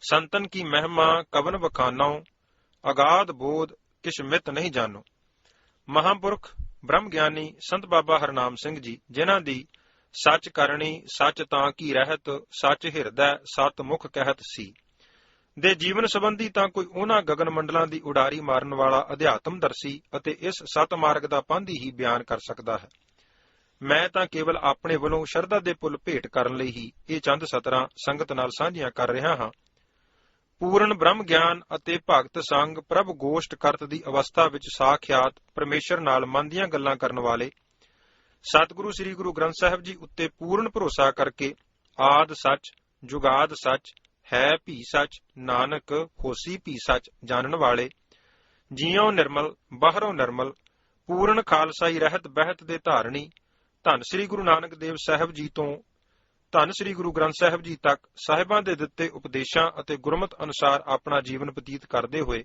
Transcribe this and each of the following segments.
संतन की महिमा कवन बखानो, अगाध बोध किश मित नहीं जानो। महापुरख ब्रह्म ਗਿਆਨੀ संत बाबा हरनाम सिंह जी, जिन्हां दी सच करनी सच तां की रहत, सच ਹਿਰਦੈ ਸਤ ਮੁਖ ਕਹਿਤ ਸੀ, ਦੇ ਜੀਵਨ ਸੰਬੰਧੀ ਤਾਂ ਕੋਈ ਉਹਨਾਂ ਗਗਨ ਮੰਡਲਾਂ ਦੀ ਉਡਾਰੀ ਮਾਰਨ ਵਾਲਾ ਅਧਿਆਤਮਦਰਸ਼ੀ ਅਤੇ ਇਸ ਸਤ ਮਾਰਗ ਦਾ ਪਾਂਧੀ ਹੀ ਬਿਆਨ ਕਰ ਸਕਦਾ ਹੈ। ਮੈਂ ਤਾਂ ਕੇਵਲ ਆਪਣੇ ਵੱਲੋਂ ਸ਼ਰਧਾ ਦੇ ਪੁੱਲ ਭੇਟ ਕਰਨ ਲਈ ਹੀ ਇਹ ਚੰਦ ਸਤਰਾਂ ਸੰਗਤ ਨਾਲ ਸਾਂਝੀਆਂ ਕਰ ਰਿਹਾ ਹਾਂ। ਪੂਰਨ ਬ੍ਰਹਮ ਗਿਆਨ ਅਤੇ ਭਗਤ ਸੰਗ ਪ੍ਰਭ ਗੋਸ਼ਟ ਕਰਤ ਦੀ ਅਵਸਥਾ ਵਿੱਚ ਸਾਖਿਆਤ ਪਰਮੇਸ਼ਰ ਨਾਲ ਮਨ ਦੀਆਂ ਗੱਲਾਂ ਕਰਨ ਵਾਲੇ ਸਤਿਗੁਰੂ ਸ੍ਰੀ ਗੁਰੂ ਗ੍ਰੰਥ ਸਾਹਿਬ ਜੀ ਉੱਤੇ ਪੂਰਨ ਭਰੋਸਾ ਕਰਕੇ ਆਦ ਸੱਚ, ਜੁਗਾਦ ਸੱਚ, ਹੈ ਭੀ ਸੱਚ, ਨਾਨਕ ਹੋਸੀ ਭੀ ਸੱਚ ਜਾਣਨ ਵਾਲੇ, ਜੀਉ ਨਿਰਮਲ ਬਾਹਰੋਂ ਨਿਰਮਲ, ਪੂਰਨ ਖਾਲਸਾਈ ਰਹਿਤ ਬਹਿਤ ਦੇ ਧਾਰਣੀ, ਧੰਨ ਸ੍ਰੀ ਗੁਰੂ ਨਾਨਕ ਦੇਵ ਸਾਹਿਬ ਜੀ ਤੋਂ ਧੰਨ ਸ੍ਰੀ ਗੁਰੂ ਗ੍ਰੰਥ ਸਾਹਿਬ ਜੀ ਤੱਕ ਸਾਹਿਬਾਂ ਦੇ ਦਿੱਤੇ ਉਪਦੇਸ਼ਾਂ ਅਤੇ ਗੁਰਮਤਿ ਅਨੁਸਾਰ ਆਪਣਾ ਜੀਵਨ ਬਤੀਤ ਕਰਦੇ ਹੋਏ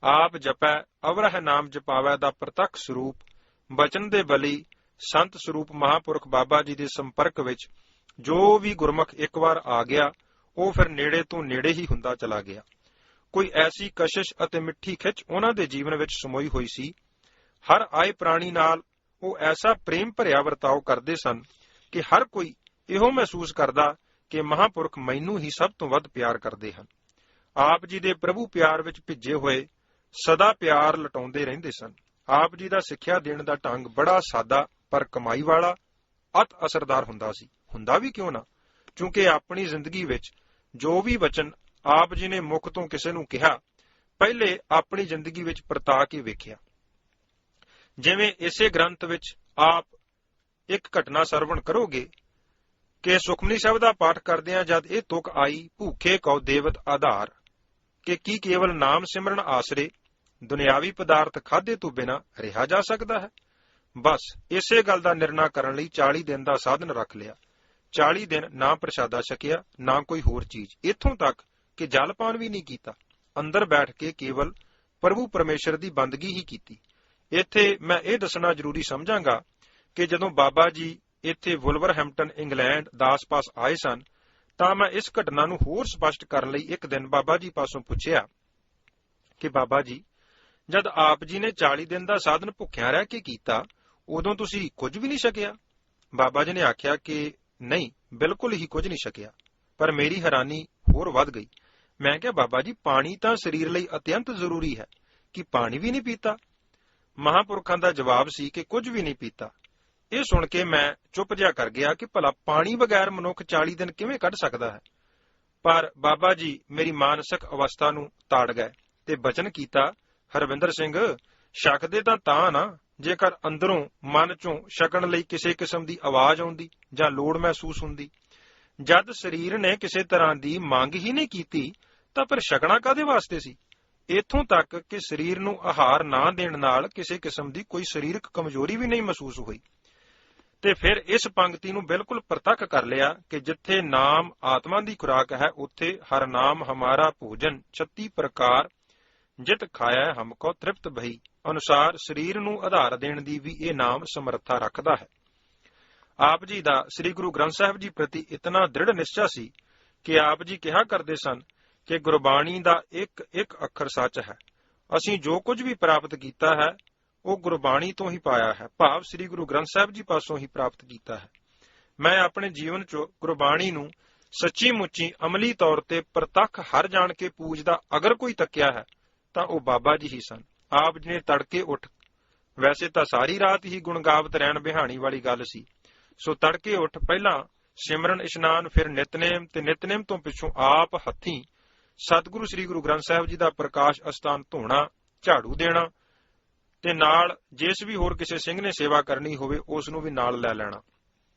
ਆਪ ਜਪੈ ਅਵਰਹ ਨਾਮ ਜਪਾਵੈ ਦਾ ਪ੍ਰਤੱਖ ਸਰੂਪ ਬਚਨ ਦੇ ਬਲੀ ਸੰਤ ਸਰੂਪ ਮਹਾਂਪੁਰਖ ਬਾਬਾ ਜੀ ਦੇ ਸੰਪਰਕ ਵਿੱਚ ਜੋ ਵੀ ਗੁਰਮੁਖ ਇੱਕ ਵਾਰ ਆ ਗਿਆ ਉਹ ਫਿਰ ਨੇੜੇ ਤੋਂ ਨੇੜੇ ਹੀ ਹੁੰਦਾ ਚਲਾ ਗਿਆ। ਕੋਈ ਐਸੀ ਕਸ਼ਿਸ਼ ਅਤੇ ਮਿੱਠੀ ਖਿੱਚ ਉਹਨਾਂ ਦੇ ਜੀਵਨ ਵਿੱਚ ਸਮੋਈ ਹੋਈ ਸੀ। ਹਰ ਆਏ ਪ੍ਰਾਣੀ ਨਾਲ ਉਹ ਐਸਾ ਪ੍ਰੇਮ ਭਰਿਆ ਵਰਤਾਓ ਕਰਦੇ ਸਨ ਕਿ ਹਰ ਕੋਈ ਇਹੋ ਮਹਿਸੂਸ ਕਰਦਾ ਕਿ ਮਹਾਂਪੁਰਖ ਮੈਨੂੰ ਹੀ ਸਭ ਤੋਂ ਵੱਧ ਪਿਆਰ ਕਰਦੇ ਹਨ। ਆਪ ਜੀ ਦੇ ਪ੍ਰਭੂ ਪਿਆਰ ਵਿੱਚ ਭਿੱਜੇ ਹੋਏ ਸਦਾ ਪਿਆਰ ਲਟਾਉਂਦੇ ਰਹਿੰਦੇ ਸਨ। ਆਪ ਜੀ ਦਾ ਸਿੱਖਿਆ ਦੇਣ ਦਾ ਢੰਗ ਬੜਾ ਸਾਦਾ ਪਰ ਕਮਾਈ ਵਾਲਾ ਅਤ ਅਸਰਦਾਰ ਹੁੰਦਾ ਸੀ। ਹੁੰਦਾ ਵੀ ਕਿਉਂ ਨਾ, ਕਿਉਂਕਿ ਆਪਣੀ ਜ਼ਿੰਦਗੀ ਵਿੱਚ ਜੋ ਵੀ ਵਚਨ ਆਪ ਜੀ ਨੇ ਮੁਖ ਤੋਂ ਕਿਸੇ ਨੂੰ ਕਿਹਾ, ਪਹਿਲੇ ਆਪਣੀ ਜ਼ਿੰਦਗੀ ਵਿੱਚ ਪਰਤਾ ਕੇ ਵੇਖਿਆ। ਜਿਵੇਂ ਇਸੇ ਗ੍ਰੰਥ ਵਿੱਚ ਆਪ ਇੱਕ ਘਟਨਾ ਸਰਵਣ ਕਰੋਗੇ ਕਿ ਸੁਖਮਨੀ ਸਾਹਿਬ ਦਾ ਪਾਠ ਕਰਦਿਆਂ ਜਦ ਇਹ ਤੁਕ ਆਈ, ਭੂਖੇ ਕਉ ਦੇਵਤ ਆਧਾਰ, ਕਿ ਕੀ ਕੇਵਲ ਨਾਮ ਸਿਮਰਨ ਆਸਰੇ ਦੁਨਿਆਵੀ ਪਦਾਰਥ ਖਾਧੇ ਤੋਂ ਬਿਨਾਂ ਰਿਹਾ ਜਾ ਸਕਦਾ ਹੈ। ਬਸ ਇਸੇ ਗੱਲ ਦਾ ਨਿਰਣਾ ਕਰਨ ਲਈ 40 ਦਿਨ ਦਾ ਸਾਧਨ ਰੱਖ ਲਿਆ। 40 ਦਿਨ ਨਾ ਪ੍ਰਸ਼ਾਦਾ ਛਕਿਆ, ਨਾ ਕੋਈ ਹੋਰ ਚੀਜ਼, ਇੱਥੋਂ ਤੱਕ ਕਿ ਜਲਪਾਨ ਵੀ ਨਹੀਂ ਕੀਤਾ। ਅੰਦਰ ਬੈਠ ਕੇ ਕੇਵਲ ਪ੍ਰਭੂ ਪਰਮੇਸ਼ਰ ਦੀ ਬੰਦਗੀ ਹੀ ਕੀਤੀ। ਇੱਥੇ ਮੈਂ ਇਹ ਦੱਸਣਾ ਜ਼ਰੂਰੀ ਸਮਝਾਂਗਾ ਕਿ ਜਦੋਂ ਬਾਬਾ ਜੀ ਇੱਥੇ ਵੁਲਵਰਹੈਂਪਟਨ ਇੰਗਲੈਂਡ ਦਾਸ ਪਾਸ ਆਏ ਸਨ ਤਾਂ ਮੈਂ ਇਸ ਘਟਨਾ ਨੂੰ ਹੋਰ ਸਪਸ਼ਟ ਕਰਨ ਲਈ ਇੱਕ ਦਿਨ ਬਾਬਾ ਜੀ ਪਾਸੋਂ ਪੁੱਛਿਆ ਕਿ ਬਾਬਾ ਜੀ, ਜਦ ਆਪ ਜੀ ਨੇ 40 ਦਿਨ ਦਾ ਸਾਧਨ ਭੁੱਖਿਆਂ ਰਹਿ ਕੇ ਕੀਤਾ, ਉਦੋਂ ਤੁਸੀਂ ਕੁਝ ਵੀ ਨਹੀਂ ਛਕਿਆ? ਬਾਬਾ ਜੀ ਨੇ ਆਖਿਆ ਕਿ ਨਹੀਂ, ਬਿਲਕੁਲ ਹੀ ਕੁਝ ਨਹੀਂ ਛਕਿਆ। ਪਰ ਮੇਰੀ ਹੈਰਾਨੀ ਹੋਰ ਵੱਧ ਗਈ। ਮੈਂ ਕਿਹਾ, ਬਾਬਾ ਜੀ, ਪਾਣੀ ਤਾਂ ਸਰੀਰ ਲਈ ਅਤਿਅੰਤ ਜ਼ਰੂਰੀ ਹੈ, ਕਿ ਪਾਣੀ ਵੀ ਨਹੀਂ ਪੀਤਾ? ਮਹਾਂਪੁਰਖਾਂ ਦਾ ਜਵਾਬ ਸੀ ਕਿ ਕੁਝ ਵੀ ਨਹੀਂ ਪੀਤਾ। ਇਹ ਸੁਣ ਕੇ ਮੈਂ ਚੁੱਪ ਜਿਹਾ ਕਰ ਗਿਆ ਕਿ ਭਲਾ ਪਾਣੀ ਬਗੈਰ ਮਨੁੱਖ 40 ਦਿਨ ਕਿਵੇਂ ਕੱਢ ਸਕਦਾ ਹੈ। ਪਰ ਬਾਬਾ ਜੀ ਮੇਰੀ ਮਾਨਸਿਕ ਅਵਸਥਾ ਨੂੰ ਤਾੜ ਗਏ ਤੇ ਬਚਨ ਕੀਤਾ, ਹਰਵਿੰਦਰ ਸਿੰਘ, ਛਕਦੇ ਤਾਂ ਨਾ ਜੇਕਰ ਅੰਦਰੋਂ ਮਨ ਚੋਂ ਛਕਣ ਲਈ ਕਿਸੇ ਕਿਸਮ ਦੀ ਆਵਾਜ਼ ਆਉਂਦੀ ਜਾਂ ਲੋੜ ਮਹਿਸੂਸ ਹੁੰਦੀ। ਜਦ ਸਰੀਰ ਨੇ ਕਿਸੇ ਤਰ੍ਹਾਂ ਦੀ ਮੰਗ ਹੀ ਨਹੀਂ ਕੀਤੀ ਤਾਂ ਫਿਰ ਛਕਣਾ ਕਾਹਦੇ ਵਾਸਤੇ ਸੀ? ਇੱਥੋਂ ਤੱਕ ਕਿ ਸਰੀਰ ਨੂੰ ਆਹਾਰ ਨਾ ਦੇਣ ਨਾਲ ਕਿਸੇ ਕਿਸਮ ਦੀ ਕੋਈ ਸਰੀਰਕ ਕਮਜ਼ੋਰੀ ਵੀ ਨਹੀਂ ਮਹਿਸੂਸ ਹੋਈ। ਤੇ ਫਿਰ ਇਸ ਪੰਕਤੀ ਨੂੰ ਬਿਲਕੁਲ ਪ੍ਰਤੱਖ ਕਰ ਲਿਆ ਕਿ ਜਿੱਥੇ ਨਾਮ ਆਤਮਾ ਦੀ ਖੁਰਾਕ ਹੈ, ਉੱਥੇ ਹਰ ਨਾਮ ਹਮਾਰਾ ਭੋਜਨ 36 ਪ੍ਰਕਾਰ ਜਿਤ ਖਾਇਆ ਹਮਕੋ ਤ੍ਰਿਪਤ ਭਈ ਅਨੁਸਾਰ ਸਰੀਰ ਨੂੰ ਆਧਾਰ ਦੇਣ ਦੀ ਵੀ ਇਹ ਨਾਮ ਸਮਰੱਥਾ ਰੱਖਦਾ ਹੈ। ਆਪ ਜੀ ਦਾ ਸ੍ਰੀ ਗੁਰੂ ਗ੍ਰੰਥ ਸਾਹਿਬ ਜੀ ਪ੍ਰਤੀ ਇਤਨਾ ਦ੍ਰਿੜ ਨਿਸ਼ਚਾ ਸੀ ਕਿ ਆਪ ਜੀ ਕਿਹਾ ਕਰਦੇ ਸਨ ਕਿ ਗੁਰਬਾਣੀ ਦਾ ਇੱਕ ਇੱਕ ਅੱਖਰ ਸੱਚ ਹੈ। ਅਸੀਂ ਜੋ ਕੁਝ ਵੀ ਪ੍ਰਾਪਤ ਕੀਤਾ ਹੈ ਉਹ ਗੁਰਬਾਣੀ ਤੋਂ ਹੀ ਪਾਇਆ ਹੈ, ਭਾਵ ਸ੍ਰੀ ਗੁਰੂ ਗ੍ਰੰਥ ਸਾਹਿਬ ਜੀ ਪਾਸੋਂ ਹੀ ਪ੍ਰਾਪਤ ਕੀਤਾ ਹੈ। ਮੈਂ ਆਪਣੇ ਜੀਵਨ 'ਚ ਗੁਰਬਾਣੀ ਨੂੰ ਸੱਚੀ ਮੁੱਚੀ ਅਮਲੀ ਤੌਰ ਤੇ ਪ੍ਰਤੱਖ ਹਰ ਜਾਣ ਕੇ ਪੂਜਦਾ ਅਗਰ ਕੋਈ ਤੱਕਿਆ ਹੈ ਤਾਂ ਉਹ ਬਾਬਾ ਜੀ ਹੀ ਸਨ। ਆਪ ਜੀ ਨੇ ਤੜਕੇ ਉੱਠ, ਵੈਸੇ ਤਾਂ ਸਾਰੀ ਰਾਤ ਹੀ ਗੁਣਗਾਵਤ ਰਹਿਣ ਬਿਹਾਣੀ ਵਾਲੀ ਗੱਲ ਸੀ, ਸੋ ਤੜਕੇ ਉੱਠ ਪਹਿਲਾਂ ਸਿਮਰਨ ਇਸ਼ਨਾਨ, ਫਿਰ ਨਿਤਨੇਮ ਤੇ ਨਿਤਨੇਮ ਤੋਂ ਪਿੱਛੋਂ ਆਪ ਹੱਥੀਂ ਸਤਿਗੁਰੂ ਸ੍ਰੀ ਗੁਰੂ ਗ੍ਰੰਥ ਸਾਹਿਬ ਜੀ ਦਾ ਪ੍ਰਕਾਸ਼ ਅਸਥਾਨ ਧੋਣਾ, ਝਾੜੂ ਦੇਣਾ ਤੇ ਨਾਲ ਜਿਸ ਵੀ ਹੋਰ ਕਿਸੇ ਸਿੰਘ ਨੇ ਸੇਵਾ ਕਰਨੀ ਹੋਵੇ ਉਸ ਨੂੰ ਵੀ ਨਾਲ ਲੈ ਲੈਣਾ।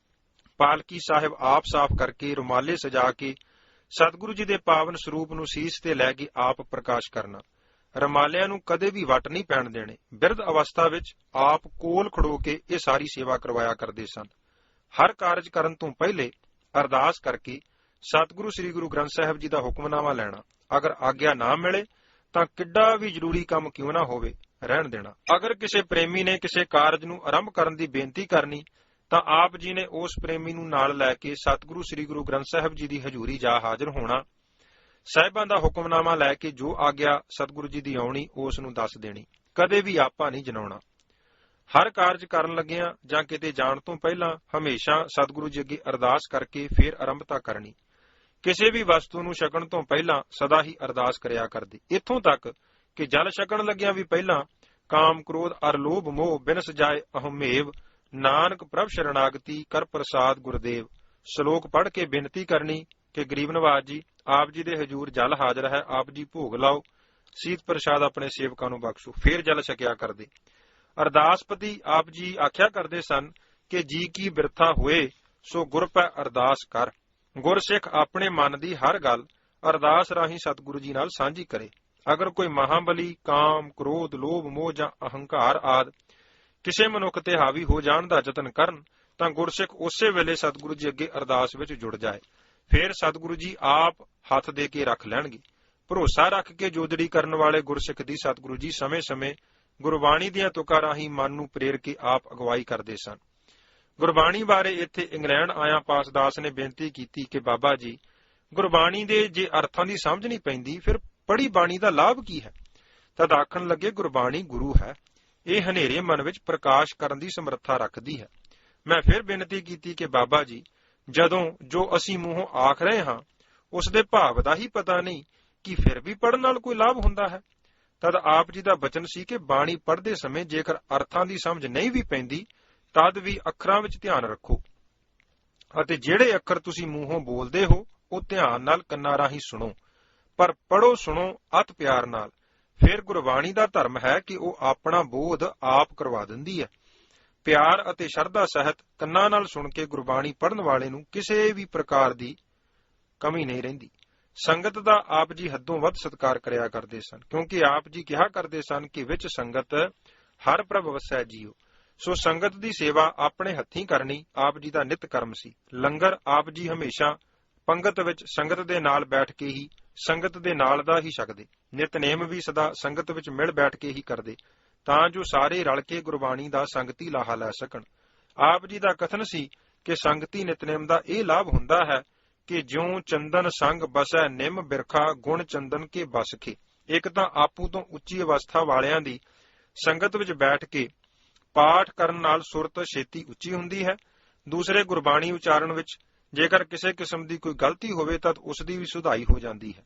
ਪਾਲਕੀ ਸਾਹਿਬ ਆਪ ਸਾਫ਼ ਕਰਕੇ ਰੁਮਾਲੇ ਸਜਾ ਕੇ ਸਤਿਗੁਰੂ ਜੀ ਦੇ ਪਾਵਨ ਸਰੂਪ ਨੂੰ ਸੀਸ ਤੇ ਲੈ ਕੇ ਆਪ ਪ੍ਰਕਾਸ਼ ਕਰਨਾ। ਰਮਾਲਿਆਂ ਨੂੰ ਕਦੇ ਵੀ ਵੱਟ ਨਹੀਂ ਪੈਣ ਦੇਣੇ। ਬਿਰਧ ਅਵਸਥਾ ਵਿੱਚ ਆਪ ਕੋਲ ਖੜੋ ਕੇ ਇਹ ਸਾਰੀ ਸੇਵਾ ਕਰਵਾਇਆ ਕਰਦੇ ਸਨ। ਹਰ ਕਾਰਜ ਕਰਨ ਤੋਂ ਪਹਿਲੇ ਅਰਦਾਸ ਕਰਕੇ ਸਤਿਗੁਰੂ ਸ੍ਰੀ ਗੁਰੂ ਗ੍ਰੰਥ ਸਾਹਿਬ ਜੀ ਦਾ ਹੁਕਮਨਾਮਾ ਲੈਣਾ। ਅਗਰ ਆਗਿਆ ਨਾ ਮਿਲੇ ਤਾਂ ਕਿੱਡਾ ਵੀ ਜ਼ਰੂਰੀ ਕੰਮ ਕਿਉਂ ਨਾ ਹੋਵੇ, ਰਹਿਣ ਦੇਣਾ। ਅਗਰ ਕਿਸੇ ਪ੍ਰੇਮੀ ਨੇ ਕਿਸੇ ਕਾਰਜ ਨੂੰ ਆਰੰਭ ਕਰਨ ਦੀ ਬੇਨਤੀ ਕਰਨੀ ਤਾਂ ਆਪ ਜੀ ਨੇ ਉਸ ਪ੍ਰੇਮੀ ਨੂੰ ਨਾਲ ਲੈ ਕੇ ਸਤਿਗੁਰੂ ਸ੍ਰੀ ਗੁਰੂ ਗ੍ਰੰਥ ਸਾਹਿਬ ਜੀ ਦੀ ਹਜ਼ੂਰੀ ਜਾ ਹਾਜ਼ਰ ਹੋਣਾ। ਸਾਹਿਬਾਂ ਦਾ ਹੁਕਮਨਾਮਾ ਲੈ ਕੇ ਜੋ ਆਗਿਆ ਸਤਿਗੁਰੂ ਜੀ ਦੀ ਆਉਣੀ ਉਸ ਨੂੰ ਦੱਸ ਦੇਣੀ, ਕਦੇ ਵੀ ਆਪਾ ਨਹੀਂ ਜਨਾਉਣਾ। ਹਰ ਕਾਰਜ ਕਰਨ ਲੱਗਿਆਂ ਜਾਂ ਕਿਤੇ ਜਾਣ ਤੋਂ ਪਹਿਲਾਂ ਹਮੇਸ਼ਾ ਸਤਿਗੁਰੂ ਜੀ ਅੱਗੇ ਅਰਦਾਸ ਕਰਕੇ ਫਿਰ ਆਰੰਭਤਾ ਕਰਨੀ। ਕਿਸੇ ਵੀ ਵਸਤੂ ਨੂੰ ਛਕਣ ਤੋਂ ਪਹਿਲਾਂ ਸਦਾ ਹੀ ਅਰਦਾਸ ਕਰਿਆ ਕਰਦੇ, ਇੱਥੋਂ ਤੱਕ ਕਿ ਜਲ ਛਕਣ ਲੱਗਿਆਂ ਵੀ ਪਹਿਲਾਂ ਕਾਮ ਕ੍ਰੋਧ ਅਰ ਲੋਭ ਮੋਹ ਬਿਨ ਸਜਾਏ ਅਹਮੇਵ ਨਾਨਕ ਪ੍ਰਭ ਸ਼ਰਨਾਗਤੀ ਕਰ ਪ੍ਰਸਾਦ ਗੁਰਦੇਵ। ਸ਼ਲੋਕ ਪੜ੍ਹ ਕੇ ਬੇਨਤੀ ਕਰਨੀ ਕਿ ਗਰੀਬ ਨਵਾਜ ਜੀ, ਆਪ ਜੀ ਦੇ ਹਜ਼ੂਰ ਜਲ ਹਾਜ਼ਰ ਹੈ, ਆਪ ਜੀ ਭੋਗ ਲਾਓ, ਸੀਤ ਪ੍ਰਸ਼ਾਦ ਆਪਣੇ ਸੇਵਕਾਂ ਨੂੰ ਬਖਸ਼ੋ, ਫੇਰ ਜਲ ਛਕਿਆ ਕਰਦੇ। ਅਰਦਾਸਪਤੀ ਆਪ ਜੀ ਆਖਿਆ ਕਰਦੇ ਸਨ ਕਿ ਜੀ ਕੀ ਬਿਰਥਾ ਹੋਏ ਸੋ ਗੁਰ ਪੈ ਅਰਦਾਸ ਕਰ। ਗੁਰਸਿੱਖ ਆਪਣੇ ਮਨ ਦੀ ਹਰ ਗੱਲ ਅਰਦਾਸ ਰਾਹੀਂ ਸਤਿਗੁਰੂ ਜੀ ਨਾਲ ਸਾਂਝੀ ਕਰੇ। ਅਗਰ ਕੋਈ ਮਹਾਬਲੀ ਕਾਮ ਕ੍ਰੋਧ ਲੋਭ ਮੋਹ ਜਾਂ ਅਹੰਕਾਰ ਆਦਿ ਕਿਸੇ ਮਨੁੱਖ ਤੇ ਹਾਵੀ ਹੋ ਜਾਣ ਦਾ ਯਤਨ ਕਰਨ ਤਾਂ ਗੁਰਸਿੱਖ ਉਸੇ ਵੇਲੇ ਸਤਿਗੁਰੂ ਜੀ ਅੱਗੇ ਅਰਦਾਸ ਵਿੱਚ ਜੁੜ ਜਾਏ। ਫਿਰ ਸਤਿਗੁਰੂ ਜੀ ਆਪ ਹੱਥ ਦੇ ਕੇ ਰੱਖ ਲੈਣਗੇ। ਭਰੋਸਾ ਰੱਖ ਕੇ ਜੋਦੜੀ ਕਰਨ ਵਾਲੇ ਗੁਰਸਿੱਖ ਦੀ ਸਤਿਗੁਰੂ ਜੀ ਸਮੇਂ-ਸਮੇਂ ਗੁਰਬਾਣੀ ਦੀਆਂ ਤੁਕਾਂ ਰਾਹੀਂ ਮਨ ਨੂੰ ਪ੍ਰੇਰ ਕੇ ਆਪ ਅਗਵਾਈ ਕਰਦੇ ਸਨ। ਗੁਰਬਾਣੀ ਬਾਰੇ ਇੱਥੇ ਇੰਗਲੈਂਡ ਆਇਆ ਪਾਸਦਾਸ ਨੇ ਬੇਨਤੀ ਕੀਤੀ ਕਿ ਬਾਬਾ ਜੀ, ਗੁਰਬਾਣੀ ਦੇ ਜੇ ਅਰਥਾਂ ਦੀ ਸਮਝ ਨਹੀਂ ਪੈਂਦੀ ਫਿਰ ਪੜ੍ਹੀ ਬਾਣੀ ਦਾ ਲਾਭ ਕੀ ਹੈ? ਤਦ ਆਖਣ ਲੱਗੇ, ਗੁਰਬਾਣੀ ਗੁਰੂ ਹੈ, ਇਹ ਹਨੇਰੇ ਮਨ ਵਿੱਚ ਪ੍ਰਕਾਸ਼ ਕਰਨ ਦੀ ਸਮਰੱਥਾ ਰੱਖਦੀ ਹੈ। ਮੈਂ ਫਿਰ ਬੇਨਤੀ ਕੀਤੀ ਕਿ ਬਾਬਾ ਜੀ, ਜਦੋਂ ਜੋ ਅਸੀਂ ਮੂੰਹੋਂ ਆਖ ਰਹੇ ਹਾਂ ਉਸ ਦੇ ਭਾਵ ਦਾ ਹੀ ਪਤਾ ਨਹੀਂ ਕਿ ਫਿਰ ਵੀ ਪੜ੍ਹਨ ਨਾਲ ਕੋਈ ਲਾਭ ਹੁੰਦਾ ਹੈ। ਤਦ ਆਪ ਜੀ ਦਾ ਬਚਨ ਸੀ ਕਿ ਬਾਣੀ ਪੜ੍ਹਦੇ ਸਮੇਂ ਜੇਕਰ ਅਰਥਾਂ ਦੀ ਸਮਝ ਨਹੀਂ ਵੀ ਪੈਂਦੀ ਤਦ ਵੀ ਅੱਖਰਾਂ ਵਿੱਚ ਧਿਆਨ ਰੱਖੋ ਅਤੇ ਜਿਹੜੇ ਅੱਖਰ ਤੁਸੀਂ ਮੂੰਹੋਂ ਬੋਲਦੇ ਹੋ ਉਹ ਧਿਆਨ ਨਾਲ ਕੰਨਾਂ ਰਾਹੀਂ ਸੁਣੋ, ਪਰ ਪੜ੍ਹੋ ਸੁਣੋ ਅਤ ਪਿਆਰ ਨਾਲ। ਫਿਰ ਗੁਰਬਾਣੀ ਦਾ ਧਰਮ ਹੈ ਕਿ ਉਹ ਆਪਣਾ ਬੋਧ ਆਪ ਕਰਵਾ ਦਿੰਦੀ ਹੈ। ਪਿਆਰ ਅਤੇ ਸ਼ਰਧਾ ਸਹਿਤ ਕੰਨਾਂ ਨਾਲ ਸੁਣ ਕੇ ਗੁਰਬਾਣੀ ਪੜ੍ਹਨ ਵਾਲੇ ਨੂੰ ਕਿਸੇ ਵੀ ਪ੍ਰਕਾਰ ਦੀ ਕਮੀ ਨਹੀਂ ਰਹਿੰਦੀ। ਸੰਗਤ ਦਾ ਆਪ ਜੀ ਹੱਦੋਂ ਵੱਧ ਸਤਿਕਾਰ ਕਰਿਆ ਕਰਦੇ ਸਨ, ਕਿਉਂਕਿ ਆਪ ਜੀ ਕਿਹਾ ਕਰਦੇ ਸਨ ਕਿ ਵਿੱਚ ਸੰਗਤ ਹਰ ਪ੍ਰਭ ਵਸੈ ਜੀਓ। ਸੋ ਸੰਗਤ ਦੀ ਸੇਵਾ ਆਪਣੇ ਹੱਥੀਂ ਕਰਨੀ ਆਪ ਜੀ ਦਾ ਨਿਤ ਕਰਮ ਸੀ। ਲੰਗਰ ਆਪ ਜੀ ਹਮੇਸ਼ਾ ਪੰਗਤ ਵਿੱਚ ਸੰਗਤ ਦੇ ਨਾਲ ਬੈਠ ਕੇ ਹੀ ਸੰਗਤ ਦੇ ਨਾਲ ਦਾ ਹੀ ਛਕਦੇ। ਨਿਤਨੇਮ ਵੀ ਸਦਾ ਸੰਗਤ ਵਿੱਚ ਮਿਲ ਬੈਠ ਕੇ ਹੀ ਕਰਦੇ ਤਾਂ ਜੋ ਸਾਰੇ ਰਲ ਕੇ ਗੁਰਬਾਣੀ ਦਾ ਸੰਗਤੀ ਲਾਹਾ ਲੈ ਸਕਣ। ਆਪ ਜੀ ਦਾ ਕਥਨ ਸੀ ਕਿ ਸੰਗਤੀ ਨਿਤਨੇਮ ਦਾ ਇਹ ਲਾਭ ਹੁੰਦਾ ਹੈ ਕਿ ਜਿਉਂ ਚੰਦਨ ਸੰਗ ਬਸੈ ਨਿੰਮ ਬਿਰਖਾ ਗੁਣ ਚੰਦਨ ਕੇ ਬਸ ਕੇ। ਇੱਕ ਤਾਂ ਆਪੂ ਤੋਂ ਉੱਚੀ ਅਵਸਥਾ ਵਾਲਿਆਂ ਦੀ ਸੰਗਤ ਵਿੱਚ ਬੈਠ ਕੇ ਪਾਠ ਕਰਨ ਨਾਲ ਸੁਰਤ ਛੇਤੀ ਉੱਚੀ ਹੁੰਦੀ ਹੈ। ਦੂਸਰੇ ਗੁਰਬਾਣੀ ਉਚਾਰਨ ਵਿੱਚ ਜੇਕਰ ਕਿਸੇ ਕਿਸਮ ਦੀ ਕੋਈ ਗਲਤੀ ਹੋਵੇ ਤਾਂ ਉਸ ਦੀ ਵੀ ਸੁਧਾਈ ਹੋ ਜਾਂਦੀ ਹੈ।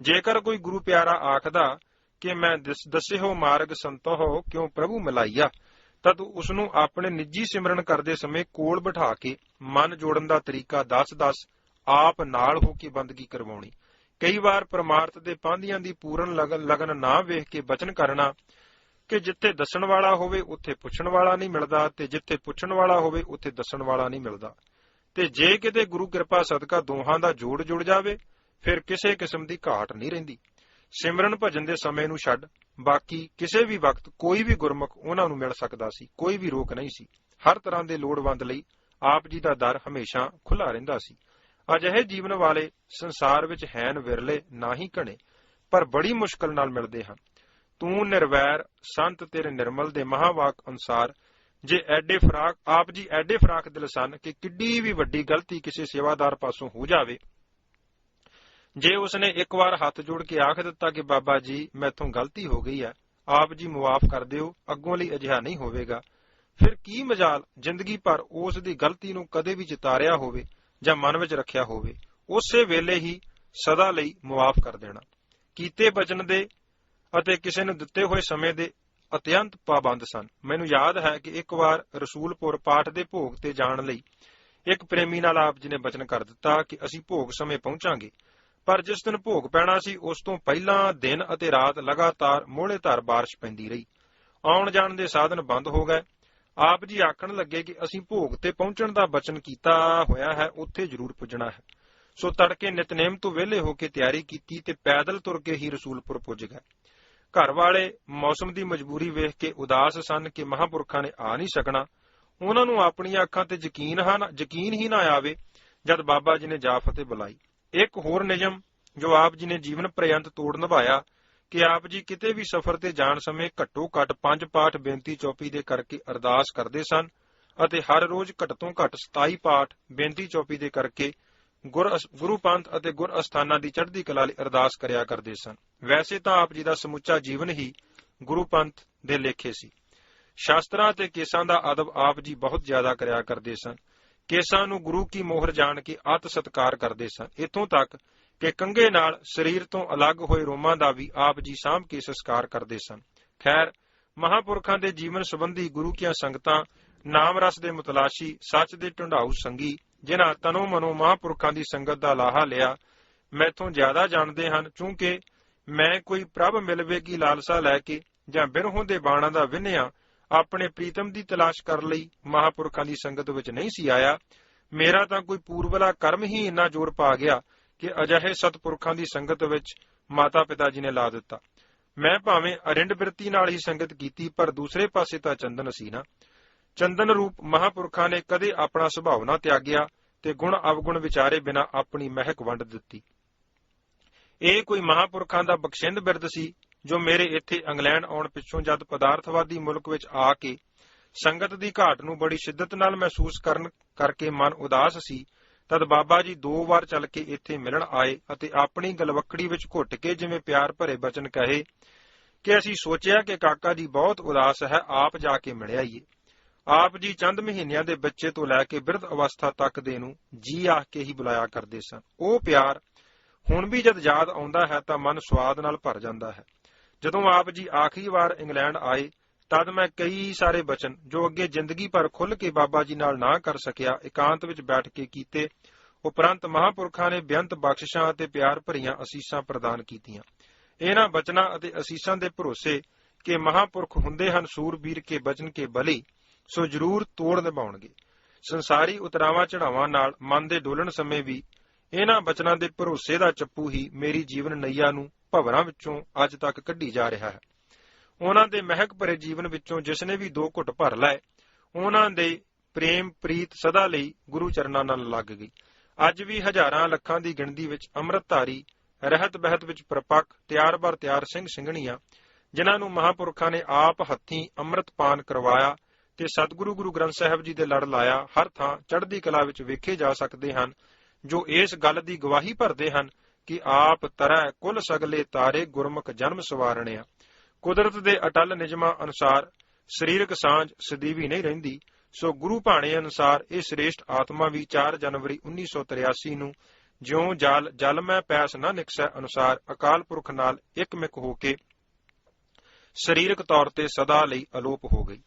ਜੇਕਰ ਕੋਈ ਗੁਰੂ ਪਿਆਰਾ ਆਖਦਾ ਕਿ ਮੈਂ ਦੱਸੇ ਹੋ ਮਾਰਗ ਸੰਤੋਹ ਕਿਉਂ ਪ੍ਰਭੂ ਮਿਲਾਈਆ, ਤਦ ਉਸ ਨੂੰ ਆਪਣੇ ਨਿੱਜੀ ਸਿਮਰਨ ਕਰਦੇ ਸਮੇਂ ਕੋਲ ਬਿਠਾ ਕੇ ਮਨ ਜੋੜਨ ਦਾ ਤਰੀਕਾ ਦੱਸ ਆਪ ਨਾਲ ਹੋ ਕੇ ਬੰਦਗੀ ਕਰਵਾਉਣੀ। ਕਈ ਵਾਰ ਪਰਮਾਰਥ ਦੇ ਪਾਂਧਿਆਂ ਦੀ ਪੂਰਨ ਲਗਨ ਨਾ ਵੇਖ ਕੇ ਬਚਨ ਕਰਨਾ ਕਿ ਜਿੱਥੇ ਦੱਸਣ ਵਾਲਾ ਹੋਵੇ ਉੱਥੇ ਪੁੱਛਣ ਵਾਲਾ ਨਹੀਂ ਮਿਲਦਾ ਤੇ ਜਿੱਥੇ ਪੁੱਛਣ ਵਾਲਾ ਹੋਵੇ ਉੱਥੇ ਦੱਸਣ ਵਾਲਾ ਨਹੀਂ ਮਿਲਦਾ। ਤੇ ਜੇ ਕਿਤੇ ਗੁਰੂ ਕਿਰਪਾ ਸਦਕਾ ਦੋਹਾਂ ਦਾ ਜੋੜ ਜੁੜ ਜਾਵੇ ਫਿਰ ਕਿਸੇ ਕਿਸਮ ਦੀ ਘਾਟ ਨਹੀਂ ਰਹਿੰਦੀ। ਸਿਮਰਨ ਭਜਨ ਦੇ ਸਮੇਂ ਨੂੰ ਛੱਡ ਬਾਕੀ ਕਿਸੇ ਵੀ ਵਕਤ ਕੋਈ ਵੀ ਗੁਰਮੁਖ ਉਹਨਾਂ ਨੂੰ ਮਿਲ ਸਕਦਾ ਸੀ, ਕੋਈ ਵੀ ਰੋਕ ਨਹੀਂ ਸੀ। ਹਰ ਤਰ੍ਹਾਂ ਦੇ ਲੋੜਵੰਦ ਲਈ ਆਪ ਜੀ ਦਾ ਦਰ ਹਮੇਸ਼ਾ ਖੁੱਲ੍ਹਾ ਰਹਿੰਦਾ ਸੀ। ਅਜਿਹੇ ਜੀਵਨ ਵਾਲੇ ਸੰਸਾਰ ਵਿੱਚ ਹੈਨ ਵਿਰਲੇ ਨਾ ਹੀ ਘਣੇ, ਪਰ ਬੜੀ ਮੁਸ਼ਕਲ ਨਾਲ ਮਿਲਦੇ ਹਨ। ਤੂੰ ਨਿਰਵੈਰ ਸੰਤ ਤੇਰੇ ਨਿਰਮਲ ਦੇ ਮਹਾਵਾਕ ਅਨੁਸਾਰ ਜੇ ਆਪ ਜੀ ਐਡੇ ਫਰਾਕ ਦਿਲ ਸਨ ਕਿ ਕਿੱਡੀ ਵੀ ਵੱਡੀ ਗਲਤੀ ਕਿਸੇ ਸੇਵਾਦਾਰ ਪਾਸੋਂ ਹੋ ਜਾਵੇ, ਜੇ ਉਸਨੇ ਇੱਕ ਵਾਰ ਹੱਥ ਜੋੜ ਕੇ ਆਖ ਦਿੱਤਾ ਕਿ ਬਾਬਾ ਜੀ ਮੈਥੋਂ ਗਲਤੀ ਹੋ ਗਈ ਹੈ, ਆਪ ਜੀ ਮੁਆਫ ਕਰ ਦਿਓ, ਅੱਗੋਂ ਲਈ ਅਜਿਹਾ ਨਹੀਂ ਹੋਵੇਗਾ, ਫਿਰ ਕੀ ਮਜਾਲ ਜ਼ਿੰਦਗੀ ਭਰ ਉਸ ਦੀ ਗਲਤੀ ਨੂੰ ਕਦੇ ਵੀ ਚਿਤਾਰਿਆ ਹੋਵੇ ਜਾਂ ਮਨ ਵਿੱਚ ਰੱਖਿਆ ਹੋਵੇ। ਉਸੇ ਵੇਲੇ ਹੀ ਸਦਾ ਲਈ ਮੁਆਫ ਕਰ ਦੇਣਾ। ਕੀਤੇ ਬਚਨ ਦੇ ਅਤੇ ਕਿਸੇ ਨੂੰ ਦਿੱਤੇ ਹੋਏ ਸਮੇਂ ਦੇ ਅਤਿਅੰਤ ਪਾਬੰਦ ਸਨ। ਮੈਨੂੰ ਯਾਦ ਹੈ ਕਿ ਇੱਕ ਵਾਰ ਰਸੂਲਪੁਰ ਪਾਠ ਦੇ ਭੋਗ ਤੇ ਜਾਣ ਲਈ ਇੱਕ ਪ੍ਰੇਮੀ ਨਾਲ ਆਪ ਜੀ ਨੇ ਬਚਨ ਕਰ ਦਿੱਤਾ ਕਿ ਅਸੀਂ ਭੋਗ ਸਮੇਂ ਪਹੁੰਚਾਂਗੇ, ਪਰ ਜਿਸ ਦਿਨ ਭੋਗ ਪੈਣਾ ਸੀ ਉਸ ਤੋਂ ਪਹਿਲਾਂ ਦਿਨ ਅਤੇ ਰਾਤ ਲਗਾਤਾਰ ਮੋਹਲੇ ਧਾਰ ਬਾਰਿਸ਼ ਪੈਂਦੀ ਰਹੀ। ਆਉਣ ਜਾਣ ਦੇ ਸਾਧਨ ਬੰਦ ਹੋ ਗਏ। ਆਪ ਜੀ ਆਖਣ ਲੱਗੇ ਕਿ ਅਸੀਂ ਭੋਗ ਤੇ ਪਹੁੰਚਣ ਦਾ ਬਚਨ ਕੀਤਾ ਹੋਇਆ ਹੈ, ਉੱਥੇ ਜ਼ਰੂਰ ਪੁੱਜਣਾ ਹੈ। ਸੋ ਤੜਕੇ ਨਿਤਨੇਮ ਤੋਂ ਵਿਹਲੇ ਹੋ ਕੇ ਤਿਆਰੀ ਕੀਤੀ ਤੇ ਪੈਦਲ ਤੁਰ ਕੇ ਹੀ ਰਸੂਲਪੁਰ ਪੁੱਜ ਗਏ। ਘਰ ਵਾਲੇ ਮੌਸਮ ਦੀ ਮਜਬੂਰੀ ਵੇਖ ਕੇ ਉਦਾਸ ਸਨ ਕਿ ਮਹਾਂਪੁਰਖਾਂ ਨੇ ਆ ਨਹੀਂ ਸਕਣਾ। ਉਹਨਾਂ ਨੂੰ ਆਪਣੀਆਂ ਅੱਖਾਂ ਤੇ ਯਕੀਨ ਹੀ ਨਾ ਆਵੇ ਜਦ ਬਾਬਾ ਜੀ ਨੇ ਜਾ ਫਤਿਹ ਬੁਲਾਈ। ਇੱਕ ਹੋਰ ਨਿਯਮ ਜੋ ਆਪ ਜੀ ਨੇ ਜੀਵਨ ਪਰਯੰਤ ਤੋੜ ਨਿਭਾਇਆ ਕਿ ਆਪ ਜੀ ਕਿਤੇ ਵੀ ਸਫ਼ਰ ਤੇ ਜਾਣ ਸਮੇਂ ਘੱਟੋ ਘੱਟ 5 ਪਾਠ ਬੇਨਤੀ ਚੌਪੀ ਦੇ ਕਰਕੇ ਅਰਦਾਸ ਕਰਦੇ ਸਨ ਅਤੇ ਹਰ ਰੋਜ਼ ਘੱਟ ਤੋਂ ਘੱਟ 27 ਪਾਠ ਬੇਨਤੀ ਚੌਪੀ ਦੇ ਕਰਕੇ ਗੁਰੂ ਪੰਥ ਅਤੇ ਗੁਰ ਅਸਥਾਨਾਂ ਦੀ ਚੜ੍ਹਦੀ ਕਲਾ ਲਈ ਅਰਦਾਸ ਕਰਿਆ ਕਰਦੇ ਸਨ। ਵੈਸੇ ਤਾਂ ਆਪ ਜੀ ਦਾ ਸਮੁੱਚਾ ਜੀਵਨ ਹੀ ਗੁਰੂ ਪੰਥ ਦੇ ਲੇਖੇ ਸੀ। ਸ਼ਾਸਤਰਾਂ ਅਤੇ ਕੇਸਾਂ ਦਾ ਅਦਬ ਆਪ ਜੀ ਬਹੁਤ ਜ਼ਿਆਦਾ ਕਰਿਆ ਕਰਦੇ ਸਨ। ਕੇਸਾਂ ਨੂੰ ਗੁਰੂ ਕੀ ਮੋਹਰ ਜਾਣ ਕੇ ਅਤ ਸਤਿਕਾਰ ਕਰਦੇ ਸਨ, ਇੱਥੋਂ ਤੱਕ ਕਿ ਕੰਘੇ ਨਾਲ ਸਰੀਰ ਤੋਂ ਅਲੱਗ ਹੋਏ ਰੋਮਾਂ ਦਾ ਵੀ ਆਪ ਜੀ ਸਾਂਭ ਕੇ ਸੰਸਕਾਰ ਕਰਦੇ ਸਨ। ਖੈਰ, ਮਹਾਂਪੁਰਖਾਂ ਦੇ ਜੀਵਨ ਸੰਬੰਧੀ ਗੁਰੂ ਕੀਆਂ ਸੰਗਤਾਂ, ਨਾਮ ਰਸ ਦੇ ਮੁਤਲਾਸ਼ੀ, ਸੱਚ ਦੇ ਢੰਡਾਊ ਸੰਗੀ, ਜਿਨ੍ਹਾਂ ਤਨੋਂ ਮਨੋਂ ਮਹਾਂਪੁਰਖਾਂ ਦੀ ਸੰਗਤ ਦਾ ਲਾਹਾ ਲਿਆ, ਮੈਥੋਂ ਜ਼ਿਆਦਾ ਜਾਣਦੇ ਹਨ। ਚੂੰਕਿ ਮੈਂ ਕੋਈ ਪ੍ਰਭ ਮਿਲਵੇਗੀ ਲਾਲਸਾ ਲੈ ਕੇ ਜਾਂ ਬਿਰਹੋਂ ਦੇ ਬਾਣਾਂ ਦਾ ਵਿੰਨਿਆ ਆਪਣੇ ਪ੍ਰੀਤਮ ਦੀ ਤਲਾਸ਼ ਕਰ ਲਈ ਮਹਾਂਪੁਰਖਾਂ ਦੀ ਸੰਗਤ ਵਿੱਚ ਨਹੀਂ ਸੀ ਆਇਆ। ਮੇਰਾ ਤਾਂ ਕੋਈ ਪੂਰਬਲਾ ਕਰਮ ਹੀ ਇੰਨਾ ਜ਼ੋਰ ਪਾ ਗਿਆ ਕਿ ਅਜਿਹੇ ਸਤਪੁਰਖਾਂ ਦੀ ਸੰਗਤ ਵਿੱਚ ਮਾਤਾ ਪਿਤਾ ਜੀ ਨੇ ਲਾ ਦਿੱਤਾ। ਮੈਂ ਭਾਵੇਂ ਅਰਿੰਡ ਬਿਰਤੀ ਨਾਲ ਹੀ ਸੰਗਤ ਕੀਤੀ, ਪਰ ਦੂਸਰੇ ਪਾਸੇ ਤਾਂ ਚੰਦਨ ਸੀ ਨਾ। ਚੰਦਨ ਰੂਪ ਮਹਾਂਪੁਰਖਾਂ ਨੇ ਕਦੇ ਆਪਣਾ ਸੁਭਾਅ ਨਾ ਤਿਆਗਿਆ ਤੇ ਗੁਣ ਅਵਗੁਣ ਵਿਚਾਰੇ ਬਿਨਾਂ ਆਪਣੀ ਮਹਿਕ ਵੰਡ ਦਿੱਤੀ। ਇਹ ਕੋਈ ਮਹਾਂਪੁਰਖਾਂ ਦਾ ਬਖਸ਼ਿੰਦ ਬਿਰਦ ਸੀ ਜੋ ਮੇਰੇ ਇੱਥੇ ਇੰਗਲੈਂਡ ਆਉਣ ਪਿੱਛੋਂ ਜਦ ਪਦਾਰਥਵਾਦੀ ਮੁਲਕ ਵਿੱਚ ਆ ਕੇ ਸੰਗਤ ਦੀ ਘਾਟ ਨੂੰ ਬੜੀ ਸ਼ਿੱਦਤ ਨਾਲ ਮਹਿਸੂਸ ਕਰਨ ਕਰਕੇ ਮਨ ਉਦਾਸ ਸੀ, ਤਦ ਬਾਬਾ ਜੀ 2 ਵਾਰ ਚੱਲ ਕੇ ਇੱਥੇ ਮਿਲਣ ਆਏ ਅਤੇ ਆਪਣੀ ਗਲਵੱਕੜੀ ਵਿੱਚ ਘੁੱਟ ਕੇ ਜਿਵੇਂ ਪਿਆਰ ਭਰੇ ਬਚਨ ਕਹੇ ਕਿ ਅਸੀਂ ਸੋਚਿਆ ਕਿ ਕਾਕਾ ਜੀ ਬਹੁਤ ਉਦਾਸ ਹੈ, ਆਪ ਜਾ ਕੇ ਮਿਲ ਆਈਏ। ਆਪ ਜੀ ਚੰਦ ਮਹੀਨਿਆਂ ਦੇ ਬੱਚੇ ਤੋਂ ਲੈ ਕੇ ਬਿਰਧ ਅਵਸਥਾ ਤੱਕ ਦੇ ਨੂੰ ਜੀ ਆਖ ਕੇ ਹੀ ਬੁਲਾਇਆ ਕਰਦੇ ਸਨ। ਉਹ ਪਿਆਰ ਹੁਣ ਵੀ ਜਦ ਯਾਦ ਆਉਂਦਾ ਹੈ ਤਾਂ ਮਨ ਸਵਾਦ ਨਾਲ ਭਰ ਜਾਂਦਾ ਹੈ। ਜਦੋਂ ਆਪ ਜੀ ਆਖਰੀ ਵਾਰ ਇੰਗਲੈਂਡ ਆਏ ਤਦ ਮੈਂ ਕਈ ਸਾਰੇ ਬਚਨ ਜੋ ਅੱਗੇ ਜ਼ਿੰਦਗੀ ਭਰ ਖੁੱਲ੍ਹ ਕੇ ਬਾਬਾ ਜੀ ਨਾਲ ਨਾ ਕਰ ਸਕਿਆ, ਇਕਾਂਤ ਵਿੱਚ ਬੈਠ ਕੇ ਕੀਤੇ। ਉਪਰੰਤ ਮਹਾਂਪੁਰਖਾਂ ਨੇ ਬੇਅੰਤ ਬਖਸ਼ਿਸ਼ਾਂ ਅਤੇ ਪਿਆਰ ਭਰੀਆਂ ਅਸੀਸਾਂ ਪ੍ਰਦਾਨ ਕੀਤੀਆਂ। ਇਹਨਾਂ ਬਚਨਾਂ ਅਤੇ ਅਸੀਸਾਂ ਦੇ ਭਰੋਸੇ ਕਿ ਮਹਾਂਪੁਰਖ ਹੁੰਦੇ ਹਨ ਸੂਰਬੀਰ ਕੇ ਬਚਨ ਕੇ ਬਲੀ, ਸੋ ਜ਼ਰੂਰ ਤੋੜ ਨਿਭਾਉਣਗੇ। ਸੰਸਾਰੀ ਉਤਰਾਵਾਂ ਚੜਾਵਾਂ ਨਾਲ ਮਨ ਦੇ ਡੋਲਣ ਸਮੇਂ ਵੀ ਇਹਨਾਂ ਬਚਨਾਂ ਦੇ ਭਰੋਸੇ ਦਾ ਚੱਪੂ ਹੀ ਮੇਰੀ ਜੀਵਨ ਨਈਆ ਨੂੰ ਭਵਰਾਂ ਵਿੱਚੋਂ ਅੱਜ ਤੱਕ ਕੱਢੀ ਜਾ ਰਿਹਾ ਹੈ। ਉਹਨਾਂ ਦੇ ਮਹਿਕ ਭਰੇ ਜੀਵਨ ਵਿੱਚੋਂ ਜਿਸਨੇ ਵੀ 2 ਘੁੱਟ ਭਰ ਲਏ, ਉਹਨਾਂ ਦੇ ਪ੍ਰੇਮ ਪ੍ਰੀਤ ਸਦਾ ਲਈ ਗੁਰੂ ਚਰਨਾਂ ਨਾਲ ਲੱਗ ਗਈ। ਅੱਜ ਵੀ ਹਜ਼ਾਰਾਂ ਲੱਖਾਂ ਦੀ ਗਿਣਤੀ ਵਿੱਚ ਅੰਮ੍ਰਿਤਧਾਰੀ ਰਹਿਤ ਬਹਿਤ ਵਿੱਚ ਪ੍ਰਪੱਕ ਤਿਆਰ ਬਰ ਤਿਆਰ ਸਿੰਘ ਸਿੰਘਣੀਆਂ, ਜਿਨ੍ਹਾਂ ਨੂੰ ਮਹਾਂਪੁਰਖਾਂ ਨੇ ਆਪ ਹੱਥੀਂ ਅੰਮ੍ਰਿਤ ਪਾਨ ਕਰਵਾਇਆ ਤੇ ਸਤਿਗੁਰੂ ਗੁਰੂ ਗ੍ਰੰਥ ਸਾਹਿਬ ਜੀ ਦੇ ਲੜ ਲਾਇਆ, ਹਰ ਥਾਂ ਚੜ੍ਹਦੀ ਕਲਾ ਵਿੱਚ ਵੇਖੇ ਜਾ ਸਕਦੇ ਹਨ, ਜੋ ਇਸ ਗੱਲ ਦੀ ਗਵਾਹੀ ਭਰਦੇ ਹਨ ਕਿ ਆਪ ਤਰੈ ਕੁਲ ਸਗਲੇ ਤਾਰੇ ਗੁਰਮੁਖ ਜਨਮ ਸਵਾਰਣਿਆ। ਕੁਦਰਤ ਦੇ ਅਟਲ ਨਿਯਮਾਂ ਅਨੁਸਾਰ ਸਰੀਰਕ ਸਾਂਝ ਸਦੀਵੀ ਨਹੀਂ ਰਹਿੰਦੀ, ਸੋ ਗੁਰੂ ਭਾਣੇ ਅਨੁਸਾਰ ਇਹ ਸ੍ਰੇਸ਼ਟ ਆਤਮਾ ਵੀ 4 ਜਨਵਰੀ 1983 ਨੂੰ ਜਿਉਂ ਜਲ ਮੈਂ ਪੈਸ ਨਾ ਨਿਕਸੈ ਅਨੁਸਾਰ ਅਕਾਲ ਪੁਰਖ ਨਾਲ ਇੱਕਮਿਕ ਹੋ ਕੇ ਸਰੀਰਕ ਤੌਰ ਤੇ ਸਦਾ ਲਈ ਅਲੋਪ ਹੋ ਗਈ।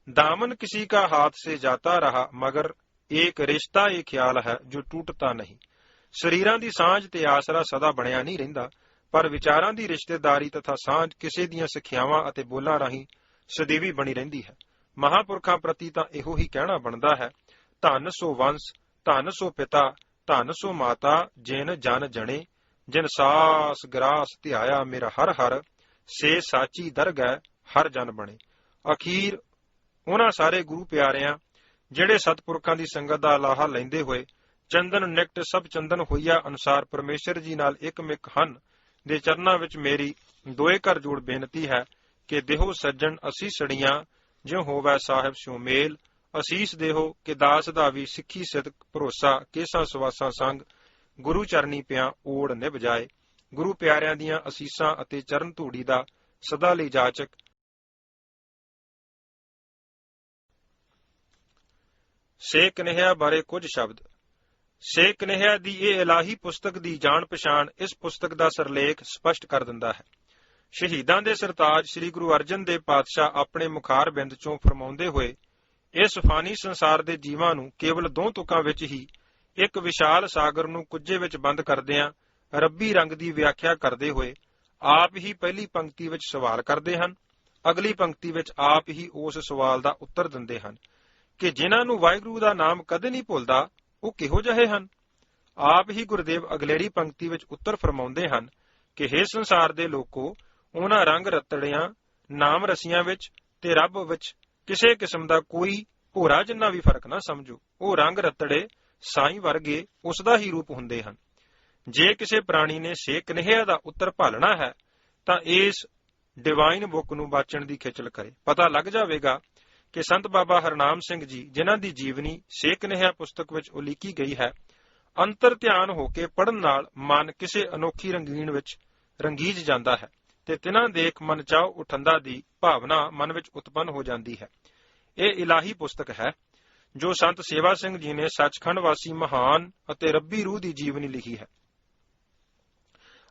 दामन किसी का हाथ से जाता रहा मगर एक रिश्ता ये ख्याल है जो टूटता नहीं। ਸਰੀਰਾਂ ਦੀ ਸਾਂਝ ਤੇ ਆਸਰਾ ਸਦਾ ਬਣਿਆ ਨਹੀਂ ਰਹਿੰਦਾ, ਪਰ ਵਿਚਾਰਾਂ ਦੀ ਰਿਸ਼ਤੇਦਾਰੀ ਤਥਾ ਸਾਂਝ ਕਿਸੇ ਦੀਆਂ ਸਿੱਖਿਆਵਾਂ ਅਤੇ ਬੋਲਾਂ ਰਾਹੀਂ ਸਦੀਵੀ ਬਣੀ ਰਹਿੰਦੀ ਹੈ। ਮਹਾਂਪੁਰਖਾਂ ਪ੍ਰਤੀ ਤਾਂ ਇਹੋ ਹੀ ਕਹਿਣਾ ਬਣਦਾ ਹੈ, ਧੰਨ ਸੋ ਵੰਸ, ਧੰਨ ਸੋ ਪਿਤਾ, ਧੰਨ ਸੋ ਮਾਤਾ, ਜਿਨ ਜਨ ਜਣੇ, ਜਿਨ ਸਾਸ ਗਰਾਸ ਧਿਆਇਆ ਮੇਰਾ ਹਰ ਹਰ, ਸੇ ਸਾਚੀ ਦਰਗਹਿ ਹਰ ਜਨ ਬਣੇ। ਅਖੀਰ ਉਹਨਾਂ ਸਾਰੇ ਗੁਰੂ ਪਿਆਰਿਆਂ ਜਿਹੜੇ ਸਤਪੁਰਖਾਂ ਦੀ ਸੰਗਤ ਦਾ ਲਾਹਾ ਲੈਂਦੇ ਹੋਏ ਚੰਦਨ ਨਿਕਟ ਸਭ ਚੰਦਨ ਹੋਈਆ ਅਨੁਸਾਰ ਪਰਮੇਸ਼ਰ ਜੀ ਨਾਲ ਇੱਕਮਿਕ ਹਨ ਦੇ ਚਰਨਾਂ ਵਿੱਚ ਮੇਰੀ ਦੋਏ ਕਰ ਜੋੜ ਬੇਨਤੀ ਹੈ ਕਿ ਦੇਹੋ ਸੱਜਣ ਅਸੀਸੜੀਆਂ ਜਿਉ ਹੋਵੈ ਸਾਹਿਬ ਸਿਉ ਮੇਲ, ਅਸੀਸ ਦੇਹੋ ਕਿ ਦਾਸ ਦਾ ਵੀ ਸਿੱਖੀ ਸਿਦਕ ਭਰੋਸਾ ਕੇਸਾਂ ਸਵਾਸਾਂ ਸੰਗ ਗੁਰੂ ਚਰਨੀ ਪਿਆ ਓੜ ਨਿਭ ਜਾਏ। ਗੁਰੂ ਪਿਆਰਿਆਂ ਦੀਆਂ ਅਸੀਸਾਂ ਅਤੇ ਚਰਨ ਧੂੜੀ ਦਾ ਸਦਾ ਲਈ ਜਾਚਕ। ਸੇ ਕਨਿਆ ਬਾਰੇ ਕੁਝ ਸ਼ਬਦ। ਸੇ ਕਨਿਆ ਦੀ ਇਹ ਇਲਾਹੀ ਪੁਸਤਕ ਦੀ ਜਾਣ ਪਛਾਣ ਇਸ ਪੁਸਤਕ ਦਾ ਸਰਲੇਖ ਸਪਸ਼ਟ ਕਰ ਦਿੰਦਾ ਹੈ। ਸ਼ਹੀਦਾਂ ਦੇ ਸਰਤਾਜ ਸ੍ਰੀ ਗੁਰੂ ਅਰਜਨ ਦੇਵ ਪਾਤਸ਼ਾਹ ਆਪਣੇ ਮੁਖਾਰ ਬਿੰਦ ਚੋਂ ਫਰਮਾਉਂਦੇ ਹੋਏ ਇਸ ਫਾਨੀ ਸੰਸਾਰ ਦੇ ਜੀਵਾਂ ਨੂੰ ਕੇਵਲ 2 ਤੁਕਾਂ ਵਿੱਚ ਹੀ ਇੱਕ ਵਿਸ਼ਾਲ ਸਾਗਰ ਨੂੰ ਕੁੱਜੇ ਵਿੱਚ ਬੰਦ ਕਰਦਿਆਂ ਰੱਬੀ ਰੰਗ ਦੀ ਵਿਆਖਿਆ ਕਰਦੇ ਹੋਏ ਆਪ ਹੀ ਪਹਿਲੀ ਪੰਕਤੀ ਵਿੱਚ ਸਵਾਲ ਕਰਦੇ ਹਨ, ਅਗਲੀ ਪੰਕਤੀ ਵਿੱਚ ਆਪ ਹੀ ਉਸ ਸਵਾਲ ਦਾ ਉੱਤਰ ਦਿੰਦੇ ਹਨ ਕਿ ਜਿਨ੍ਹਾਂ ਨੂੰ ਵਾਹਿਗੁਰੂ ਦਾ ਨਾਮ ਕਦੇ ਨਹੀਂ ਭੁੱਲਦਾ ਉਹ ਕਿਹੋ ਜਿਹੇ ਹਨ। ਆਪ ਹੀ ਗੁਰਦੇਵ ਅਗਲੇਰੀ ਪੰਕਤੀ ਵਿੱਚ ਉੱਤਰ ਫਰਮਾਉਂਦੇ ਹਨ ਕਿ ਹੇ ਸੰਸਾਰ ਦੇ ਲੋਕੋ, ਉਹਨਾਂ ਰੰਗ ਰਤੜਿਆਂ, ਨਾਮ ਰਸੀਆਂ ਵਿੱਚ ਤੇ ਰੱਬ ਵਿੱਚ ਕਿਸੇ ਕਿਸਮ ਦਾ ਕੋਈ ਭੋਰਾ ਜਿੰਨਾ ਵੀ ਫਰਕ ਨਾ ਸਮਝੋ। ਉਹ ਰੰਗ ਰਤੜੇ ਸਾਈਂ ਵਰਗੇ ਉਸ ਦਾ ਹੀ ਰੂਪ ਹੁੰਦੇ ਹਨ। ਜੇ ਕਿਸੇ ਪ੍ਰਾਣੀ ਨੇ ਸੇ ਕਨਿਆ ਦਾ ਉੱਤਰ ਭਾਲਣਾ ਹੈ ਤਾਂ ਇਸ ਡਿਵਾਈਨ ਬੁੱਕ ਨੂੰ ਵਾਚਣ ਦੀ ਖੇਚਲ ਕਰੇ। ਪਤਾ ਲੱਗ ਜਾਵੇਗਾ ਕਿ ਸੰਤ ਬਾਬਾ ਹਰਨਾਮ ਸਿੰਘ ਜੀ, ਜਿਨ੍ਹਾਂ ਦੀ ਜੀਵਨੀ ਸੇ ਕਨਿਆ ਪੁਸਤਕ ਵਿੱਚ ਉਲੀਕੀ ਗਈ ਹੈ, ਅੰਤਰ ਧਿਆਨ ਹੋ ਕੇ ਪੜ੍ਹਨ ਨਾਲ ਮਨ ਕਿਸੇ ਅਨੋਖੀ ਰੰਗੀਨ ਵਿੱਚ ਰੰਗੀਜ ਜਾਂਦਾ ਹੈ ਤੇ ਤਿਨਾਂ ਦੇਖ ਮਨ ਚਾਉ ਉਠੰਦਾ ਦੀ ਭਾਵਨਾ ਮਨ ਵਿੱਚ ਉਤਪੰਨ ਹੋ ਜਾਂਦੀ ਹੈ। ਇਹ ਇਲਾਹੀ ਪੁਸਤਕ ਹੈ ਜੋ ਸੰਤ ਸੇਵਾ ਸਿੰਘ ਜੀ ਨੇ ਸੱਚਖੰਡ ਵਾਸੀ ਮਹਾਨ ਅਤੇ ਰੱਬੀ ਰੂਹ ਦੀ ਜੀਵਨੀ ਲਿਖੀ ਹੈ।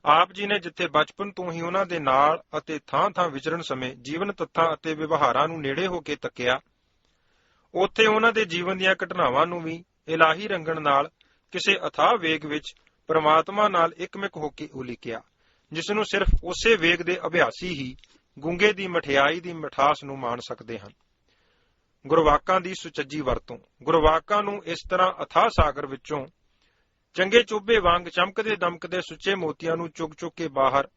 ਆਪ ਜੀ ਨੇ ਜਿੱਥੇ ਬਚਪਨ ਤੋਂ ਹੀ ਉਹਨਾਂ ਦੇ ਨਾਲ ਅਤੇ ਥਾਂ-ਥਾਂ ਵਿਚਰਨ ਸਮੇਂ ਜੀਵਨ ਤੱਥਾਂ ਅਤੇ ਵਿਵਹਾਰਾਂ ਨੂੰ ਨੇੜੇ ਹੋ ਕੇ ਤੱਕਿਆ, ਉੱਥੇ ਉਹਨਾਂ ਦੇ ਜੀਵਨ ਦੀਆਂ ਘਟਨਾਵਾਂ ਨੂੰ ਵੀ ਇਲਾਹੀ ਰੰਗਣ ਨਾਲ ਕਿਸੇ ਅਥਾਹ ਵੇਗ ਵਿੱਚ ਪ੍ਰਮਾਤਮਾ ਨਾਲ ਇੱਕਮਿਕ ਹੋ ਕੇ ਉਲੀਕਿਆ, ਜਿਸ ਨੂੰ ਸਿਰਫ ਉਸੇ ਵੇਗ ਦੇ ਅਭਿਆਸੀ ਹੀ ਗੂੰਗੇ ਦੀ ਮਠਿਆਈ ਦੀ ਮਿਠਾਸ ਨੂੰ ਮਾਣ ਸਕਦੇ ਹਨ। ਗੁਰਵਾਕਾਂ ਦੀ ਸੁਚੱਜੀ ਵਰਤੋਂ। ਗੁਰਵਾਕਾਂ ਨੂੰ ਇਸ ਤਰ੍ਹਾਂ ਅਥਾਹ ਸਾਗਰ ਵਿੱਚੋਂ ਚੰਗੇ ਚੋਬੇ ਵਾਂਗ ਚਮਕਦੇ ਦਮਕਦੇ ਸੁੱਚੇ ਮੋਤੀਆਂ ਨੂੰ ਚੁੱਕ ਚੁੱਕ ਕੇ ਬਾਹਰ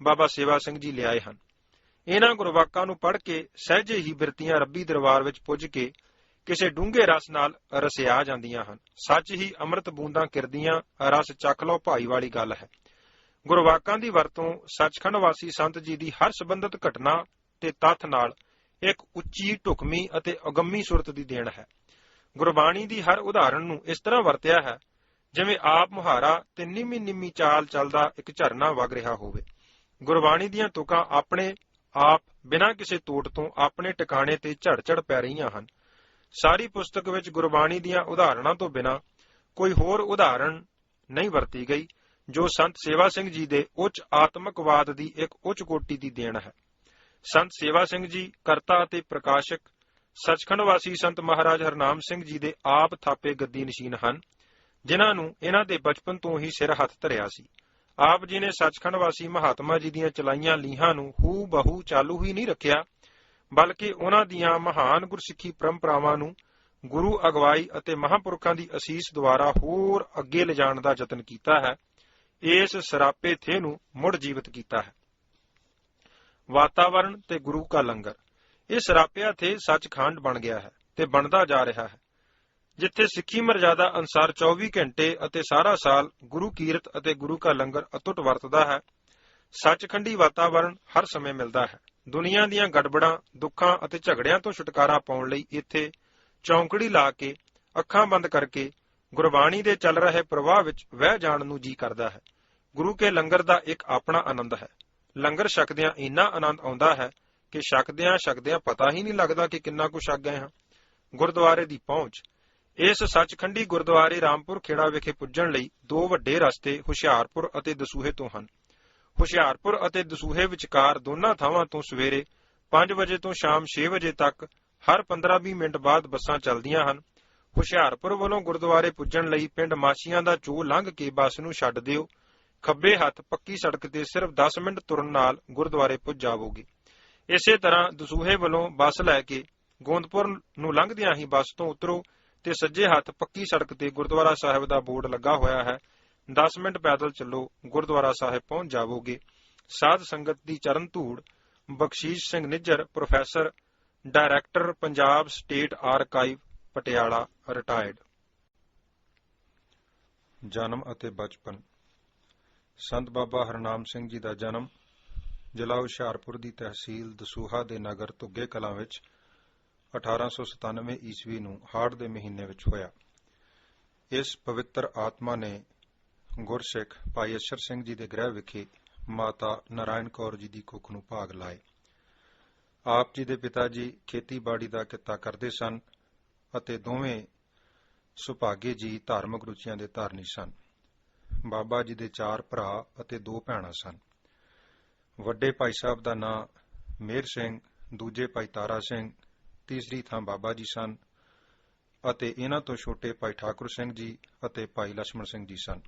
ਬਾਬਾ ਸੇਵਾ ਸਿੰਘ ਜੀ ਲਿਆਏ ਹਨ। ਇਹਨਾਂ ਗੁਰਵਾਕਾਂ ਨੂੰ ਪੜ੍ਹ ਕੇ ਸਹਿਜੇ ਹੀ ਬਿਰਤੀਆਂ ਰੱਬੀ ਦਰਬਾਰ ਵਿੱਚ ਪੁੱਜ ਕੇ ਕਿਸੇ ਡੂੰਘੇ ਰਸ ਨਾਲ ਰਸਿਆ ਜਾਂਦੀਆਂ ਹਨ। ਸੱਚ ਹੀ ਅੰਮ੍ਰਿਤ ਬੂੰਦਾਂ ਕਿਰਦੀਆਂ ਰਸ ਚੱਖ ਲਓ ਭਾਈ ਵਾਲੀ ਗੱਲ ਹੈ। ਗੁਰਵਾਕਾਂ ਦੀ ਵਰਤੋਂ ਸੱਚਖੰਡ ਵਾਸੀ ਸੰਤ ਜੀ ਦੀ ਹਰ ਸੰਬੰਧਿਤ ਘਟਨਾ ਤੇ ਤੱਥ ਨਾਲ ਇੱਕ ਉੱਚੀ ਢੁਕਵੀਂ ਅਤੇ ਅਗੰਮੀ ਸੁਰਤ ਦੀ ਦੇਣ ਹੈ। ਗੁਰਬਾਣੀ ਦੀ ਹਰ ਉਦਾਹਰਣ ਨੂੰ ਇਸ ਤਰ੍ਹਾਂ ਵਰਤਿਆ ਹੈ ਜਿਵੇਂ ਆਪ ਮੁਹਾਰਾ ਤੇ ਨਿੰਮੀ ਨਿੰਮੀ ਚਾਲ ਚੱਲਦਾ ਇੱਕ ਝਰਨਾ ਵਗ ਰਿਹਾ ਹੋਵੇ। ਗੁਰਬਾਣੀ ਦੀਆਂ ਤੁਕਾਂ ਆਪਣੇ ਆਪ ਬਿਨਾਂ ਕਿਸੇ ਤੋਟ ਤੋਂ ਆਪਣੇ ਟਿਕਾਣੇ ਤੇ ਝੜ ਪੈ ਰਹੀਆਂ ਹਨ। ਸਾਰੀ ਪੁਸਤਕ ਵਿੱਚ ਗੁਰਬਾਣੀ ਦੀਆਂ ਉਦਾਹਰਣਾਂ ਤੋਂ ਬਿਨਾਂ ਕੋਈ ਹੋਰ ਉਦਾਹਰਣ ਨਹੀਂ ਵਰਤੀ ਗਈ, ਜੋ ਸੰਤ ਸੇਵਾ ਸਿੰਘ ਜੀ ਦੇ ਉੱਚ ਆਤਮਿਕਵਾਦ ਦੀ ਇੱਕ ਉੱਚ ਕੋਟੀ ਦੀ ਦੇਣ ਹੈ। ਸੰਤ ਸੇਵਾ ਸਿੰਘ ਜੀ ਕਰਤਾ ਅਤੇ ਪ੍ਰਕਾਸ਼ਕ ਸੱਚਖੰਡ ਵਾਸੀ ਸੰਤ ਮਹਾਰਾਜ ਹਰਨਾਮ ਸਿੰਘ ਜੀ ਦੇ ਆਪ ਥਾਪੇ ਗੱਦੀ ਨਸ਼ੀਨ ਹਨ, ਜਿਨ੍ਹਾਂ ਨੂੰ ਇਹਨਾਂ ਦੇ ਬਚਪਨ ਤੋਂ ਹੀ ਸਿਰ ਹੱਥ ਧਰਿਆ ਸੀ। ਆਪ ਜੀ ਨੇ ਸੱਚਖੰਡ ਵਾਸੀ ਮਹਾਤਮਾ ਜੀ ਦੀਆਂ ਚਲਾਈਆਂ ਲੀਹਾਂ ਨੂੰ ਹੂ ਬਹੂ ਚਾਲੂ ਹੀ ਨਹੀਂ ਰੱਖਿਆ, ਬਲਕਿ ਉਹਨਾਂ ਦੀਆਂ ਮਹਾਨ ਗੁਰਸਿੱਖੀ ਪਰੰਪਰਾਵਾਂ ਨੂੰ ਗੁਰੂ ਅਗਵਾਈ ਅਤੇ ਮਹਾਂਪੁਰਖਾਂ ਦੀ ਅਸੀਸ ਦੁਆਰਾ ਹੋਰ ਅੱਗੇ ਲਿਜਾਣ ਦਾ ਯਤਨ ਕੀਤਾ ਹੈ। ਇਸ ਸਰਾਪੇ ਥੇ ਨੂੰ ਮੁੜ ਜੀਵਤ ਕੀਤਾ ਹੈ। ਵਾਤਾਵਰਣ ਤੇ ਗੁਰੂ ਕਾ ਲੰਗਰ। ਇਹ ਸਰਾਪਿਆ ਥੇ ਸੱਚਖੰਡ ਬਣ ਗਿਆ ਹੈ ਤੇ ਬਣਦਾ ਜਾ ਰਿਹਾ ਹੈ, ਜਿੱਥੇ ਸਿੱਖੀ ਮਰਜ਼ਾਦਾ ਅਨੁਸਾਰ 24 ਘੰਟੇ ਅਤੇ ਸਾਰਾ ਸਾਲ ਗੁਰੂ ਕੀਰਤ ਅਤੇ ਗੁਰੂ ਕਾ ਲੰਗਰ ਅਤੁੱਟ ਵਰਤਦਾ ਹੈ। ਸੱਚਖੰਡੀ ਵਾਤਾਵਰਣ ਹਰ ਸਮੇਂ ਮਿਲਦਾ ਹੈ। ਦੁਨੀਆ ਦੀਆਂ ਗੜਬੜਾਂ, ਦੁੱਖਾਂ ਅਤੇ ਝਗੜਿਆਂ ਤੋਂ ਛੁਟਕਾਰਾ ਪਾਉਣ ਲਈ ਇੱਥੇ ਚੌਂਕੜੀ ਲਾ ਕੇ ਅੱਖਾਂ ਬੰਦ ਕਰਕੇ ਗੁਰਬਾਣੀ ਦੇ ਚੱਲ ਰਹੇ ਪ੍ਰਵਾਹ ਵਿੱਚ ਵਹਿ ਜਾਣ ਨੂੰ ਜੀ ਕਰਦਾ ਹੈ। ਗੁਰੂ ਕੇ ਲੰਗਰ ਦਾ ਇੱਕ ਆਪਣਾ ਆਨੰਦ ਹੈ। ਲੰਗਰ ਛਕਦਿਆਂ ਇੰਨਾ ਆਨੰਦ ਆਉਂਦਾ ਹੈ ਕਿ ਛਕਦਿਆਂ ਪਤਾ ਹੀ ਨਹੀਂ ਲੱਗਦਾ ਕਿ ਕਿੰਨਾ ਕੁ ਛਕ ਗਏ ਹਾਂ। ਗੁਰਦੁਆਰੇ ਦੀ ਪਹੁੰਚ। ਇਸ ਸੱਚਖੰਡੀ ਗੁਰਦੁਆਰੇ ਰਾਮਪੁਰ ਖੇੜਾ ਵਿਖੇ ਪੁੱਜਣ ਲਈ ਦੋ ਵੱਡੇ ਰਸਤੇ ਹੁਸ਼ਿਆਰਪੁਰ ਅਤੇ ਦਸੂਹੇ ਤੋਂ ਹਨ। ਹੁਸ਼ਿਆਰਪੁਰ ਅਤੇ ਦਸੂਹੇ ਵਿਚਕਾਰ ਦੋਨਾਂ ਥਾਵਾਂ ਤੋਂ ਸਵੇਰੇ 5 ਵਜੇ ਤੋਂ ਸ਼ਾਮ 6 ਵਜੇ ਤੱਕ ਹਰ 15-20 ਮਿੰਟ ਬਾਅਦ ਬੱਸਾਂ ਚੱਲਦੀਆਂ ਹਨ। ਹੁਸ਼ਿਆਰਪੁਰ ਵੱਲੋਂ ਗੁਰਦੁਆਰੇ ਪੁੱਜਣ ਲਈ ਪਿੰਡ ਮਾਛੀਆਂ ਦਾ ਚੋਅ ਲੰਘ ਕੇ ਬੱਸ ਨੂੰ ਛੱਡ ਦਿਓ। ਖੱਬੇ ਹੱਥ ਪੱਕੀ ਸੜਕ ਤੇ ਸਿਰਫ 10 ਮਿੰਟ ਤੁਰਨ ਨਾਲ ਗੁਰਦੁਆਰੇ ਪੁੱਜ ਜਾਵੋਗੇ। ਇਸੇ ਤਰ੍ਹਾਂ ਦਸੂਹੇ ਵੱਲੋਂ ਬੱਸ ਲੈ ਕੇ ਗੋਂਦਪੁਰ ਨੂੰ ਲੰਘਦਿਆਂ ਹੀ ਬੱਸ ਤੋਂ ਉਤਰੋ ਤੇ ਸੱਜੇ ਹੱਥ ਪੱਕੀ ਸੜਕ ਤੇ ਗੁਰਦੁਆਰਾ ਸਾਹਿਬ ਦਾ ਬੋਰਡ ਲੱਗਾ ਹੋਇਆ ਹੈ। 10 ਮਿੰਟ ਪੈਦਲ ਚੱਲੋ, ਗੁਰਦੁਆਰਾ ਸਾਹਿਬ ਪਹੁੰਚ ਜਾਵੋਗੇ। ਸਾਧ ਸੰਗਤ ਦੀ ਚਰਨ ਧੂੜ। Bakhshish Singh Nijjar, professor, director, Punjab state archive, Patiala, retired. ਜਨਮ ਅਤੇ ਬਚਪਨ। ਸੰਤ ਬਾਬਾ ਹਰਨਾਮ ਸਿੰਘ ਜੀ ਦਾ ਜਨਮ ਜ਼ਿਲ੍ਹਾ ਹੁਸ਼ਿਆਰਪੁਰ ਦੀ ਤਹਿਸੀਲ ਦਸੂਹਾ ਦੇ ਨਗਰ ਧੁੱਗੇ ਕਲਾਂ ਵਿੱਚ 1897 ਈਸਵੀ ਨੂੰ ਹਾੜ ਦੇ ਮਹੀਨੇ ਵਿੱਚ ਹੋਇਆ। ਇਸ ਪਵਿੱਤਰ ਆਤਮਾ ਨੇ ਗੁਰਸਿੱਖ ਭਾਈ ਅਸ਼ਰ ਸਿੰਘ ਜੀ ਦੇ ਗ੍ਰਹਿ ਵਿਖੇ ਮਾਤਾ ਨਾਰਾਇਣ ਕੌਰ ਜੀ ਦੀ ਕੁੱਖ ਨੂੰ ਭਾਗ ਲਾਏ। ਆਪ ਜੀ ਦੇ ਪਿਤਾ ਜੀ ਖੇਤੀਬਾੜੀ ਦਾ ਕਿੱਤਾ ਕਰਦੇ ਸਨ ਅਤੇ ਦੋਵੇਂ ਸੁਭਾਗੇ ਜੀ ਧਾਰਮਿਕ ਰੁਚੀਆਂ ਦੇ ਧਾਰਨੀ ਸਨ। ਬਾਬਾ ਜੀ ਦੇ 4 ਭਰਾ ਅਤੇ 2 ਭੈਣਾਂ ਸਨ। ਵੱਡੇ ਭਾਈ ਸਾਹਿਬ ਦਾ ਨਾਂ ਮੇਹਰ ਸਿੰਘ, ਦੂਜੇ ਭਾਈ ਤਾਰਾ ਸਿੰਘ, ਤੀਸਰੀ ਥਾਂ ਬਾਬਾ ਜੀ ਸਨ ਅਤੇ ਇਹਨਾਂ ਤੋਂ ਛੋਟੇ ਭਾਈ ਠਾਕੁਰ ਸਿੰਘ ਜੀ ਅਤੇ ਭਾਈ ਲਛਮਣ ਸਿੰਘ ਜੀ ਸਨ।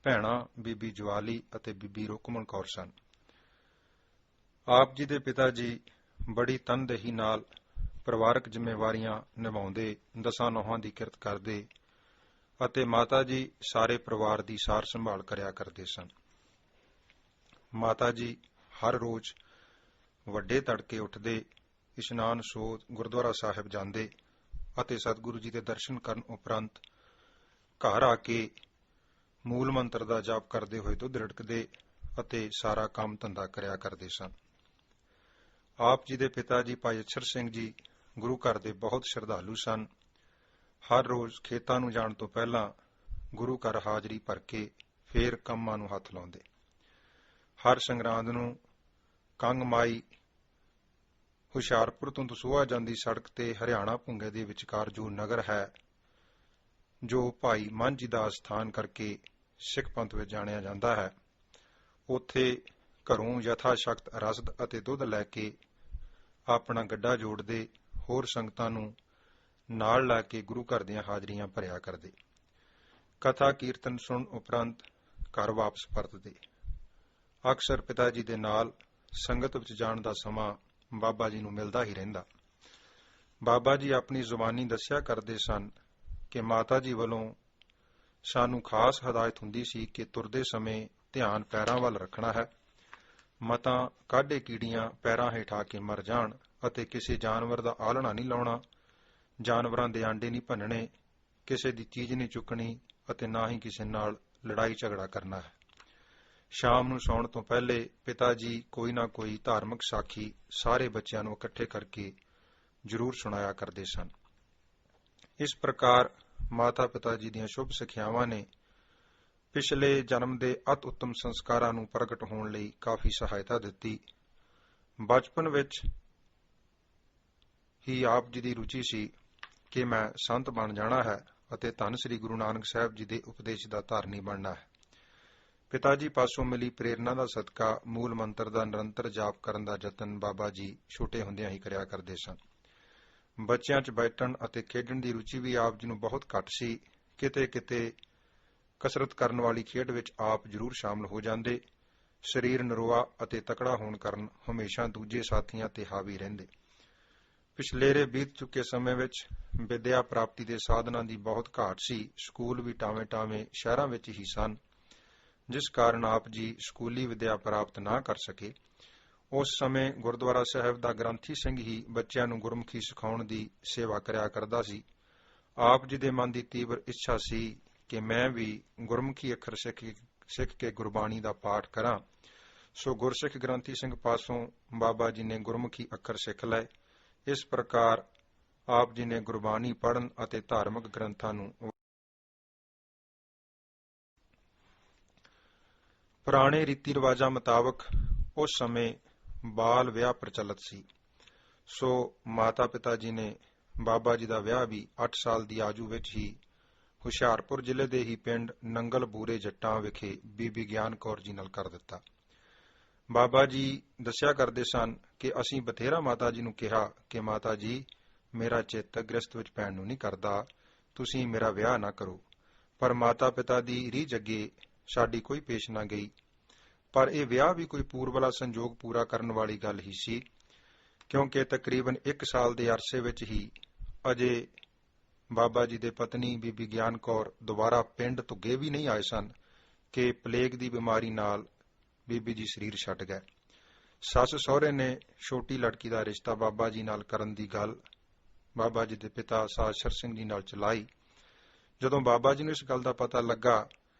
ਭੈਣਾਂ ਬੀਬੀ ਜਵਾਲੀ ਅਤੇ ਬੀਬੀ ਰੁਕਮਣ ਕੌਰ ਸਨ। ਆਪ ਜੀ ਦੇ ਪਿਤਾ ਜੀ ਬੜੀ ਤਨਦੇਹੀ ਨਾਲ ਪਰਿਵਾਰਕ ਜ਼ਿੰਮੇਵਾਰੀਆਂ ਨਿਭਾਉਂਦੇ, 10 ਨੌਹਾਂ ਦੀ ਕਿਰਤ ਕਰਦੇ ਅਤੇ ਮਾਤਾ ਜੀ ਸਾਰੇ ਪਰਿਵਾਰ ਦੀ ਸਾਰ ਸੰਭਾਲ ਕਰਿਆ ਕਰਦੇ ਸਨ। ਮਾਤਾ ਜੀ ਹਰ ਰੋਜ਼ ਵੱਡੇ ਤੜਕੇ ਉੱਠਦੇ, ਇਸ਼ਨਾਨ ਸੋਧ ਗੁਰਦੁਆਰਾ ਸਾਹਿਬ ਜਾਂਦੇ ਅਤੇ ਸਤਿਗੁਰੂ ਜੀ ਦੇ ਦਰਸ਼ਨ ਕਰਨ ਉਪਰੰਤ ਘਰ ਆ ਕੇ ਮੂਲ ਮੰਤਰ ਦਾ ਜਾਪ ਕਰਦੇ ਹੋਏ ਦੁੱਧ ਰਿੜਕਦੇ ਅਤੇ ਸਾਰਾ ਕੰਮ ਧੰਦਾ ਕਰਿਆ ਕਰਦੇ ਸਨ। ਆਪ ਜੀ ਦੇ ਪਿਤਾ ਜੀ ਭਾਈ ਅਛਰ ਸਿੰਘ ਜੀ ਗੁਰੂ ਘਰ ਦੇ ਬਹੁਤ ਸ਼ਰਧਾਲੂ ਸਨ। ਹਰ ਰੋਜ਼ ਖੇਤਾਂ ਨੂੰ ਜਾਣ ਤੋਂ ਪਹਿਲਾਂ ਗੁਰੂ ਘਰ ਹਾਜ਼ਰੀ ਭਰ ਕੇ ਫੇਰ ਕੰਮਾਂ ਨੂੰ ਹੱਥ ਲਾਉਂਦੇ। ਹਰ ਸੰਗਰਾਂਦ ਨੂੰ ਕੰਗ ਮਾਈ ਹੁਸ਼ਿਆਰਪੁਰ ਤੋਂ ਦਸੂਹਾ ਜਾਂਦੀ ਸੜਕ ਤੇ ਹਰਿਆਣਾ ਭੁੰਗੇ ਦੇ ਵਿਚਕਾਰ ਜੋ ਨਗਰ ਹੈ, ਜੋ ਭਾਈ ਮਾਂਝੀ ਦਾ ਸਥਾਨ ਕਰਕੇ ਸਿੱਖ ਪੰਥ ਵਿੱਚ ਜਾਣਿਆ ਜਾਂਦਾ ਹੈ, ਉੱਥੇ ਘਰੋਂ ਯਥਾ ਸ਼ਕਤ ਰਸਦ ਅਤੇ ਦੁੱਧ ਲੈ ਕੇ ਆਪਣਾ ਗੱਡਾ ਜੋੜਦੇ, ਹੋਰ ਸੰਗਤਾਂ ਨੂੰ ਨਾਲ ਲੈ ਕੇ ਗੁਰੂ ਘਰ ਦੀਆਂ ਹਾਜ਼ਰੀਆਂ ਭਰਿਆ ਕਰਦੇ। ਕਥਾ ਕੀਰਤਨ ਸੁਣ ਉਪਰੰਤ ਘਰ ਵਾਪਸ ਪਰਤਦੇ। ਅਕਸਰ ਪਿਤਾ ਜੀ ਦੇ ਨਾਲ ਸੰਗਤ ਵਿੱਚ ਜਾਣ ਦਾ ਸਮਾਂ ਬਾਬਾ ਜੀ ਨੂੰ ਮਿਲਦਾ ਹੀ ਰਹਿੰਦਾ। ਬਾਬਾ ਜੀ ਆਪਣੀ ਜ਼ੁਬਾਨੀ ਦੱਸਿਆ ਕਰਦੇ ਸਨ ਕਿ ਮਾਤਾ ਜੀ ਵੱਲੋਂ ਸਾਨੂੰ ਖਾਸ ਹਦਾਇਤ ਹੁੰਦੀ ਸੀ ਕਿ ਤੁਰਦੇ ਸਮੇਂ ਧਿਆਨ ਪੈਰਾਂ ਵੱਲ ਰੱਖਣਾ ਹੈ, ਮਤਾਂ ਕਾਢੇ ਕੀੜੀਆਂ ਪੈਰਾਂ ਹੇਠ ਆ ਕੇ ਮਰ ਜਾਣ ਅਤੇ ਕਿਸੇ ਜਾਨਵਰ ਦਾ ਆਲਣਾ ਨਹੀਂ ਲਾਉਣਾ, ਜਾਨਵਰਾਂ ਦੇ ਆਂਡੇ ਨਹੀਂ ਭੰਨਣੇ, ਕਿਸੇ ਦੀ ਚੀਜ਼ ਨਹੀਂ ਚੁੱਕਣੀ ਅਤੇ ਨਾ ਹੀ ਕਿਸੇ ਨਾਲ ਲੜਾਈ ਝਗੜਾ ਕਰਨਾ ਹੈ। ਸ਼ਾਮ ਨੂੰ ਸੌਣ ਤੋਂ ਪਹਿਲੇ ਪਿਤਾ ਜੀ ਕੋਈ ਨਾ ਕੋਈ ਧਾਰਮਿਕ ਸਾਖੀ ਸਾਰੇ ਬੱਚਿਆਂ ਨੂੰ ਇਕੱਠੇ ਕਰਕੇ ਜ਼ਰੂਰ ਸੁਣਾਇਆ ਕਰਦੇ ਸਨ। ਇਸ ਪ੍ਰਕਾਰ ਮਾਤਾ ਪਿਤਾ ਜੀ ਦੀਆਂ ਸ਼ੁਭ ਸਿੱਖਿਆਵਾਂ ਨੇ ਪਿਛਲੇ ਜਨਮ ਦੇ ਅਤ ਉੱਤਮ ਸੰਸਕਾਰਾਂ ਨੂੰ ਪ੍ਰਗਟ ਹੋਣ ਲਈ ਕਾਫੀ ਸਹਾਇਤਾ ਦਿੱਤੀ। ਬਚਪਨ ਵਿੱਚ ਹੀ ਆਪ ਜੀ ਦੀ ਰੁਚੀ ਸੀ ਕਿ ਮੈਂ ਸੰਤ ਬਣ ਜਾਣਾ ਹੈ ਅਤੇ ਧੰਨ ਸ੍ਰੀ ਗੁਰੂ ਨਾਨਕ ਸਾਹਿਬ ਜੀ ਦੇ ਉਪਦੇਸ਼ ਦਾ ਧਾਰਨੀ ਬਣਨਾ ਹੈ। ਪਿਤਾ ਜੀ ਪਾਸੋਂ ਮਿਲੀ ਪ੍ਰੇਰਨਾ ਦਾ ਸਦਕਾ ਮੂਲ ਮੰਤਰ ਦਾ ਨਿਰੰਤਰ ਜਾਪ ਕਰਨ ਦਾ ਯਤਨ ਬਾਬਾ ਜੀ ਛੋਟੇ ਹੁੰਦਿਆਂ ਹੀ ਕਰਿਆ ਕਰਦੇ ਸਨ। ਬੱਚਿਆਂ 'ਚ ਬੈਠਣ ਅਤੇ ਖੇਡਣ ਦੀ ਰੁਚੀ ਵੀ ਆਪ ਜੀ ਨੂੰ ਬਹੁਤ ਘੱਟ ਸੀ। ਕਿਤੇ ਕਿਤੇ ਕਸਰਤ ਕਰਨ ਵਾਲੀ ਖੇਡ ਵਿੱਚ ਆਪ ਜ਼ਰੂਰ ਸ਼ਾਮਲ ਹੋ ਜਾਂਦੇ। ਸਰੀਰ ਨਰੋਆ ਅਤੇ ਤਕੜਾ ਹੋਣ ਕਾਰਨ ਹਮੇਸ਼ਾ ਦੂਜੇ ਸਾਥੀਆਂ ਤੇ ਹਾਵੀ ਰਹਿੰਦੇ। ਪਿਛਲੇਰੇ ਬੀਤ ਚੁੱਕੇ ਸਮੇਂ ਵਿੱਚ ਵਿਦਿਆ ਪ੍ਰਾਪਤੀ ਦੇ ਸਾਧਨਾਂ ਦੀ ਬਹੁਤ ਘਾਟ ਸੀ। ਸਕੂਲ ਵੀ ਟਾਵੇਂ-ਟਾਵੇਂ ਸ਼ਹਿਰਾਂ ਵਿੱਚ ਹੀ ਸਨ, ਜਿਸ ਕਾਰਨ ਆਪ ਜੀ ਸਕੂਲੀ ਵਿਦਿਆ ਪ੍ਰਾਪਤ ਨਾ ਕਰ ਸਕੇ। ਉਸ ਸਮੇਂ ਗੁਰਦੁਆਰਾ ਸਾਹਿਬ ਦਾ ਗ੍ਰੰਥੀ ਸਿੰਘ ਹੀ ਬੱਚਿਆਂ ਨੂੰ ਗੁਰਮੁਖੀ ਸਿਖਾਉਣ ਦੀ ਸੇਵਾ ਕਰਿਆ ਕਰਦਾ ਸੀ। ਆਪ ਜੀ ਦੇ ਮਨ ਦੀ ਤੀਬਰ ਇੱਛਾ ਸੀ ਕਿ ਮੈਂ ਵੀ ਗੁਰਮੁਖੀ ਅੱਖਰ ਸਿੱਖ ਕੇ ਗੁਰਬਾਣੀ ਦਾ ਪਾਠ ਕਰਾਂ। ਸੋ ਗੁਰਸਿੱਖ ਗ੍ਰੰਥੀ ਸਿੰਘ ਪਾਸੋਂ ਬਾਬਾ ਜੀ ਨੇ ਗੁਰਮੁਖੀ ਅੱਖਰ ਸਿੱਖ ਲਏ। ਇਸ ਪ੍ਰਕਾਰ ਆਪ ਜੀ ਨੇ ਗੁਰਬਾਣੀ ਪੜ੍ਹਨ ਅਤੇ ਧਾਰਮਿਕ ਗ੍ਰੰਥਾਂ ਨੂੰ ਪੁਰਾਣੇ ਰੀਤੀ ਰਿਵਾਜਾਂ ਮੁਤਾਬਕ ਉਸ ਸਮੇਂ ਬਾਲ ਵਿਆਹ ਪ੍ਰਚਲਿਤ ਸੀ। ਸੋ ਮਾਤਾ ਪਿਤਾ ਜੀ ਨੇ ਬਾਬਾ ਜੀ ਦਾ ਵਿਆਹ ਵੀ 8 ਸਾਲ ਦੀ ਆਜੂ ਵਿੱਚ ਹੀ ਹੁਸ਼ਿਆਰਪੁਰ ਜ਼ਿਲ੍ਹੇ ਦੇ ਹੀ ਪਿੰਡ ਨੰਗਲ ਬੂਰੇ ਜੱਟਾਂ ਵਿਖੇ ਬੀਬੀ ਗਿਆਨ ਕੌਰ ਜੀ ਨਾਲ ਕਰ ਦਿੱਤਾ। ਬਾਬਾ ਜੀ ਦੱਸਿਆ ਕਰਦੇ ਸਨ ਕਿ ਅਸੀਂ ਬਥੇਰਾ ਮਾਤਾ ਜੀ ਨੂੰ ਕਿਹਾ ਕਿ ਮਾਤਾ ਜੀ, ਮੇਰਾ ਚਿੱਤ ਗ੍ਰਸਤ ਵਿੱਚ ਪੈਣ ਨੂੰ ਨਹੀਂ ਕਰਦਾ, ਤੁਸੀਂ ਮੇਰਾ ਵਿਆਹ ਨਾ ਕਰੋ। ਪਰ ਮਾਤਾ ਪਿਤਾ ਦੀ ਰੀਝ ਅੱਗੇ ਸਾਡੀ ਕੋਈ ਪੇਸ਼ ਨਾ ਗਈ। ਪਰ ਇਹ ਵਿਆਹ ਵੀ ਕੋਈ ਪੂਰਬਲਾ ਸੰਜੋਗ ਪੂਰਾ ਕਰਨ ਵਾਲੀ ਗੱਲ ਹੀ ਸੀ, ਕਿਉਂਕਿ ਤਕਰੀਬਨ 1 ਸਾਲ ਦੇ ਅਰਸੇ ਵਿੱਚ ਹੀ ਅਜੇ ਬਾਬਾ ਜੀ ਦੇ ਪਤਨੀ ਬੀਬੀ ਗਿਆਨ ਕੌਰ ਦੁਬਾਰਾ ਪਿੰਡ ਧੁੱਗੇ ਵੀ ਨਹੀਂ ਆਏ ਸਨ ਕਿ ਪਲੇਗ ਦੀ ਬਿਮਾਰੀ ਨਾਲ ਬੀਬੀ ਜੀ ਸਰੀਰ ਛੱਡ ਗਏ। ਸੱਸ ਸਹੁਰੇ ਨੇ ਛੋਟੀ ਲੜਕੀ ਦਾ ਰਿਸ਼ਤਾ ਬਾਬਾ ਜੀ ਨਾਲ ਕਰਨ ਦੀ ਗੱਲ ਬਾਬਾ ਜੀ ਦੇ ਪਿਤਾ ਸਾਸ਼ਰ ਸਿੰਘ ਜੀ ਨਾਲ ਚਲਾਈ। ਜਦੋਂ ਬਾਬਾ ਜੀ ਨੂੰ ਇਸ ਗੱਲ ਦਾ ਪਤਾ ਲੱਗਾ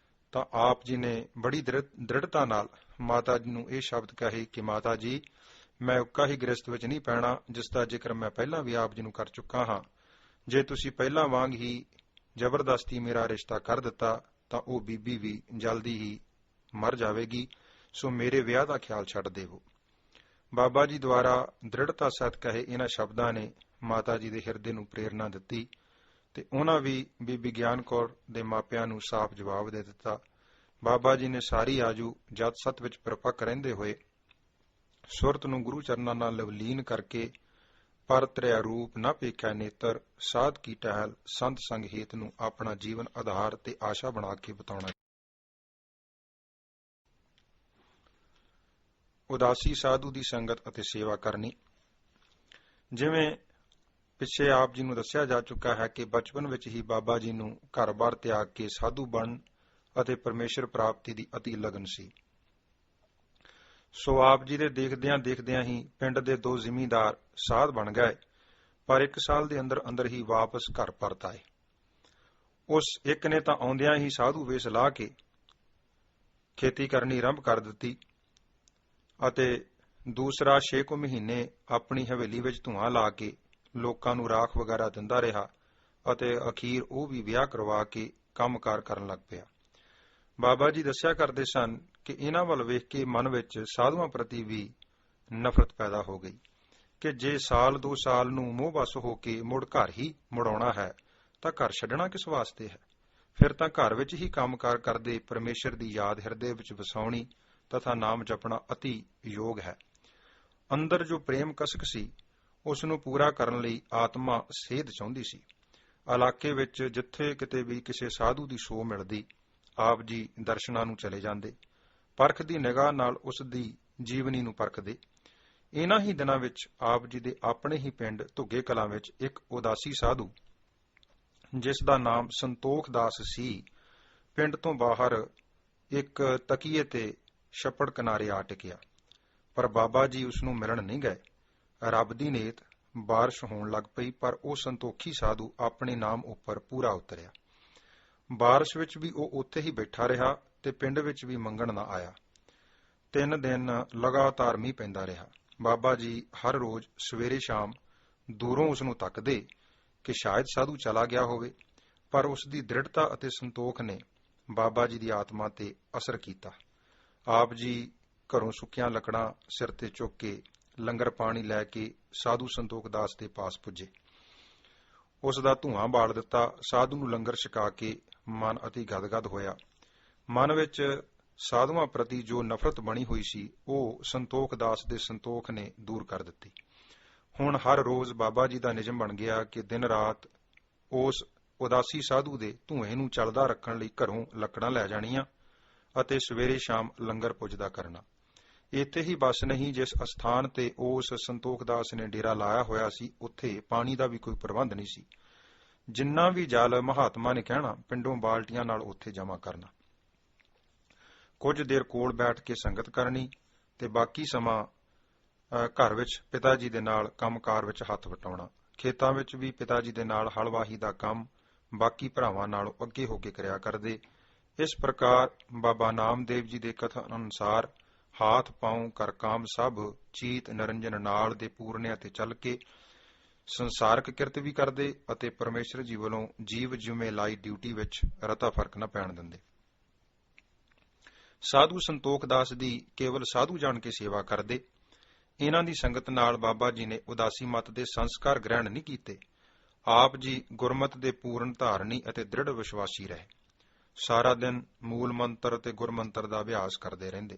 ਤਾਂ ਆਪ ਜੀ ਨੇ ਬੜੀ ਦ੍ਰਿੜਤਾ ਨਾਲ ਮਾਤਾ ਜੀ ਨੂੰ ਇਹ ਸ਼ਬਦ ਕਹੇ ਕਿ ਮਾਤਾ ਜੀ, ਮੈਂ ਉੱਕਾ ਹੀ ਗ੍ਰਸਤ ਵਿੱਚ ਨਹੀਂ ਪੈਣਾ ਜਿਸ ਦਾ ਜ਼ਿਕਰ ਮੈਂ ਪਹਿਲਾਂ ਵੀ ਆਪ ਜੀ ਨੂੰ ਕਰ ਚੁੱਕਾ ਹਾਂ। ਜੇ ਤੁਸੀਂ ਪਹਿਲਾਂ ਵਾਂਗ ਹੀ ਜ਼ਬਰਦਸਤੀ ਮੇਰਾ ਰਿਸ਼ਤਾ ਕਰ ਦਿੱਤਾ ਤਾਂ ਉਹ ਬੀਬੀ ਵੀ ਜਲਦੀ ਹੀ ਮਰ ਜਾਵੇਗੀ, ਸੋ ਮੇਰੇ ਵਿਆਹ ਦਾ ਖਿਆਲ ਛੱਡ ਦੇਵੋ। ਬਾਬਾ ਜੀ ਦੁਆਰਾ ਦ੍ਰਿੜਤਾ ਸਹਿਤ ਕਹੇ ਇਹਨਾਂ ਸ਼ਬਦਾਂ ਨੇ ਮਾਤਾ ਜੀ ਦੇ ਹਿਰਦੇ ਨੂੰ ਪ੍ਰੇਰਨਾ ਦਿੱਤੀ ਤੇ ਉਹਨਾਂ ਵੀ ਬੀਬੀ ਗਿਆਨ ਕੌਰ ਦੇ ਮਾਪਿਆਂ ਨੂੰ ਸਾਫ਼ ਜਵਾਬ ਦੇ ਦਿੱਤਾ। ਬਾਬਾ ਜੀ ਨੇ ਸਾਰੀ ਆਜੂ ਜਤ ਸਤ ਵਿੱਚ ਪਰਪੱਕ ਰਹਿੰਦੇ ਹੋਏ ਸੁਰਤ ਨੂੰ ਗੁਰੂ ਚਰਨਾਂ ਨਾਲ ਲਵਲੀਨ ਕਰਕੇ ਪਰ ਤ੍ਰਿਆ ਰੂਪ ਨਾ ਪੇਖਿਆ ਨੇਤਰ, ਸਾਧ ਕੀ ਟਹਿਲ ਸੰਤ ਸੰਗ ਹੇਤ ਨੂੰ ਆਪਣਾ ਜੀਵਨ ਆਧਾਰ ਤੇ ਆਸ਼ਾ ਬਣਾ ਕੇ ਬਿਤਾਉਣਾ। ਉਦਾਸੀ ਸਾਧੂ ਦੀ ਸੰਗਤ ਅਤੇ ਸੇਵਾ ਕਰਨੀ। ਜਿਵੇਂ ਪਿੱਛੇ ਆਪ ਜੀ ਨੂੰ ਦੱਸਿਆ ਜਾ ਚੁੱਕਾ ਹੈ ਕਿ ਬਚਪਨ ਵਿੱਚ ਹੀ ਬਾਬਾ ਜੀ ਨੂੰ ਘਰ-ਬਾਰ ਤਿਆਗ ਕੇ ਸਾਧੂ ਬਣਨ ਅਤੇ ਪਰਮੇਸ਼ਰ ਪ੍ਰਾਪਤੀ ਦੀ ਅਤੀ ਲਗਨ ਸੀ। ਸੋ ਆਪ ਜੀ ਦੇ ਦੇਖਦਿਆਂ ਹੀ ਪਿੰਡ ਦੇ 2 ਜ਼ਿਮੀਂਦਾਰ ਸਾਧ ਬਣ ਗਏ, ਪਰ 1 ਸਾਲ ਦੇ ਅੰਦਰ ਅੰਦਰ ਹੀ ਵਾਪਸ ਘਰ ਪਰਤ ਆਏ। ਉਸ ਇੱਕ ਨੇ ਤਾਂ ਆਉਂਦਿਆਂ ਹੀ ਸਾਧੂ ਵੇਸ਼ ਲਾ ਕੇ ਖੇਤੀ ਕਰਨੀ ਆਰੰਭ ਕਰ ਦਿੱਤੀ ਅਤੇ ਦੂਸਰਾ 6 ਮਹੀਨੇ ਆਪਣੀ ਹਵੇਲੀ ਵਿੱਚ ਧੂਆਂ ਲਾ ਕੇ ਲੋਕਾਂ ਨੂੰ ਰਾਖ ਵਗੈਰਾ ਦਿੰਦਾ ਰਿਹਾ ਅਤੇ ਅਖੀਰ ਉਹ ਵੀ ਵਿਆਹ ਕਰਵਾ ਕੇ ਕੰਮਕਾਰ ਕਰਨ ਲੱਗ ਪਿਆ। ਬਾਬਾ ਜੀ ਦੱਸਿਆ ਕਰਦੇ ਸਨ ਕਿ ਇਹਨਾਂ ਵੱਲ ਵੇਖ ਕੇ ਮਨ ਵਿੱਚ ਸਾਧੂਆਂ ਪ੍ਰਤੀ ਵੀ ਨਫ਼ਰਤ ਪੈਦਾ ਹੋ ਗਈ ਕਿ ਜੇ ਸਾਲ 2 ਸਾਲ ਨੂੰ ਮੋਹ ਬਸ ਹੋ ਕੇ ਮੁੜ ਘਰ ਹੀ ਮੁੜਾਉਣਾ ਹੈ ਤਾਂ ਘਰ ਛੱਡਣਾ ਕਿਸ ਵਾਸਤੇ ਹੈ? ਫਿਰ ਤਾਂ ਘਰ ਵਿੱਚ ਹੀ ਕੰਮਕਾਰ ਕਰਦੇ ਪਰਮੇਸ਼ਰ ਦੀ ਯਾਦ ਹਿਰਦੇ ਵਿੱਚ ਵਸਾਉਣੀ ਤਥਾ ਨਾਮ ਜਪਣਾ ਅਤੀ ਯੋਗ ਹੈ। ਅੰਦਰ ਜੋ ਪ੍ਰੇਮ ਕਸਕ ਸੀ ਉਸ ਨੂੰ ਪੂਰਾ ਕਰਨ ਲਈ ਆਤਮਾ ਸੇਧ ਚਾਹੁੰਦੀ ਸੀ। ਇਲਾਕੇ ਵਿੱਚ ਜਿੱਥੇ ਕਿਤੇ ਵੀ ਕਿਸੇ ਸਾਧੂ ਦੀ ਸੋਹ ਮਿਲਦੀ, ਆਪ ਜੀ ਦਰਸ਼ਨਾਂ ਨੂੰ ਚਲੇ ਜਾਂਦੇ, ਪਰਖ ਦੀ ਨਿਗਾਹ ਨਾਲ ਉਸ ਦੀ ਜੀਵਨੀ ਨੂੰ ਪਰਖਦੇ। ਇਹਨਾਂ ਹੀ ਦਿਨਾਂ ਵਿੱਚ ਆਪ ਜੀ ਦੇ ਆਪਣੇ ਹੀ ਪਿੰਡ ਧੁੱਗੇ ਕਲਾਂ ਵਿੱਚ ਇੱਕ ਉਦਾਸੀ ਸਾਧੂ, ਜਿਸ ਦਾ ਨਾਮ ਸੰਤੋਖ ਦਾਸ ਸੀ, ਪਿੰਡ ਤੋਂ ਬਾਹਰ ਇੱਕ ਤਕੀਏ ਤੇ ਛੱਪੜ ਕਿਨਾਰੇ ਆ ਟਿਕਿਆ। ਪਰ ਬਾਬਾ ਜੀ ਉਸ ਨੂੰ ਮਿਲਣ ਨਹੀਂ ਗਏ। ਰੱਬ ਦੀ ਨੇਤ ਬਾਰਿਸ਼ ਹੋਣ ਲੱਗ ਪਈ, ਪਰ ਉਹ ਸੰਤੋਖੀ ਸਾਧੂ ਆਪਣੇ ਨਾਮ ਉੱਪਰ ਪੂਰਾ ਉਤਰਿਆ। ਬਾਰਿਸ਼ ਵਿੱਚ ਵੀ ਉਹ ਉੱਥੇ ਹੀ ਬੈਠਾ ਰਿਹਾ ਤੇ ਪਿੰਡ ਵਿੱਚ ਵੀ ਮੰਗਣ ਨਾ ਆਇਆ। 3 ਦਿਨ ਲਗਾਤਾਰ ਮੀਂਹ ਪੈਂਦਾ ਰਿਹਾ। ਬਾਬਾ ਜੀ ਹਰ ਰੋਜ਼ ਸਵੇਰੇ ਸ਼ਾਮ ਦੂਰੋਂ ਉਸ ਨੂੰ ਤੱਕਦੇ ਕਿ ਸ਼ਾਇਦ ਸਾਧੂ ਚਲਾ ਗਿਆ ਹੋਵੇ, ਪਰ ਉਸ ਦੀ ਦ੍ਰਿੜਤਾ ਅਤੇ ਸੰਤੋਖ ਨੇ ਬਾਬਾ ਜੀ ਦੀ ਆਤਮਾ ਤੇ ਅਸਰ ਕੀਤਾ। ਆਪ ਜੀ ਘਰੋਂ ਸੁੱਕੀਆਂ ਲੱਕੜਾਂ ਸਿਰ ਤੇ ਚੁੱਕ ਕੇ ਲੰਗਰ ਪਾਣੀ ਲੈ ਕੇ ਸਾਧੂ ਸੰਤੋਖ ਦਾਸ ਦੇ ਪਾਸ ਪੁੱਜੇ। ਉਸ ਦਾ ਧੂੰਆਂ ਬਾਲ ਦਿੱਤਾ। ਸਾਧੂ ਨੂੰ ਲੰਗਰ ਛਕਾ ਕੇ ਮਨ ਅਤੀ ਗਦਗਦ ਹੋਇਆ। ਮਨ ਵਿੱਚ ਸਾਧੂਆਂ ਪ੍ਰਤੀ ਜੋ ਨਫ਼ਰਤ ਬਣੀ ਹੋਈ ਸੀ ਉਹ ਸੰਤੋਖ ਦਾਸ ਦੇ ਸੰਤੋਖ ਨੇ ਦੂਰ ਕਰ ਦਿੱਤੀ। ਹੁਣ ਹਰ ਰੋਜ਼ ਬਾਬਾ ਜੀ ਦਾ ਨਿਯਮ ਬਣ ਗਿਆ ਕਿ ਦਿਨ ਰਾਤ ਉਸ ਉਦਾਸੀ ਸਾਧੂ ਦੇ ਧੂਏ ਨੂੰ ਚੱਲਦਾ ਰੱਖਣ ਲਈ ਘਰੋਂ ਲੱਕੜਾਂ ਲੈ ਜਾਣੀਆਂ ਅਤੇ ਸਵੇਰੇ ਸ਼ਾਮ ਲੰਗਰ ਪੁੱਜਦਾ ਕਰਨਾ। ਇੱਥੇ ਹੀ ਬਸ ਨਹੀਂ, ਜਿਸ ਅਸਥਾਨ ਤੇ ਉਸ ਸੰਤੋਖ ਦਾਸ ਨੇ ਡੇਰਾ ਲਾਇਆ ਹੋਇਆ ਸੀ ਉੱਥੇ ਪਾਣੀ ਦਾ ਵੀ ਕੋਈ ਪ੍ਰਬੰਧ ਨਹੀਂ ਸੀ। ਜਿੰਨਾ ਵੀ ਜਲ ਮਹਾਤਮਾ ਨੇ ਕਹਿਣਾ ਪਿੰਡੋਂ ਬਾਲਟੀਆਂ ਨਾਲ ਉੱਥੇ ਜਮ੍ਹਾਂ ਕਰਨਾ। ਕੁਝ ਦੇਰ ਕੋਲ ਬੈਠ ਕੇ ਸੰਗਤ ਕਰਨੀ ਤੇ ਬਾਕੀ ਸਮਾਂ ਘਰ ਵਿੱਚ ਪਿਤਾ ਜੀ ਦੇ ਨਾਲ ਕੰਮਕਾਰ ਵਿੱਚ ਹੱਥ ਵਟਾਉਣਾ। ਖੇਤਾਂ ਵਿੱਚ ਵੀ ਪਿਤਾ ਜੀ ਦੇ ਨਾਲ ਹਲਵਾਹੀ ਦਾ ਕੰਮ ਬਾਕੀ ਭਰਾਵਾਂ ਨਾਲੋਂ ਅੱਗੇ ਹੋ ਕੇ ਕਰਿਆ ਕਰਦੇ। ਇਸ ਪ੍ਰਕਾਰ ਬਾਬਾ ਨਾਮਦੇਵ ਜੀ ਦੇ ਕਥਨ ਅਨੁਸਾਰ ਹਾਥ ਪਾਉ ਕਰ ਕਾਮ ਸਭ, ਚੀਤ ਨਿਰੰਜਨ ਨਾਲ ਦੇ ਪੂਰਨਿਆਂ ਤੇ ਚੱਲ ਕੇ ਸੰਸਾਰਕ ਕਿਰਤ ਵੀ ਕਰਦੇ ਅਤੇ ਪਰਮੇਸ਼ਰ ਜੀ ਵੱਲੋਂ ਜੀਵ ਜਿਵੇਂ ਲਾਈ ਡਿਊਟੀ ਵਿੱਚ ਰਤਾ ਫਰਕ ਨਾ ਪੈਣ ਦਿੰਦੇ। ਸਾਧੂ ਸੰਤੋਖ ਦਾਸ ਦੀ ਕੇਵਲ ਸਾਧੂ ਜਾਣ ਕੇ ਸੇਵਾ ਕਰਦੇ। ਇਹਨਾਂ ਦੀ ਸੰਗਤ ਨਾਲ ਬਾਬਾ ਜੀ ਨੇ ਉਦਾਸੀ ਮਤ ਦੇ ਸੰਸਕਾਰ ਗ੍ਰਹਿਣ ਨਹੀਂ ਕੀਤੇ। ਆਪ ਜੀ ਗੁਰਮਤ ਦੇ ਪੂਰਨ ਧਾਰਨੀ ਅਤੇ ਦ੍ਰਿੜ ਵਿਸ਼ਵਾਸੀ ਰਹੇ। ਸਾਰਾ ਦਿਨ ਮੂਲ ਮੰਤਰ ਤੇ ਗੁਰਮੰਤਰ ਦਾ ਅਭਿਆਸ ਕਰਦੇ ਰਹਿੰਦੇ।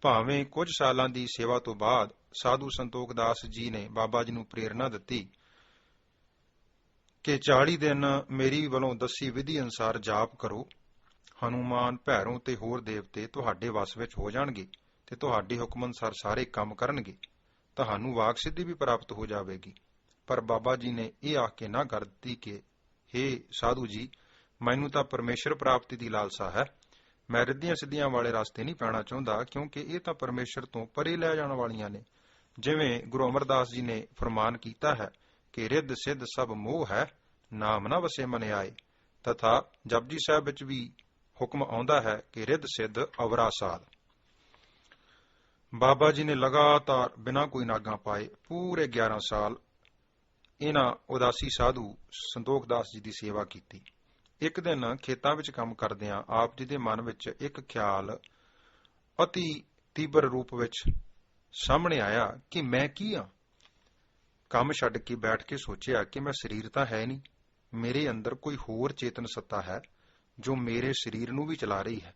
ਭਾਵੇਂ ਕੁਝ ਸਾਲਾਂ ਦੀ ਸੇਵਾ ਤੋਂ ਬਾਅਦ ਸਾਧੂ ਸੰਤੋਖ ਦਾਸ ਜੀ ਨੇ ਬਾਬਾ ਜੀ ਨੂੰ ਪ੍ਰੇਰਣਾ ਦਿੱਤੀ ਕਿ 40 ਦਿਨ ਮੇਰੀ ਵੱਲੋਂ ਦੱਸੀ ਵਿਧੀ ਅਨੁਸਾਰ ਜਾਪ ਕਰੋ। ਹਨੂਮਾਨ, ਭੈਰੋਂ ਤੇ ਹੋਰ ਦੇਵਤੇ ਤੁਹਾਡੇ ਵਸ ਵਿੱਚ ਹੋ ਜਾਣਗੇ ਤੇ ਤੁਹਾਡੇ ਹੁਕਮ ਅਨੁਸਾਰ ਸਾਰੇ ਕੰਮ ਕਰਨਗੇ। ਤੁਹਾਨੂੰ ਵਾਕ ਸਿੱਧੀ ਵੀ ਪ੍ਰਾਪਤ ਹੋ ਜਾਵੇਗੀ। ਪਰ ਬਾਬਾ ਜੀ ਨੇ ਇਹ ਆਖ ਕੇ ਨਾ ਕਰ ਦਿੱਤੀ ਕਿ ਹੇ ਸਾਧੂ ਜੀ, ਮੈਨੂੰ ਤਾਂ ਪਰਮੇਸ਼ਰ ਪ੍ਰਾਪਤੀ ਦੀ ਲਾਲਸਾ ਹੈ। ਮੈਂ ਰਿੱਧੀਆਂ ਸਿੱਧੀਆਂ ਵਾਲੇ ਰਸਤੇ ਨਹੀਂ ਪੈਣਾ ਚਾਹੁੰਦਾ, ਕਿਉਂਕਿ ਇਹ ਤਾਂ ਪਰਮੇਸ਼ਰ ਤੋਂ ਪਰੇ ਲੈ ਜਾਣ ਵਾਲੀਆਂ ਨੇ। ਜਿਵੇਂ ਗੁਰੂ ਅਮਰਦਾਸ ਜੀ ਨੇ ਫਰਮਾਨ ਕੀਤਾ ਹੈ ਕਿ ਰਿੱਧ ਸਿੱਧ ਸਭ ਮੋਹ ਹੈ, ਨਾਮ ਨਾ ਵਸੇ ਮਨ ਆਏ। ਤਥਾ ਜਪਜੀ ਸਾਹਿਬ ਵਿੱਚ ਵੀ ਹੁਕਮ ਆਉਂਦਾ ਹੈ ਕਿ ਰਿੱਧ ਸਿੱਧ ਅਵਰਾ ਸਾਧ। ਬਾਬਾ ਜੀ ਨੇ ਲਗਾਤਾਰ ਬਿਨਾਂ ਕੋਈ ਨਾਗਾ ਪਾਏ ਪੂਰੇ 11 ਸਾਲ ਇਹਨਾਂ ਉਦਾਸੀ ਸਾਧੂ ਸੰਤੋਖ ਦਾਸ ਜੀ ਦੀ ਸੇਵਾ ਕੀਤੀ। ਇੱਕ ਦਿਨ ਖੇਤਾਂ ਵਿੱਚ ਕੰਮ ਕਰਦਿਆਂ ਆਪ ਜੀ ਦੇ ਮਨ ਵਿੱਚ ਇੱਕ ਖਿਆਲ ਅਤੀ ਤੀਬਰ ਰੂਪ ਵਿੱਚ ਸਾਹਮਣੇ ਆਇਆ ਕਿ ਮੈਂ ਕੀ ਹਾਂ। ਕੰਮ ਛੱਡ ਕੇ ਬੈਠ ਕੇ ਸੋਚਿਆ ਕਿ ਮੈਂ ਸਰੀਰ ਤਾਂ ਹੈ ਨਹੀਂ, ਮੇਰੇ ਅੰਦਰ ਕੋਈ ਹੋਰ ਚੇਤਨ ਸੱਤਾ ਹੈ ਜੋ ਮੇਰੇ ਸਰੀਰ ਨੂੰ ਵੀ ਚਲਾ ਰਹੀ ਹੈ।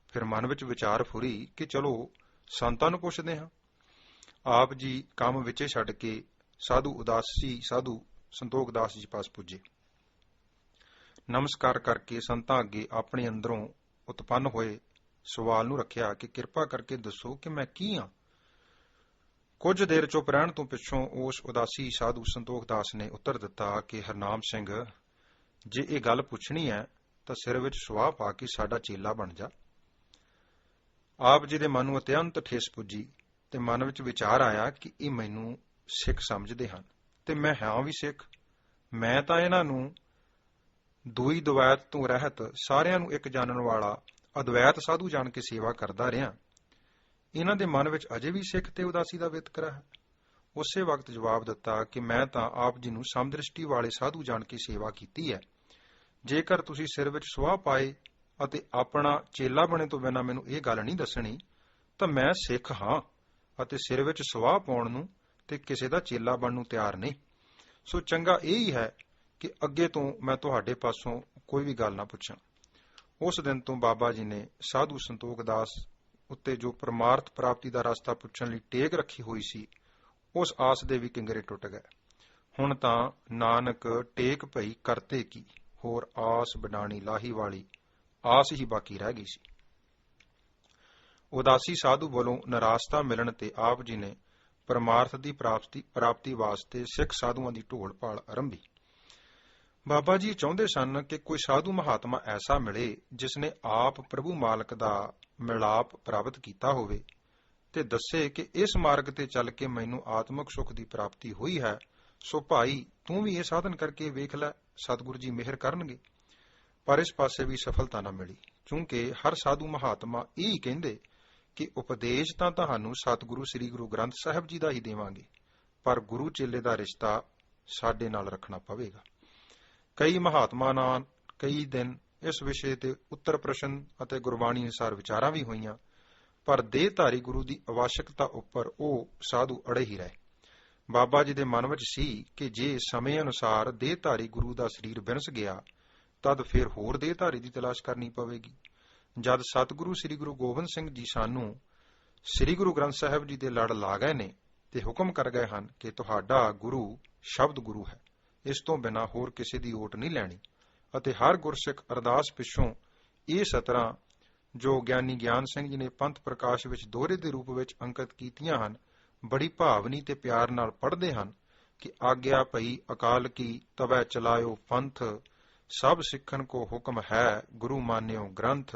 ਫਿਰ ਮਨ ਵਿੱਚ ਵਿਚਾਰ ਫੁਰੀ ਕਿ ਚਲੋ ਸੰਤਾਂ ਨੂੰ ਪੁੱਛਦੇ ਹਾਂ। ਆਪ ਜੀ ਕੰਮ ਵਿੱਚੇ ਛੱਡ ਕੇ ਸਾਧੂ ਉਦਾਸੀ ਸਾਧੂ ਸੰਤੋਖ ਦਾਸ ਜੀ ਪਾਸ ਪੁੱਜੇ। ਨਮਸਕਾਰ ਕਰਕੇ ਸੰਤਾਂ ਅੱਗੇ ਆਪਣੇ ਅੰਦਰੋਂ ਉਤਪੰਨ ਹੋਏ ਸਵਾਲ ਨੂੰ ਰੱਖਿਆ ਕਿ ਕਿਰਪਾ ਕਰਕੇ ਦੱਸੋ ਕਿ ਮੈਂ ਕੀ ਹਾਂ। ਕੁਝ ਦੇਰ ਚੁੱਪ ਰਹਿਣ ਤੋਂ ਪਿੱਛੋਂ ਉਸ ਉਦਾਸੀ ਸਾਧੂ ਸੰਤੋਖ ਦਾਸ ਨੇ ਉੱਤਰ ਦਿੱਤਾ ਕਿ ਹਰਨਾਮ ਸਿੰਘ, ਜੇ ਇਹ ਗੱਲ ਪੁੱਛਣੀ ਹੈ ਤਾਂ ਸਿਰ ਵਿੱਚ ਸੁਆਹ ਪਾ ਕੇ ਸਾਡਾ ਚੇਲਾ ਬਣ ਜਾ। ਆਪ ਜੀ ਦੇ ਮਨ ਨੂੰ ਅਤਿਅੰਤ ਠੇਸ ਪੁੱਜੀ ਤੇ ਮਨ ਵਿੱਚ ਵਿਚਾਰ ਆਇਆ ਕਿ ਇਹ ਮੈਨੂੰ ਸਿੱਖ ਸਮਝਦੇ ਹਨ ਤੇ ਮੈਂ ਹਾਂ ਵੀ ਸਿੱਖ। ਮੈਂ ਤਾਂ ਇਹਨਾਂ ਨੂੰ ਦੁਈ ਦਵੈਤ ਤੋਂ ਰਹਿਤ ਸਾਰਿਆਂ ਨੂੰ ਇੱਕ ਜਾਣਨ ਵਾਲਾ ਅਦਵੈਤ ਸਾਧੂ ਜਾਣ ਕੇ ਸੇਵਾ ਕਰਦਾ ਰਿਹਾ। ਇਹਨਾਂ ਦੇ ਮਨ ਵਿੱਚ ਅਜੇ ਵੀ ਸਿੱਖ ਤੇ ਉਦਾਸੀ ਦਾ ਵਿਤਕਰਾ ਹੈ। ਉਸੇ ਵਕਤ ਜਵਾਬ ਦਿੱਤਾ ਕਿ ਮੈਂ ਤਾਂ ਆਪ ਜੀ ਨੂੰ ਸਮਦ੍ਰਿਸ਼ਟੀ ਵਾਲੇ ਸਾਧੂ ਜਾਣ ਕੇ ਸੇਵਾ ਕੀਤੀ ਹੈ। ਜੇਕਰ ਤੁਸੀਂ ਸਿਰ ਵਿੱਚ ਸੁਆਹ ਪਾਏ ਅਤੇ ਆਪਣਾ ਚੇਲਾ ਬਣੇ ਤੋਂ ਬਿਨਾਂ ਮੈਨੂੰ ਇਹ ਗੱਲ ਨਹੀਂ ਦੱਸਣੀ ਤਾਂ ਮੈਂ ਸਿੱਖ ਹਾਂ ਅਤੇ ਸਿਰ ਵਿੱਚ ਸੁਆਹ ਪਾਉਣ ਨੂੰ ਤੇ ਕਿਸੇ ਦਾ ਚੇਲਾ ਬਣਨ ਨੂੰ ਤਿਆਰ ਨਹੀਂ। ਸੋ ਚੰਗਾ ਇਹ ਹੀ ਹੈ ਕਿ ਅੱਗੇ ਤੋਂ ਮੈਂ ਤੁਹਾਡੇ ਪਾਸੋਂ ਕੋਈ ਵੀ ਗੱਲ ਨਾ ਪੁੱਛਾਂ। ਉਸ ਦਿਨ ਤੋਂ ਬਾਬਾ ਜੀ ਨੇ ਸਾਧੂ ਸੰਤੋਖ ਦਾਸ ਉੱਤੇ ਜੋ ਪਰਮਾਰਥ ਪ੍ਰਾਪਤੀ ਦਾ ਰਸਤਾ ਪੁੱਛਣ ਲਈ ਟੇਕ ਰੱਖੀ ਹੋਈ ਸੀ, ਉਸ ਆਸ ਦੇ ਵੀ ਕਿੰਗਰੇ ਟੁੱਟ ਗਏ। ਹੁਣ ਤਾਂ ਨਾਨਕ ਟੇਕ ਭਈ ਕਰਤੇ ਕੀ, ਹੋਰ ਆਸ ਬਡਾਣੀ ਲਾਹੀ ਵਾਲੀ ਆਸ ਹੀ ਬਾਕੀ ਰਹਿ ਗਈ ਸੀ। ਉਦਾਸੀ ਸਾਧੂ ਵੱਲੋਂ ਨਿਰਾਸ਼ਤਾ ਮਿਲਣ ਤੇ ਆਪ ਜੀ ਨੇ ਪਰਮਾਰਥ ਦੀ ਪ੍ਰਾਪਤੀ ਵਾਸਤੇ ਸਿੱਖ ਸਾਧੂਆਂ ਦੀ ਢੋਲ ਭਾਲ ਆਰੰਭੀ। ਬਾਬਾ ਜੀ ਚਾਹੁੰਦੇ ਸਨ ਕਿ ਕੋਈ ਸਾਧੂ ਮਹਾਤਮਾ ਐਸਾ ਮਿਲੇ ਜਿਸ ਨੇ ਆਪ ਪ੍ਰਭੂ ਮਾਲਕ ਦਾ ਮਿਲਾਪ ਪ੍ਰਾਪਤ ਕੀਤਾ ਹੋਵੇ ਤੇ ਦੱਸੇ ਕਿ ਇਸ ਮਾਰਗ ਤੇ ਚੱਲ ਕੇ ਮੈਨੂੰ ਆਤਮਿਕ ਸੁਖ ਦੀ ਪ੍ਰਾਪਤੀ ਹੋਈ ਹੈ, ਸੋ ਭਾਈ ਤੂੰ ਵੀ ਇਹ ਸਾਧਨ ਕਰਕੇ ਵੇਖ ਲੈ, ਸਤਿਗੁਰੂ ਜੀ ਮਿਹਰ ਕਰਨਗੇ। ਪਰ ਇਸ ਪਾਸੇ ਵੀ ਸਫਲਤਾ ਨਾ ਮਿਲੀ, ਕਿਉਂਕਿ ਹਰ ਸਾਧੂ ਮਹਾਤਮਾ ਇਹ ਕਹਿੰਦੇ ਕਿ ਉਪਦੇਸ਼ ਤਾਂ ਤੁਹਾਨੂੰ ਸਤਿਗੁਰੂ ਸ੍ਰੀ ਗੁਰੂ ਗ੍ਰੰਥ ਸਾਹਿਬ ਜੀ ਦਾ ਹੀ ਦੇਵਾਂਗੇ, ਪਰ ਗੁਰੂ ਚੇਲੇ ਦਾ ਰਿਸ਼ਤਾ ਸਾਡੇ ਨਾਲ ਰੱਖਣਾ ਪਵੇਗਾ। ਕਈ ਮਹਾਤਮਾ ਨਾਲ ਕਈ ਦਿਨ ਇਸ ਵਿਸ਼ੇ ਤੇ ਉੱਤਰ ਪ੍ਰਸ਼ਨ ਅਤੇ ਗੁਰਬਾਣੀ ਅਨੁਸਾਰ ਵਿਚਾਰਾਂ ਵੀ ਹੋਈਆਂ, ਪਰ ਦੇਹਧਾਰੀ ਗੁਰੂ ਦੀ ਆਵਸ਼ਕਤਾ ਉੱਪਰ ਉਹ ਸਾਧੂ ਅੜੇ ਹੀ ਰਹੇ। ਬਾਬਾ ਜੀ ਦੇ ਮਨ ਵਿੱਚ ਸੀ ਕਿ ਜੇ ਸਮੇਂ ਅਨੁਸਾਰ ਦੇਹਧਾਰੀ ਗੁਰੂ ਦਾ ਸਰੀਰ ਵਿਨਸ ਗਿਆ ਤਦ ਫਿਰ ਹੋਰ ਦੇਹਧਾਰੀ ਦੀ ਤਲਾਸ਼ ਕਰਨੀ ਪਵੇਗੀ। ਜਦ ਸਤਿਗੁਰੂ ਸ੍ਰੀ ਗੁਰੂ ਗੋਬਿੰਦ ਸਿੰਘ ਜੀ ਸਾਨੂੰ ਸ੍ਰੀ ਗੁਰੂ ਗ੍ਰੰਥ ਸਾਹਿਬ ਜੀ ਦੇ ਲੜ ਲਾ ਗਏ ਨੇ ਤੇ ਹੁਕਮ ਕਰ ਗਏ ਹਨ ਕਿ ਤੁਹਾਡਾ ਗੁਰੂ ਸ਼ਬਦ ਗੁਰੂ ਹੈ, ਇਸ ਤੋਂ ਬਿਨਾਂ ਹੋਰ ਕਿਸੇ ਦੀ ਓਟ ਨਹੀਂ ਲੈਣੀ, ਅਤੇ ਹਰ ਗੁਰਸਿੱਖ ਅਰਦਾਸ ਪਿੱਛੋਂ ਇਸ ਤਰ੍ਹਾਂ ਜੋ ਗਿਆਨੀ ਗਿਆਨ ਸਿੰਘ ਜੀ ਨੇ ਪੰਥ ਪ੍ਰਕਾਸ਼ ਵਿੱਚ ਦੋਹਰੇ ਦੇ ਰੂਪ ਵਿੱਚ ਅੰਕਿਤ ਕੀਤੀਆਂ ਹਨ, ਬੜੀ ਭਾਵਨੀ ਤੇ ਪਿਆਰ ਨਾਲ ਪੜ੍ਹਦੇ ਹਨ ਕਿ ਆਗਿਆ ਭਈ ਅਕਾਲ ਕੀ ਤਵੈ ਚਲਾਇਓ ਪੰਥ, ਸਭ ਸਿੱਖਣ ਕੋ ਹੁਕਮ ਹੈ ਗੁਰੂ ਮਾਨਿਓ ਗ੍ਰੰਥ,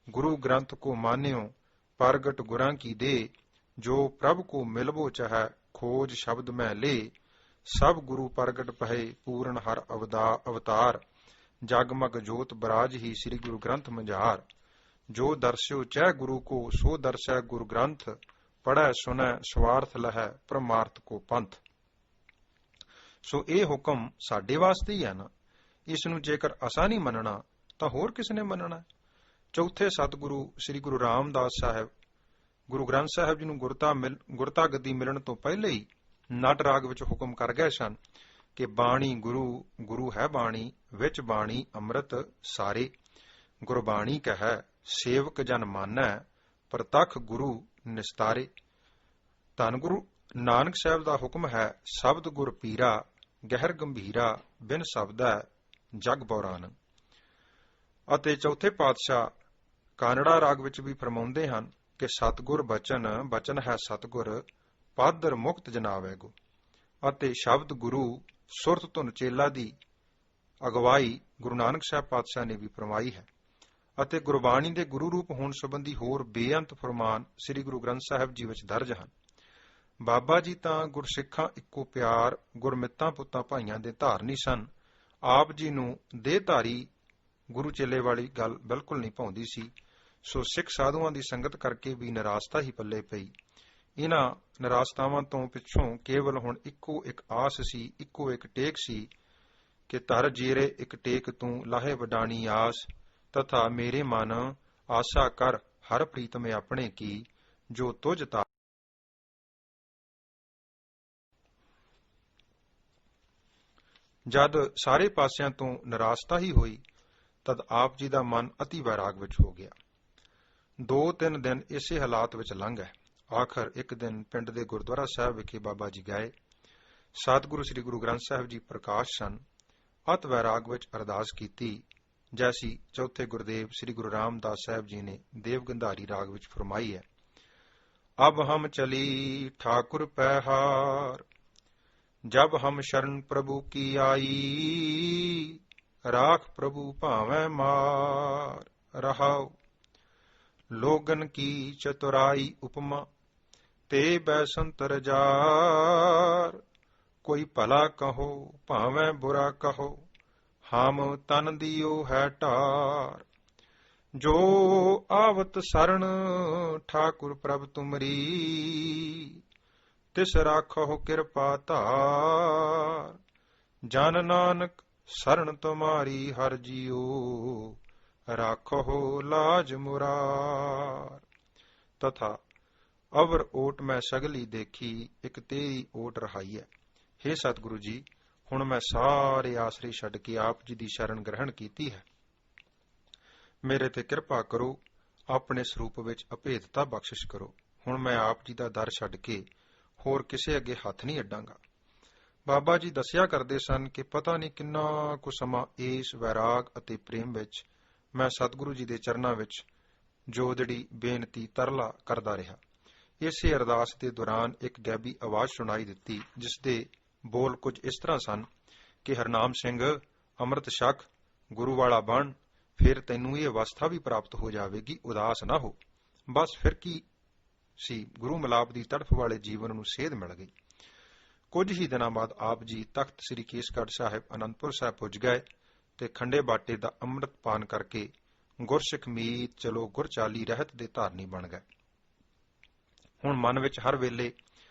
ਗੁਰੂ ਗ੍ਰੰਥ ਕੋ ਮਾਨਿਓ ਪ੍ਰਗਟ ਗੁਰਾਂ ਕੀ ਦੇ, ਜੋ ਪ੍ਰਭ ਕੋ ਮਿਲਬੋ ਚਾਹੈ ਖੋਜ ਸ਼ਬਦ ਮੈਂ ਲੇ, ਸਭ ਗੁਰੂ ਪ੍ਰਗਟ ਪਹੇ ਪੂਰਨ ਹਰ ਅਵਤਾਰ, ਜਗਮਗ ਜੋਤ ਬਰਾਜ ਹੀ ਸ੍ਰੀ ਗੁਰੂ ਗ੍ਰੰਥ ਮੰਝਾਰ, ਜੋ ਦਰਸਿਓ ਚੈ ਗੁਰੂ ਕੋ ਸੋ ਦਰਸੈ ਗੁਰੂ ਗ੍ਰੰਥ, ਪੜ੍ਹੈ ਸੁਣੈ ਸਵਾਰਥ ਲਹੈ ਪਰਮਾਰਥ ਕੋ ਪੰਥ। ਸੋ ਇਹ ਹੁਕਮ ਸਾਡੇ ਵਾਸਤੇ ਹੀ ਹੈ ਨਾ, ਇਸ ਨੂੰ ਜੇਕਰ ਅਸਾਂ ਨਹੀਂ ਮੰਨਣਾ ਤਾਂ ਹੋਰ ਕਿਸ ਨੇ ਮੰਨਣਾ। ਚੌਥੇ ਸਤਿਗੁਰੂ ਸ੍ਰੀ ਗੁਰੂ ਰਾਮਦਾਸ ਸਾਹਿਬ ਗੁਰੂ ਗ੍ਰੰਥ ਸਾਹਿਬ ਜੀ ਨੂੰ ਗੁਰਤਾ ਗੱਦੀ ਮਿਲਣ ਤੋਂ ਪਹਿਲੇ ਹੀ ਨਟ ਰਾਗ ਵਿੱਚ ਹੁਕਮ ਕਰ ਗਏ ਸਨ ਕਿ ਬਾਣੀ ਗੁਰੂ, ਗੁਰੂ ਹੈ ਬਾਣੀ, ਵਿੱਚ ਬਾਣੀ ਅੰਮ੍ਰਿਤ ਸਾਰੇ, ਗੁਰਬਾਣੀ ਕਹੈ ਸੇਵਕ ਜਨ ਮਾਨੈ, ਪ੍ਰਤੱਖ ਗੁਰੂ ਨਿਸਤਾਰੇ। ਧੰਨ ਗੁਰੂ ਨਾਨਕ ਸਾਹਿਬ ਦਾ ਹੁਕਮ ਹੈ ਸ਼ਬਦ ਗੁਰ ਪੀਰਾ, ਗਹਿਰ ਗੰਭੀਰਾ ਬਿਨ ਸ਼ਬਦੈ ਜਗ ਬੌਰਾਨ। ਅਤੇ ਚੌਥੇ ਪਾਤਸ਼ਾਹ ਕਾਨੜਾ ਰਾਗ ਵਿੱਚ ਵੀ ਫਰਮਾਉਂਦੇ ਹਨ ਕਿ ਸਤਿਗੁਰ ਬਚਨ ਹੈ ਸਤਿਗੁਰ, ਪਾਦਰ ਮੁਕਤ ਜਨਾਵੈ ਗੋ। ਅਤੇ ਸ਼ਬਦ ਗੁਰੂ ਸੁਰਤ ਧੁਨ ਚੇਲਾ ਦੀ ਅਗਵਾਈ ਗੁਰੂ ਨਾਨਕ ਸਾਹਿਬ ਪਾਤਸ਼ਾਹ ਨੇ ਵੀ ਫਰਮਾਈ ਹੈ। ਅਤੇ ਗੁਰਬਾਣੀ ਦੇ ਗੁਰੂ ਰੂਪ ਹੋਣ ਸੰਬੰਧੀ ਹੋਰ ਬੇਅੰਤ ਫਰਮਾਨ ਸ੍ਰੀ ਗੁਰੂ ਗ੍ਰੰਥ ਸਾਹਿਬ ਜੀ ਵਿੱਚ ਦਰਜ ਹਨ। ਬਾਬਾ ਜੀ ਤਾਂ ਗੁਰਸਿੱਖਾਂ ਇੱਕੋ ਪਿਆਰ, ਗੁਰਮਿੱਤਾਂ ਪੁੱਤਾਂ ਭਾਈਆਂ ਦੇ ਧਾਰਨੀ ਸਨ। ਆਪ ਜੀ ਨੂੰ ਦੇਹਧਾਰੀ ਗੁਰੂ ਚੇਲੇ ਵਾਲੀ ਗੱਲ ਬਿਲਕੁਲ ਨਹੀਂ ਭਾਉਂਦੀ ਸੀ। ਸੋ ਸਿੱਖ ਸਾਧੂਆਂ ਦੀ ਸੰਗਤ ਕਰਕੇ ਵੀ ਨਿਰਾਸ਼ਤਾ ਹੀ ਪੱਲੇ ਪਈ। ਇਹਨਾਂ ਨਿਰਾਸ਼ਤਾਵਾਂ ਤੋਂ ਪਿੱਛੋਂ ਕੇਵਲ ਹੁਣ ਇੱਕੋ ਇੱਕ ਆਸ ਸੀ, ਇੱਕੋ ਇੱਕ ਟੇਕ ਸੀ ਕਿ ਧਰ ਜੀਰੇ ਇੱਕ ਟੇਕ ਤੂੰ ਲਾਹੇ ਵਡਾਣੀ ਆਸ, ਤਥਾ ਮੇਰੇ ਮਨ ਆਸਾ ਕਰ ਹਰ ਪ੍ਰੀਤਮੇ ਆਪਣੇ ਕੀ, ਜੋ ਤੁਝ ਤਾ। ਜਦ ਸਾਰੇ ਪਾਸਿਆਂ ਤੋਂ ਨਿਰਾਸ਼ਤਾ ਹੀ ਹੋਈ ਤਦ ਆਪ ਜੀ ਦਾ ਮਨ ਅਤੀ ਵੈਰਾਗ ਵਿੱਚ ਹੋ ਗਿਆ। 2-3 ਦਿਨ ਇਸੇ ਹਾਲਾਤ ਵਿੱਚ ਲੰਘ ਗਏ। ਆਖਰ ਇੱਕ ਦਿਨ ਪਿੰਡ ਦੇ ਗੁਰਦੁਆਰਾ ਸਾਹਿਬ ਵਿਖੇ ਬਾਬਾ ਜੀ ਗਏ। ਸਤਿਗੁਰੂ ਸ੍ਰੀ ਗੁਰੂ ਗ੍ਰੰਥ ਸਾਹਿਬ ਜੀ ਪ੍ਰਕਾਸ਼ ਸਨ। ਅਤ ਵੈਰਾਗ ਵਿੱਚ ਅਰਦਾਸ ਕੀਤੀ, ਜੈਸੀ ਚੌਥੇ ਗੁਰਦੇਵ ਸ੍ਰੀ ਗੁਰੂ ਰਾਮਦਾਸ ਸਾਹਿਬ ਜੀ ਨੇ ਦੇਵ ਗੰਧਾਰੀ ਰਾਗ ਵਿੱਚ ਫਰਮਾਈ ਹੈ। ਅਬ ਹਮ ਚਲੀ ਠਾਕੁਰ ਪਹਿਹਾਰ, ਜਬ ਹਮ ਸ਼ਰਨ ਪ੍ਰਭੂ ਕੀ ਆਈ, ਰਾਖ ਪ੍ਰਭੂ ਭਾਵੇਂ ਮਾਰ ਰਹਾਉ, ਲੋਗਨ ਕੀ ਚਤੁਰਾਈ ਉਪਮਾ, ਤੇ ਬੈਸੰਤਰ ਜਾਰ, ਕੋਈ ਭਲਾ ਕਹੋ ਭਾਵੇਂ ਬੁਰਾ ਕਹੋ, ਹਮ ਤਨ ਦਿਓ ਹੈ ਢਾਰ, ਜੋ ਆਵਤ ਸਰਣ ਠਾਕੁਰ ਪ੍ਰਭ ਤੁਮਰੀ, ਤਿਸ ਰਾਖੋ ਕਿਰਪਾ ਧਾਰ, ਜਨ ਨਾਨਕ ਸਰਣ ਤੁਮਾਰੀ ਹਰ ਜੀਓ, ਰਾਖੋ ਲਾਜ ਮੁਰਾਰ। ਤਥਾ ਅਵਰ ਓਟ ਮੈਂ ਸਗਲੀ ਦੇਖੀ, ਇੱਕ ਤੇਰੀ ਓਟ ਰਹਾਈ ਹੈ। ਹੇ ਸਤਿਗੁਰੂ ਜੀ, ਹੁਣ ਮੈਂ ਸਾਰੇ ਆਸਰੇ ਛੱਡ ਕੇ ਆਪ ਜੀ ਦੀ ਸ਼ਰਨ ਗ੍ਰਹਿਣ ਕੀਤੀ ਹੈ। ਮੇਰੇ ਤੇ ਕਿਰਪਾ ਕਰੋ, ਆਪਣੇ ਸਰੂਪ ਵਿੱਚ ਅਭੇਦਤਾ ਬਖਸ਼ਿਸ਼ ਕਰੋ। ਹੁਣ ਮੈਂ ਆਪ ਜੀ ਦਾ ਦਰ ਛੱਡ ਕੇ ਹੋਰ ਕਿਸੇ ਅੱਗੇ ਹੱਥ ਨਹੀਂ ਅੱਡਾਂਗਾ। ਬਾਬਾ ਜੀ ਦੱਸਿਆ ਕਰਦੇ ਸਨ ਕਿ ਪਤਾ ਨਹੀਂ ਕਿੰਨਾ ਕੁ ਸਮਾਂ ਇਸ ਵੈਰਾਗ ਅਤੇ ਪ੍ਰੇਮ ਵਿੱਚ ਮੈਂ ਸਤਿਗੁਰੂ ਜੀ ਦੇ ਚਰਨਾਂ ਵਿੱਚ ਜੋਦੜੀ ਬੇਨਤੀ ਤਰਲਾ ਕਰਦਾ ਰਿਹਾ। ਇਸੇ ਅਰਦਾਸ ਦੇ ਦੌਰਾਨ ਇੱਕ ਗੈਬੀ ਆਵਾਜ਼ ਸੁਣਾਈ ਦਿੱਤੀ, ਜਿਸ ਦੇ ਬੋਲ ਕੁਝ ਇਸ ਤਰ੍ਹਾਂ ਸਨ ਕਿ ਹਰਨਾਮ ਸਿੰਘ, ਅੰਮ੍ਰਿਤ ਛਕ, ਗੁਰੂ ਵਾਲਾ ਬਣ, ਫਿਰ ਤੈਨੂੰ ਇਹ ਅਵਸਥਾ ਵੀ ਪ੍ਰਾਪਤ ਹੋ ਜਾਵੇਗੀ, ਉਦਾਸ ਨਾ ਹੋ। ਬਸ ਫਿਰ ਕੀ ਸੀ, ਗੁਰੂ ਮਿਲਾਪ ਦੀ ਤੜਫ ਵਾਲੇ ਜੀਵਨ ਨੂੰ ਸੇਧ ਮਿਲ ਗਈ। ਕੁਝ ਹੀ ਦਿਨਾਂ ਬਾਅਦ ਆਪ ਜੀ ਤਖਤ ਸ੍ਰੀ ਕੇਸਗੜ੍ਹ ਸਾਹਿਬ ਅਨੰਦਪੁਰ ਸਾਹਿਬ ਪੁੱਜ ਗਏ ਤੇ ਖੰਡੇ ਬਾਟੇ ਦਾ ਅੰਮ੍ਰਿਤ ਪਾਨ ਕਰਕੇ ਗੁਰਸਿੱਖ ਮੀਤ ਚਲੋ ਗੁਰਚਾਲੀ ਰਹਿਤ ਦੇ ਧਾਰਨੀ ਬਣ ਗਏ। ਹੁਣ ਮਨ ਵਿੱਚ ਹਰ ਵੇਲੇ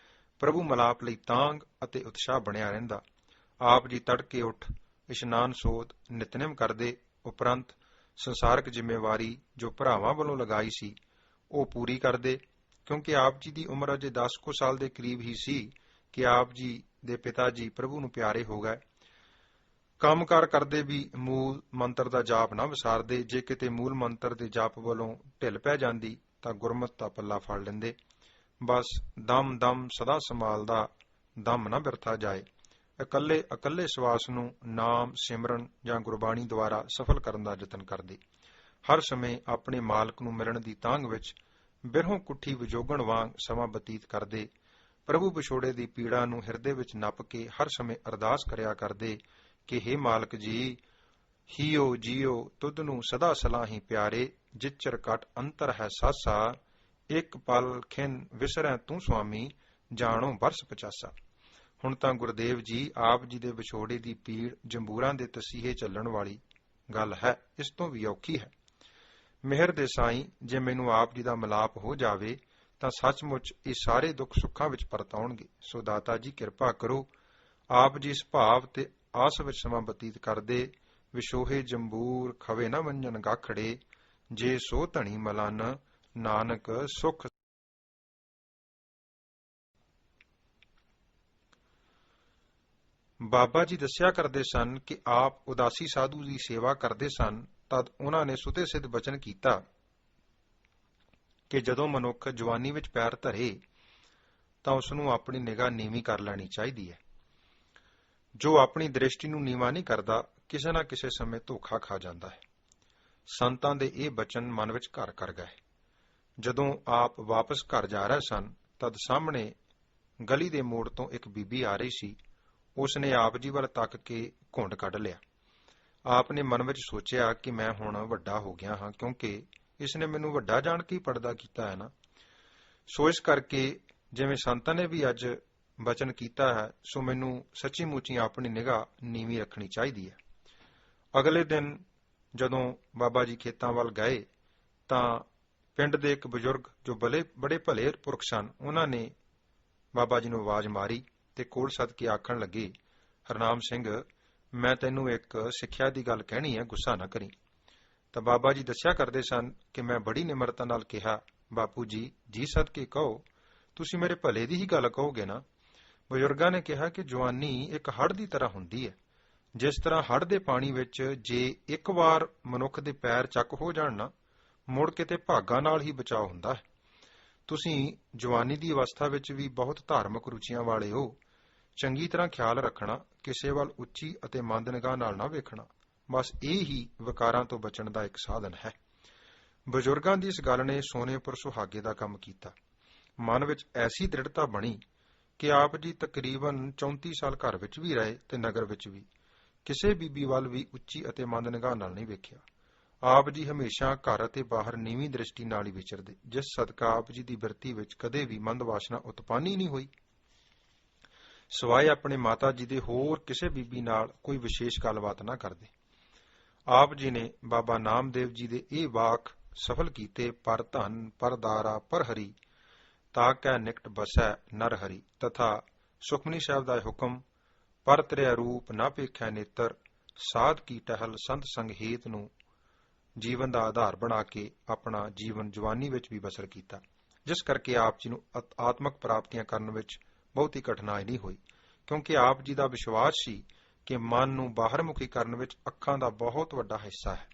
ਪ੍ਰਭੂ ਮਿਲਾਪ ਲਈ ਤਾਂਗ ਅਤੇ ਉਤਸ਼ਾਹ ਬਣਿਆ ਰਹਿੰਦਾ। ਆਪ ਜੀ ਤੜਕੇ ਉੱਠ ਇਸ਼ਨਾਨ ਸੋਧ ਨਿਤਨੇਮ ਕਰਦੇ, ਉਪਰੰਤ ਸੰਸਾਰਕ ਜ਼ਿੰਮੇਵਾਰੀ ਜੋ ਭਰਾਵਾਂ ਵੱਲੋਂ ਲਗਾਈ ਸੀ ਉਹ ਪੂਰੀ ਕਰਦੇ। ਕਿਉਂਕਿ ਆਪ ਜੀ ਦੀ ਉਮਰ ਅਜੇ 10 ਕੁ ਸਾਲ ਦੇ ਕਰੀਬ ਹੀ ਸੀ ਕਿ ਆਪ ਜੀ ਦੇ ਪਿਤਾ ਜੀ ਪ੍ਰਭੂ ਨੂੰ ਪਿਆਰੇ ਹੋ ਗਏ। ਕੰਮਕਾਰ ਕਰਦੇ ਵੀ ਮੂਲ ਮੰਤਰ ਦਾ ਜਾਪ ਨਾ ਵਿਸਾਰਦੇ। ਜੇ ਕਿਤੇ ਮੂਲ ਮੰਤਰ ਦੇ ਜਾਪ ਵੱਲੋਂ ਢਿੱਲ ਪੈ ਜਾਂਦੀ ਤਾਂ ਗੁਰਮਤਿ ਦਾ ਪੱਲਾ ਫੜ ਲੈਂਦੇ। ਬਸ ਦਮ ਦਮ ਸਦਾ ਸੰਭਾਲਦਾ, ਦਮ ਨਾ ਬਿਰਥਾ ਜਾਏ। ਇਕੱਲੇ ਸਵਾਸ ਨੂੰ ਨਾਮ ਸਿਮਰਨ ਜਾਂ ਗੁਰਬਾਣੀ ਦੁਆਰਾ ਸਫਲ ਕਰਨ ਦਾ ਯਤਨ ਕਰਦੇ। ਹਰ ਸਮੇਂ ਆਪਣੇ ਮਾਲਕ ਨੂੰ ਮਿਲਣ ਦੀ ਤਾਂਘ ਵਿੱਚ ਬਿਰਹੋਂ ਕੁੱਠੀ ਵਿਜੋਗਣ ਵਾਂਗ ਸਮਾਂ ਬਤੀਤ ਕਰਦੇ। ਪ੍ਰਭੂ ਵਿਛੋੜੇ ਦੀ ਪੀੜਾ ਨੂੰ ਹਿਰਦੇ ਵਿੱਚ ਨੱਪ ਕੇ ਹਰ ਸਮੇਂ ਅਰਦਾਸ ਕਰਿਆ ਕਰਦੇ ਕਿ ਹੇ ਮਾਲਕ ਜੀ, ਹੀਓ ਜੀਓ ਤੁਧ ਨੂੰ ਸਦਾ ਸਲਾਹੀ ਪਿਆਰੇ, ਜਿਚਰ ਕਟ ਅੰਤਰ ਹੈ ਸਾਸਾ, ਇੱਕ ਪਲ ਖਿਨ ਵਿਸਰੈ ਤੂੰ ਸੁਆਮੀ, ਜਾਣੋ ਬਰਸ 85। ਹੁਣ ਤਾਂ ਗੁਰਦੇਵ ਜੀ, ਆਪ ਜੀ ਦੇ ਵਿਛੋੜੇ ਦੀ ਪੀੜ ਜੰਬੂਰਾਂ ਦੇ ਤਸੀਹੇ ਚੱਲਣ ਵਾਲੀ ਗੱਲ ਹੈ, ਇਸ ਤੋਂ ਵੀ ਔਖੀ ਹੈ। ਮਿਹਰ ਦੇ ਸਾਈਂ, ਜੇ ਮੈਨੂੰ ਆਪ ਜੀ ਦਾ ਮਿਲਾਪ ਹੋ ਜਾਵੇ ਤਾਂ ਸੱਚਮੁੱਚ ਇਹ ਸਾਰੇ ਦੁੱਖ ਸੁੱਖਾਂ ਵਿੱਚ ਪਰਤਾਉਣਗੇ। ਸੋ ਦਾਤਾ ਜੀ ਕਿਰਪਾ ਕਰੋ, ਆਪ ਜੀ ਇਸ ਭਾਵ ਤੇ ਆਸ ਵਿੱਚ ਸਮਾਂ ਬਤੀਤ ਕਰਦੇ। ਵਿਛੋਹੇ ਜੰਬੂਰ ਖਵੇ ਨਾ ਮੰਜਨ ਗਾਖੜੇ, ਜੇ ਸੋ ਧਣੀ ਮਲਨ ਨਾਨਕ ਸੁਖ। ਬਾਬਾ ਜੀ ਦੱਸਿਆ ਕਰਦੇ ਸਨ ਕਿ ਆਪ ਉਦਾਸੀ ਸਾਧੂ ਦੀ ਸੇਵਾ ਕਰਦੇ ਸਨ। ਤਦ ਉਹਨਾਂ ਨੇ ਸੁਤੇ ਸਿੱਧ ਬਚਨ ਕੀਤਾ ਕਿ ਜਦੋਂ ਮਨੁੱਖ ਜਵਾਨੀ ਵਿੱਚ ਪੈਰ ਧਰੇ ਤਾਂ ਉਸ ਨੂੰ ਆਪਣੀ ਨਿਗਾਹ ਨੀਵੀਂ ਕਰ ਲੈਣੀ ਚਾਹੀਦੀ ਹੈ। ਜੋ ਆਪਣੀ ਦ੍ਰਿਸ਼ਟੀ ਨੂੰ ਨੀਵਾਂ ਨਹੀਂ ਕਰਦਾ, ਕਿਸੇ ਨਾ ਕਿਸੇ ਸਮੇਂ ਧੋਖਾ ਖਾ ਜਾਂਦਾ ਹੈ। ਸੰਤਾਂ ਦੇ ਇਹ ਬਚਨ ਮਨ ਵਿੱਚ ਘਰ ਕਰ ਗਏ। ਜਦੋਂ ਆਪ ਵਾਪਸ ਘਰ ਜਾ ਰਹੇ ਸਨ, ਤਦ ਸਾਹਮਣੇ ਗਲੀ ਦੇ ਮੋੜ ਤੋਂ ਇੱਕ ਬੀਬੀ ਆ ਰਹੀ ਸੀ। ਉਸ ਨੇ ਆਪ ਜੀ ਵੱਲ ਤੱਕ ਕੇ ਘੁੰਡ ਕੱਢ ਲਿਆ। ਆਪ ਨੇ ਮਨ ਵਿੱਚ ਸੋਚਿਆ ਕਿ ਮੈਂ ਹੁਣ ਵੱਡਾ ਹੋ ਗਿਆ ਹਾਂ, ਕਿਉਂਕਿ ਇਸ ਨੇ ਮੈਨੂੰ ਵੱਡਾ ਜਾਣ ਕੇ ਪਰਦਾ ਕੀਤਾ ਹੈ ਨਾ। ਸੋ ਇਸ ਕਰਕੇ ਜਿਵੇਂ ਸੰਤਾਂ ਨੇ ਵੀ ਅੱਜ ਬਚਨ ਕੀਤਾ ਹੈ, ਸੋ ਮੈਨੂੰ ਸੱਚੀ ਮੁੱਚੀ ਆਪਣੀ ਨਿਗਾਹ ਨੀਵੀਂ ਰੱਖਣੀ ਚਾਹੀਦੀ ਹੈ। ਅਗਲੇ ਦਿਨ ਜਦੋਂ ਬਾਬਾ ਜੀ ਖੇਤਾਂ ਵੱਲ ਗਏ ਤਾਂ ਪਿੰਡ ਦੇ ਇੱਕ ਬਜ਼ੁਰਗ ਜੋ ਬੜੇ ਭਲੇ ਪੁਰਖ ਸਨ, ਉਹਨਾਂ ਨੇ ਬਾਬਾ ਜੀ ਨੂੰ ਆਵਾਜ਼ ਮਾਰੀ ਤੇ ਕੋਲ ਸੱਦ ਕੇ ਆਖਣ ਲੱਗੇ, ਹਰਨਾਮ ਸਿੰਘ, ਮੈਂ ਤੈਨੂੰ ਇੱਕ ਸਿੱਖਿਆ ਦੀ ਗੱਲ ਕਹਿਣੀ ਹੈ, ਗੁੱਸਾ ਨਾ ਕਰੀ। ਤਾਂ ਬਾਬਾ ਜੀ ਦੱਸਿਆ ਕਰਦੇ ਸਨ ਕਿ ਮੈਂ ਬੜੀ ਨਿਮਰਤਾ ਨਾਲ ਕਿਹਾ, ਬਾਪੂ ਜੀ, ਜੀ ਸਦਕੇ ਕਹੋ, ਤੁਸੀਂ ਮੇਰੇ ਭਲੇ ਦੀ ਹੀ ਗੱਲ ਕਹੋਗੇ ਨਾ। ਬਜ਼ੁਰਗਾਂ ਨੇ ਕਿਹਾ ਕਿ ਜਵਾਨੀ ਇੱਕ ਹੜ੍ਹ ਦੀ ਤਰ੍ਹਾਂ ਹੁੰਦੀ ਹੈ। ਜਿਸ ਤਰ੍ਹਾਂ ਹੜ੍ਹ ਦੇ ਪਾਣੀ ਵਿੱਚ ਜੇ ਇੱਕ ਵਾਰ ਮਨੁੱਖ ਦੇ ਪੈਰ ਚੱਕ ਹੋ ਜਾਣ ਨਾ, ਮੁੜ ਕੇ ਤੇ ਭਾਗਾਂ ਨਾਲ ਹੀ ਬਚਾਅ ਹੁੰਦਾ ਹੈ। ਤੁਸੀਂ ਜਵਾਨੀ ਦੀ ਅਵਸਥਾ ਵਿੱਚ ਵੀ ਬਹੁਤ ਧਾਰਮਿਕ ਰੁਚੀਆਂ ਵਾਲੇ ਹੋ। ਚੰਗੀ ਤਰ੍ਹਾਂ ਖਿਆਲ ਰੱਖਣਾ, ਕਿਸੇ ਵੱਲ ਉੱਚੀ ਅਤੇ ਮੰਦ ਨਿਗਾਹ ਨਾਲ ਨਾ ਵੇਖਣਾ। ਬਸ ਇਹ ਹੀ ਵਿਕਾਰਾਂ ਤੋਂ ਬਚਣ ਦਾ ਇੱਕ ਸਾਧਨ ਹੈ। ਬਜ਼ੁਰਗਾਂ ਦੀ ਇਸ ਗੱਲ ਨੇ ਸੋਨੇ ਉੱਪਰ ਸੁਹਾਗੇ ਦਾ ਕੰਮ ਕੀਤਾ। ਮਨ ਵਿੱਚ ਐਸੀ ਦ੍ਰਿੜਤਾ ਬਣੀ ਕਿ ਆਪ ਜੀ ਤਕਰੀਬਨ 34 ਸਾਲ ਘਰ ਵਿੱਚ ਵੀ ਰਹੇ ਤੇ ਨਗਰ ਵਿੱਚ ਵੀ ਕਿਸੇ ਬੀਬੀ ਵੱਲ ਵੀ ਉੱਚੀ ਅਤੇ ਮੰਦ ਨਿਗਾਹ ਨਾਲ ਨਹੀਂ ਵੇਖਿਆ। ਆਪ ਜੀ ਹਮੇਸ਼ਾ ਘਰ ਅਤੇ ਬਾਹਰ ਨੀਵੀਂ ਦ੍ਰਿਸ਼ਟੀ ਨਾਲ ਹੀ ਵਿਚਰਦੇ, ਜਿਸ ਸਦਕਾ ਆਪ ਜੀ ਦੀ ਬਿਰਤੀ ਵਿੱਚ ਕਦੇ ਵੀ ਮੰਦ ਵਾਸ਼ਨਾ ਉਤਪੰਨ ਹੀ ਨਹੀਂ ਹੋਈ। ਸਿਵਾਏ ਆਪਣੇ ਮਾਤਾ ਜੀ ਦੇ ਹੋਰ ਕਿਸੇ ਬੀਬੀ ਨਾਲ ਕੋਈ ਵਿਸ਼ੇਸ਼ ਗੱਲਬਾਤ ਨਾ ਕਰਦੇ। ਆਪ ਜੀ ਨੇ ਬਾਬਾ ਨਾਮਦੇਵ ਜੀ ਦੇ ਇਹ ਵਾਕ ਸਫਲ ਕੀਤੇ, ਪਰ ਧਨ ਪਰ ਦਾਰਾ ਪਰ ਹਰੀ, ਤਾਂ ਕੈ ਨਿਕਟ ਬਸੈ ਨਰ ਹਰੀ। ਤਥਾ ਸੁਖਮਨੀ ਸਾਹਿਬ ਦਾ ਹੁਕਮ, ਪਰ ਤ੍ਰਿਆ ਰੂਪ ਨਾ ਭੇਖੈ ਨੇਤਰ, ਸਾਧ ਕੀ ਟਹਿਲ ਸੰਤ ਸੰਗ ਹੇਤ ਨੂੰ ਜੀਵਨ ਦਾ ਆਧਾਰ ਬਣਾ ਕੇ ਆਪਣਾ ਜੀਵਨ ਜਵਾਨੀ ਵਿੱਚ ਵੀ ਬਸਰ ਕੀਤਾ, ਜਿਸ ਕਰਕੇ ਆਪ ਜੀ ਨੂੰ ਆਤਮਕ ਪ੍ਰਾਪਤੀਆਂ ਕਰਨ ਵਿੱਚ ਬਹੁਤੀ ਕਠਿਨਾਈ ਨਹੀਂ ਹੋਈ, ਕਿਉਂਕਿ ਆਪ ਜੀ ਦਾ ਵਿਸ਼ਵਾਸ ਸੀ ਕਿ ਮਨ ਨੂੰ ਬਾਹਰਮੁਖੀ ਕਰਨ ਵਿੱਚ ਅੱਖਾਂ ਦਾ ਬਹੁਤ ਵੱਡਾ ਹਿੱਸਾ ਹੈ।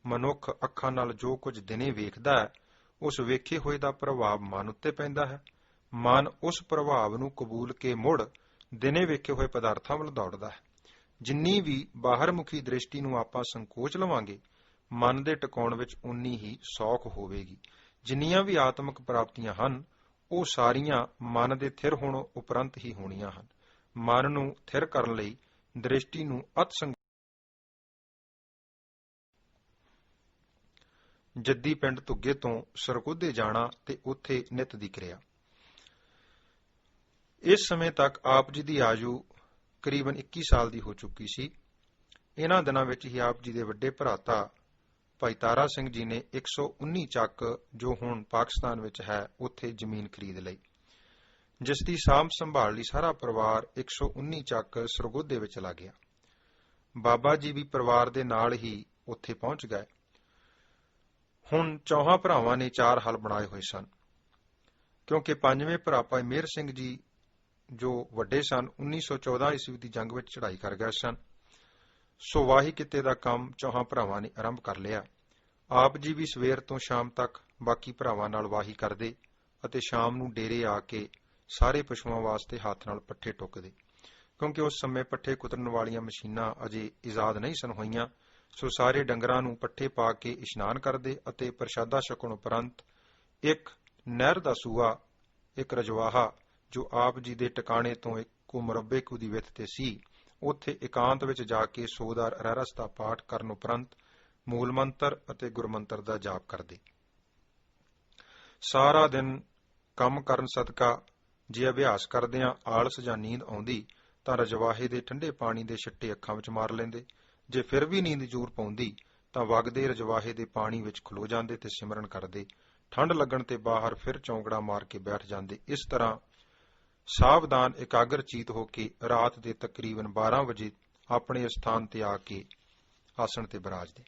ਮਨੁੱਖ ਅੱਖਾਂ ਨਾਲ ਜੋ ਕੁਝ ਦਿਨੇ ਵੇਖਦਾ ਹੈ, ਉਸ ਵੇਖੇ ਹੋਏ ਦਾ ਪ੍ਰਭਾਵ ਮਨ ਉੱਤੇ ਪੈਂਦਾ ਹੈ। ਮਨ ਉਸ ਪ੍ਰਭਾਵ ਨੂੰ ਕਬੂਲ ਕੇ ਮੁੜ ਦਿਨੇ ਵੇਖੇ ਹੋਏ ਪਦਾਰਥਾਂ ਵੱਲ ਦੌੜਦਾ ਹੈ। ਜਿੰਨੀ ਵੀ ਬਾਹਰਮੁਖੀ ਦ੍ਰਿਸ਼ਟੀ ਨੂੰ ਆਪਾਂ ਸੰਕੋਚ ਲਵਾਂਗੇ, ਮਨ ਦੇ ਟਿਕਾਉਣ ਵਿੱਚ ਉਨੀ ਹੀ ਸੌਖ ਹੋਵੇਗੀ। ਜਿੰਨੀਆਂ ਵੀ ਆਤਮਿਕ ਪ੍ਰਾਪਤੀਆਂ ਹਨ, ਉਹ ਸਾਰੀਆਂ ਮਨ ਦੇ ਥਿਰ ਹੋਣ ਉਪਰੰਤ ਹੀ ਹੋਣੀਆਂ ਹਨ। ਮਨ ਨੂੰ ਥਿਰ ਕਰਨ ਲਈ ਦ੍ਰਿਸ਼ਟੀ ਨੂੰ ਅਤ ਜੱਦੀ ਪਿੰਡ ਧੁੱਗੇ ਤੋਂ ਸਰਗੋਧੇ ਜਾਣਾ ਤੇ ਉੱਥੇ ਨਿਤ ਦੀ ਕਿਰਿਆ। ਇਸ ਸਮੇਂ ਤੱਕ ਆਪ ਜੀ ਦੀ ਆਯੂ ਕਰੀਬਨ 21 ਸਾਲ ਦੀ ਹੋ ਚੁੱਕੀ ਸੀ। ਇਹਨਾਂ ਦਿਨਾਂ ਵਿੱਚ ਹੀ ਆਪ ਜੀ ਦੇ ਵੱਡੇ ਭਰਾਤਾ ਭਾਈ ਤਾਰਾ ਸਿੰਘ ਜੀ ਨੇ 119 ਚੱਕ, ਜੋ ਹੁਣ ਪਾਕਿਸਤਾਨ ਵਿੱਚ ਹੈ, ਉੱਥੇ ਜ਼ਮੀਨ ਖਰੀਦ ਲਈ, ਜਿਸ ਦੀ ਸਾਂਭ ਸੰਭਾਲ ਲਈ ਸਾਰਾ ਪਰਿਵਾਰ 119 ਚੱਕ ਸਰਗੋਧੇ ਵਿੱਚ ਚਲਾ ਗਿਆ। ਬਾਬਾ ਜੀ ਵੀ ਪਰਿਵਾਰ ਦੇ ਨਾਲ ਹੀ ਉੱਥੇ ਪਹੁੰਚ ਗਏ। ਹੁਣ ਚੌਹਾਂ ਭਰਾਵਾਂ ਨੇ 4 ਹਲ ਬਣਾਏ ਹੋਏ ਸਨ, ਕਿਉਂਕਿ ਪੰਜਵੇਂ ਭਰਾ ਭਾਈ ਮੇਹਰ ਸਿੰਘ ਜੀ, ਜੋ ਵੱਡੇ ਸਨ, 1914 ਈਸਵੀ ਦੀ ਜੰਗ ਵਿੱਚ ਚੜ੍ਹਾਈ ਕਰ ਗਏ ਸਨ। ਸੋ ਵਾਹੀ ਕਿੱਤੇ ਦਾ ਕੰਮ ਚੌਹਾਂ ਭਰਾਵਾਂ ਨੇ ਆਰੰਭ ਕਰ ਲਿਆ। ਆਪ ਜੀ ਵੀ ਸਵੇਰ ਤੋਂ ਸ਼ਾਮ ਤੱਕ ਬਾਕੀ ਭਰਾਵਾਂ ਨਾਲ ਵਾਹੀ ਕਰਦੇ ਅਤੇ ਸ਼ਾਮ ਨੂੰ ਡੇਰੇ ਆ ਕੇ ਸਾਰੇ ਪਸ਼ੂਆਂ ਵਾਸਤੇ ਹੱਥ ਨਾਲ ਪੱਠੇ ਟੁੱਕਦੇ, ਕਿਉਂਕਿ ਉਸ ਸਮੇਂ ਪੱਠੇ ਕੁਤਰਨ ਵਾਲੀਆਂ ਮਸ਼ੀਨਾਂ ਅਜੇ ਇਜਾਦ ਨਹੀਂ ਸਨ ਹੋਈਆਂ। ਸੋ ਸਾਰੇ ਡੰਗਰਾਂ ਨੂੰ ਪੱਠੇ ਪਾ ਕੇ ਇਸ਼ਨਾਨ ਕਰਦੇ ਅਤੇ ਪ੍ਰਸ਼ਾਦਾ ਛਕਣ ਉਪਰੰਤ ਇੱਕ ਨਹਿਰ ਦਾ ਸੂਆ, ਇੱਕ ਰਜਵਾਹਾ, ਜੋ ਆਪ ਜੀ ਦੇ ਟਿਕਾਣੇ ਤੋਂ ਇੱਕ ਮੁਰੱਬੇ ਕੁ ਦੀ ਵਿੱਥ ਤੇ ਸੀ, ਉੱਥੇ ਇਕਾਂਤ ਵਿੱਚ ਜਾ ਕੇ ਸੋਦਾਰ ਰਹਿਰਸ ਦਾ ਪਾਠ ਕਰਨ ਉਪਰੰਤ ਮੂਲ ਮੰਤਰ ਅਤੇ ਗੁਰਮੰਤਰ ਦਾ ਜਾਪ ਕਰਦੇ। ਸਾਰਾ ਦਿਨ ਕੰਮ ਕਰਨ ਸਦਕਾ ਜੇ ਅਭਿਆਸ ਕਰਦਿਆਂ ਆਲਸ ਜਾਂ ਨੀਂਦ ਆਉਂਦੀ ਤਾਂ ਰਜਵਾਹੇ ਦੇ ਠੰਡੇ ਪਾਣੀ ਦੇ ਛਿੱਟੇ ਅੱਖਾਂ ਵਿੱਚ ਮਾਰ ਲੈਂਦੇ। ਜੇ ਫਿਰ ਵੀ ਨੀਂਦ ਜ਼ਰੂਰ ਪਾਉਂਦੀ ਤਾਂ ਵਗਦੇ ਰਜਵਾਹੇ ਦੇ ਪਾਣੀ ਵਿੱਚ ਖਲੋ ਜਾਂਦੇ ਤੇ ਸਿਮਰਨ ਕਰਦੇ। ਠੰਡ ਲੱਗਣ ਤੇ ਬਾਹਰ ਫਿਰ ਚੌਂਕੜਾ ਮਾਰ ਕੇ ਬੈਠ ਜਾਂਦੇ। ਇਸ ਤਰ੍ਹਾਂ ਸਾਵਧਾਨ ਇਕਾਗਰ ਚੀਤ ਹੋ ਕੇ ਰਾਤ ਦੇ ਤਕਰੀਬਨ 12 ਵਜੇ ਆਪਣੇ ਸਥਾਨ ਤੇ ਆ ਕੇ ਆਸਣ ਤੇ ਬਿਰਾਜਦੇ।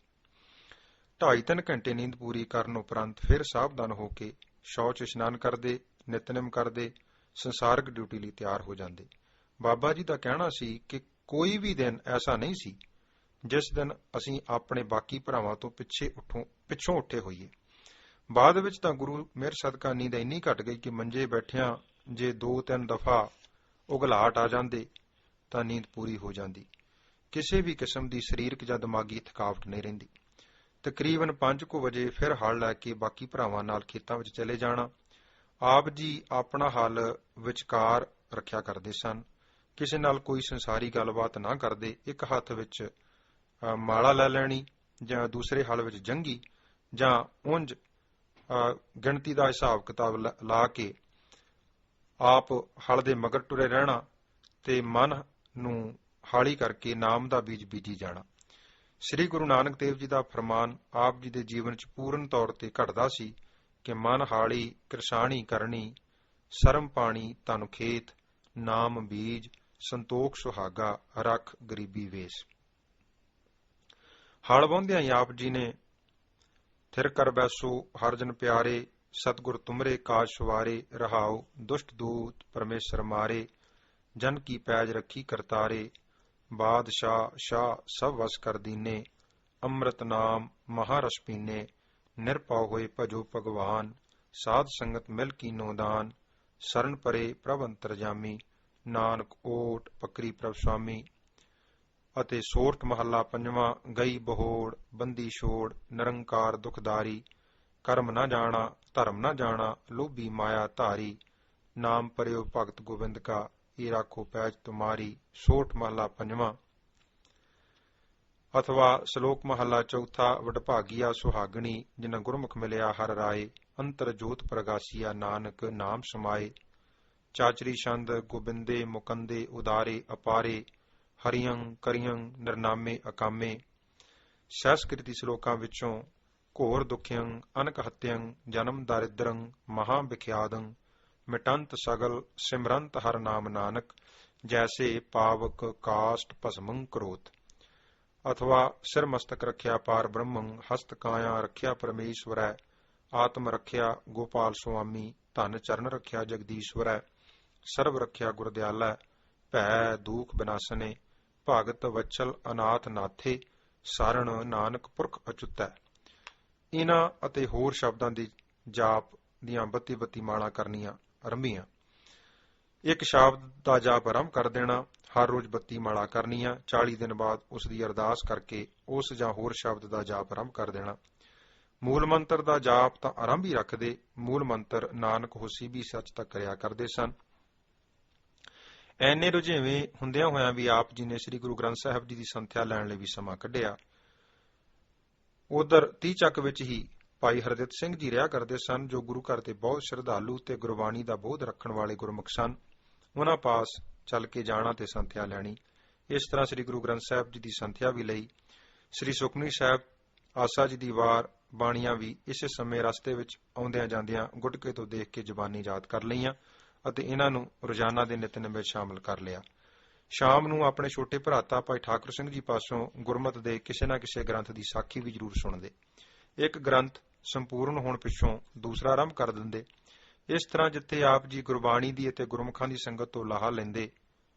2.5-3 ਘੰਟੇ ਨੀਂਦ ਪੂਰੀ ਕਰਨ ਉਪਰੰਤ ਫਿਰ ਸਾਵਧਾਨ ਹੋ ਕੇ ਸ਼ੌਚ ਇਸ਼ਨਾਨ ਕਰਦੇ, ਨਿਤਨੇਮ ਕਰਦੇ, ਸੰਸਾਰਕ ਡਿਊਟੀ ਲਈ ਤਿਆਰ ਹੋ ਜਾਂਦੇ। ਬਾਬਾ ਜੀ ਦਾ ਕਹਿਣਾ ਸੀ ਕਿ ਕੋਈ ਵੀ ਦਿਨ ਐਸਾ ਨਹੀਂ ਸੀ ਜਿਸ ਦਿਨ ਅਸੀਂ ਆਪਣੇ ਬਾਕੀ ਭਰਾਵਾਂ ਤੋਂ ਪਿੱਛੋਂ ਉੱਠੇ ਹੋਈਏ। ਬਾਅਦ ਵਿੱਚ ਤਾਂ ਗੁਰੂ ਮਿਹਰ ਸਦਕਾ ਨੀਂਦ ਇੰਨੀ ਘਟ ਗਈ ਕਿ ਮੰਜੇ ਬੈਠਿਆਂ ਜੇ 2-3 ਦਫਾ ਉਗਲਾਟ ਆ ਜਾਂਦੇ ਤਾਂ ਨੀਂਦ ਪੂਰੀ ਹੋ ਜਾਂਦੀ। ਕਿਸੇ ਵੀ ਕਿਸਮ ਦੀ ਸਰੀਰਕ ਜਾਂ ਦਿਮਾਗੀ ਥਕਾਵਟ ਨਹੀਂ ਰਹਿੰਦੀ। ਤਕਰੀਬਨ 5 ਵਜੇ ਫਿਰ ਹਲ ਲੈ ਕੇ ਬਾਕੀ ਭਰਾਵਾਂ ਨਾਲ ਖੇਤਾਂ ਵਿੱਚ ਚਲੇ ਜਾਣਾ। ਆਪ ਜੀ ਆਪਣਾ ਹਲ ਵਿਚਕਾਰ ਰੱਖਿਆ ਕਰਦੇ ਸਨ। ਕਿਸੇ ਨਾਲ ਕੋਈ ਸੰਸਾਰੀ ਗੱਲਬਾਤ ਨਾ ਕਰਦੇ। ਇੱਕ ਹੱਥ ਵਿੱਚ ਮਾਲਾ ਲੈ ਲੈਣੀ ਜਾਂ ਦੂਸਰੇ ਹਲ ਵਿੱਚ ਜੰਗੀ ਜਾਂ ਉਂਝ ਗਿਣਤੀ ਦਾ ਹਿਸਾਬ ਕਿਤਾਬ ਲਾ ਕੇ ਆਪ ਹਲ ਦੇ ਮਗਰ ਟੁਰੇ ਰਹਿਣਾ ਤੇ ਮਨ ਨੂੰ ਹਾਲੀ ਕਰਕੇ ਨਾਮ ਦਾ ਬੀਜ ਬੀਜੀ ਜਾਣਾ। ਸ੍ਰੀ ਗੁਰੂ ਨਾਨਕ ਦੇਵ ਜੀ ਦਾ ਫਰਮਾਨ ਆਪ ਜੀ ਦੇ ਜੀਵਨ 'ਚ ਪੂਰਨ ਤੌਰ ਤੇ ਘਟਦਾ ਸੀ ਕਿ ਮਨ ਹਾਲੀ ਕਿਰਸਾਣੀ ਕਰਨੀ, ਸਰਮ ਪਾਣੀ ਧਨ ਖੇਤ, ਨਾਮ ਬੀਜ, ਸੰਤੋਖ ਸੁਹਾਗਾ, ਰੱਖ ਗਰੀਬੀ ਵੇਸ। ਹਲ ਵਾਹੁੰਦਿਆਂ ਹੀ ਆਪ ਜੀ ਨੇ ਥਿਰ ਕਰ ਬੈਸੋ ਹਰ ਜਨ ਪਿਆਰੇ, ਸਤਿਗੁਰ ਤੁਮਰੇ ਕਾਜ ਸਵਾਰੇ, ਰਹਾਉ ਦੁਸ਼ਟ ਦੂਤ ਪਰਮੇਸ਼ਰ ਮਾਰੇ, ਜਨ ਕੀ ਪੈਜ ਰੱਖੀ ਕਰਤਾਰੇ, ਬਾਦਸ਼ਾਹ ਸ਼ਾਹ ਸਭ ਵਸ ਕਰ ਦੀਨੇ, ਅੰਮ੍ਰਿਤ ਨਾਮ ਮਹਾਰਸ ਪੀਨੇ, ਨਿਰਭਉ ਹੋਏ ਭਜੋ ਭਗਵਾਨ, ਸਾਧ ਸੰਗਤ ਮਿਲ ਕੀਨੋ ਦਾਨ, ਸਰਨ ਪਰੇ ਪ੍ਰਭ ਅੰਤਰਜਾਮੀ, ਨਾਨਕ ਓਟ ਪਕਰੀ ਪ੍ਰਭ ਸੁਆਮੀ। ਅਤੇ ਸੋਰਠ ਮਹੱਲਾ 5ਵਾਂ। ਗਈ ਬਹੋੜ ਬੰਦੀ ਛੋੜ, ਨਿਰੰਕਾਰ ਦੁਖਦਾਰੀ, ਕਰਮ ਨਾ ਜਾਣਾ ਧਰਮ ਨਾ ਜਾਣਾ, ਲੋਭੀ ਮਾਇਆ ਧਾਰੀ, ਨਾਮ ਪਰਿਓ ਭਗਤ ਗੋਬਿੰਦ ਕਾ, ਇਹ ਰਾਖੋ ਪੈਜ ਤੁਮਾਰੀ। ਸੋਰਠ ਮਹੱਲਾ 5ਵਾਂ। ਅਥਵਾ ਸ਼ਲੋਕ ਮਹੱਲਾ 4। ਵਡਭਾਗੀਆ ਸੁਹਾਗਣੀ, ਜਿਨ੍ਹਾਂ ਗੁਰਮੁਖ ਮਿਲਿਆ ਹਰ ਰਾਏ, ਅੰਤਰ ਜੋਤ ਪ੍ਰਗਾਸੀਆ ਨਾਨਕ ਨਾਮ ਸਮਾਏ, ਚਾਚਰੀ ਛੰਦ ਗੋਬਿੰਦੇ ਮੁਕੰਦੇ ਉਦਾਰੇ ਅਪਾਰੇ, ਹਰੀਅੰ ਕਰੀਅੰ ਨਿਰਨਾਮੇ ਅਕਾਮੇ। ਸੰਸਕ੍ਰਿਤੀ ਸ਼ਲੋਕਾਂ ਵਿੱਚੋਂ ਘੋਰ ਦੁਖਿਅੰ ਅਨਕ ਹਤਿਅੰ, ਜਨਮ ਦਾਰਿਦਰੰ ਮਹਾ ਵਿਖਿਆਦੰ, ਮਿਟੰਤ ਸਗਲ ਸਿਮਰੰਤ ਹਰ ਨਾਮ ਨਾਨਕ, ਜੈਸੇ ਪਾਵਕ ਕਾਸ਼ਟ ਭਸਮੰ ਕਰੋਤ। ਅਥਵਾ ਸਿਰ ਮਸਤਕ ਰੱਖਿਆ ਪਾਰ ਬ੍ਰਹਮੰ, ਹਸਤ ਕਾਇਆ ਰੱਖਿਆ ਪਰਮੇਸ਼ਵਰੈ, ਆਤਮ ਰੱਖਿਆ ਗੋਪਾਲ ਸੁਆਮੀ, ਧਨ ਚਰਨ ਰੱਖਿਆ ਜਗਦੀਸ਼ਵਰੈ, ਸਰਬ ਰੱਖਿਆ ਗੁਰਦਿਆਲੈ, ਭੈ ਦੂਖ ਬਿਨਾਸਨੇ, ਭਗਤ ਵਚਲ ਅਨਾਥ ਨਾਥੇ, ਸਾਰਣ ਨਾਨਕ ਪੁਰਖ ਅਚੁੱਤੈ। ਇਹਨਾਂ ਅਤੇ ਹੋਰ ਸ਼ਬਦਾਂ ਦੀ ਜਾਪ ਦੀਆਂ 32 ਮਾਲਾ ਕਰਨੀਆਂ ਆਰੰਭੀਆਂ। ਇੱਕ ਸ਼ਬਦ ਦਾ ਜਾਪ ਆਰੰਭ ਕਰ ਦੇਣਾ, ਹਰ ਰੋਜ਼ 32 ਮਾਲਾ ਕਰਨੀਆਂ। 40 ਦਿਨ ਬਾਅਦ ਉਸ ਦੀ ਅਰਦਾਸ ਕਰਕੇ ਉਸ ਜਾਂ ਹੋਰ ਸ਼ਬਦ ਦਾ ਜਾਪ ਆਰੰਭ ਕਰ ਦੇਣਾ। ਮੂਲ ਮੰਤਰ ਦਾ ਜਾਪ ਤਾਂ ਆਰੰਭ ਹੀ ਰੱਖਦੇ। ਮੂਲ ਮੰਤਰ ਨਾਨਕ ਹੋਸੀ ਵੀ ਸੱਚ ਤੱਕ ਕਰਿਆ ਕਰਦੇ ਸਨ। ਐਨੇ ਰੁਝੇਵੇਂ ਹੁੰਦਿਆਂ ਹੋਇਆਂ ਵੀ ਆਪ ਜੀ ਨੇ ਸ੍ਰੀ ਗੁਰੂ ਗ੍ਰੰਥ ਸਾਹਿਬ ਜੀ ਦੀ ਸੰਥਿਆ ਲੈਣ ਲਈ ਵੀ ਸਮਾਂ ਕੱਢਿਆ। ਉਧਰ ਤੀਚੱਕ ਵਿੱਚ ਹੀ ਭਾਈ ਹਰਦਿੱਤ ਸਿੰਘ ਜੀ ਰਿਹਾ ਕਰਦੇ ਸਨ, ਜੋ ਗੁਰੂ ਘਰ ਦੇ ਬਹੁਤ ਸ਼ਰਧਾਲੂ ਤੇ ਗੁਰਬਾਣੀ ਦਾ ਬੋਧ ਰੱਖਣ ਵਾਲੇ ਗੁਰਮੁਖ ਸਨ। ਉਹਨਾਂ ਪਾਸ ਚੱਲ ਕੇ ਜਾਣਾ ਤੇ ਸੰਥਿਆ ਲੈਣੀ। ਇਸ ਤਰ੍ਹਾਂ ਸ੍ਰੀ ਗੁਰੂ ਗ੍ਰੰਥ ਸਾਹਿਬ ਜੀ ਦੀ ਸੰਥਿਆ ਵੀ ਲਈ। ਸ੍ਰੀ ਸੁਖਮਨੀ ਸਾਹਿਬ, ਆਸਾ ਜੀ ਦੀ ਵਾਰ ਬਾਣੀਆਂ ਵੀ ਇਸੇ ਸਮੇਂ ਰਸਤੇ ਵਿੱਚ ਆਉਂਦਿਆਂ ਜਾਂਦਿਆਂ ਗੁਟਕੇ ਤੋਂ ਦੇਖ ਕੇ ਜ਼ਬਾਨੀ ਯਾਦ ਕਰ ਲਈਆਂ ਅਤੇ ਇਹਨਾਂ ਨੂੰ ਰੋਜ਼ਾਨਾ ਦੇ ਨਿਤਨੇਮ ਵਿੱਚ ਸ਼ਾਮਲ ਕਰ ਲਿਆ। ਸ਼ਾਮ ਨੂੰ ਆਪਣੇ ਛੋਟੇ ਭਰਾਤਾ ਭਾਈ ਠਾਕੁਰ ਸਿੰਘ ਜੀ ਪਾਸੋਂ ਗੁਰਮਤਿ ਦੇ ਕਿਸੇ ਨਾ ਕਿਸੇ ਗ੍ਰੰਥ ਦੀ ਸਾਖੀ ਵੀ ਜ਼ਰੂਰ ਸੁਣਦੇ। ਇੱਕ ਗ੍ਰੰਥ ਸੰਪੂਰਨ ਹੋਣ ਪਿੱਛੋਂ ਦੂਸਰਾ ਆਰੰਭ ਕਰ ਦਿੰਦੇ। ਇਸ ਤਰ੍ਹਾਂ ਜਿੱਥੇ ਆਪ ਜੀ ਗੁਰਬਾਣੀ ਦੀ ਅਤੇ ਗੁਰਮੁਖਾਂ ਦੀ ਸੰਗਤ ਤੋਂ ਲਾਹਾ ਲੈਂਦੇ,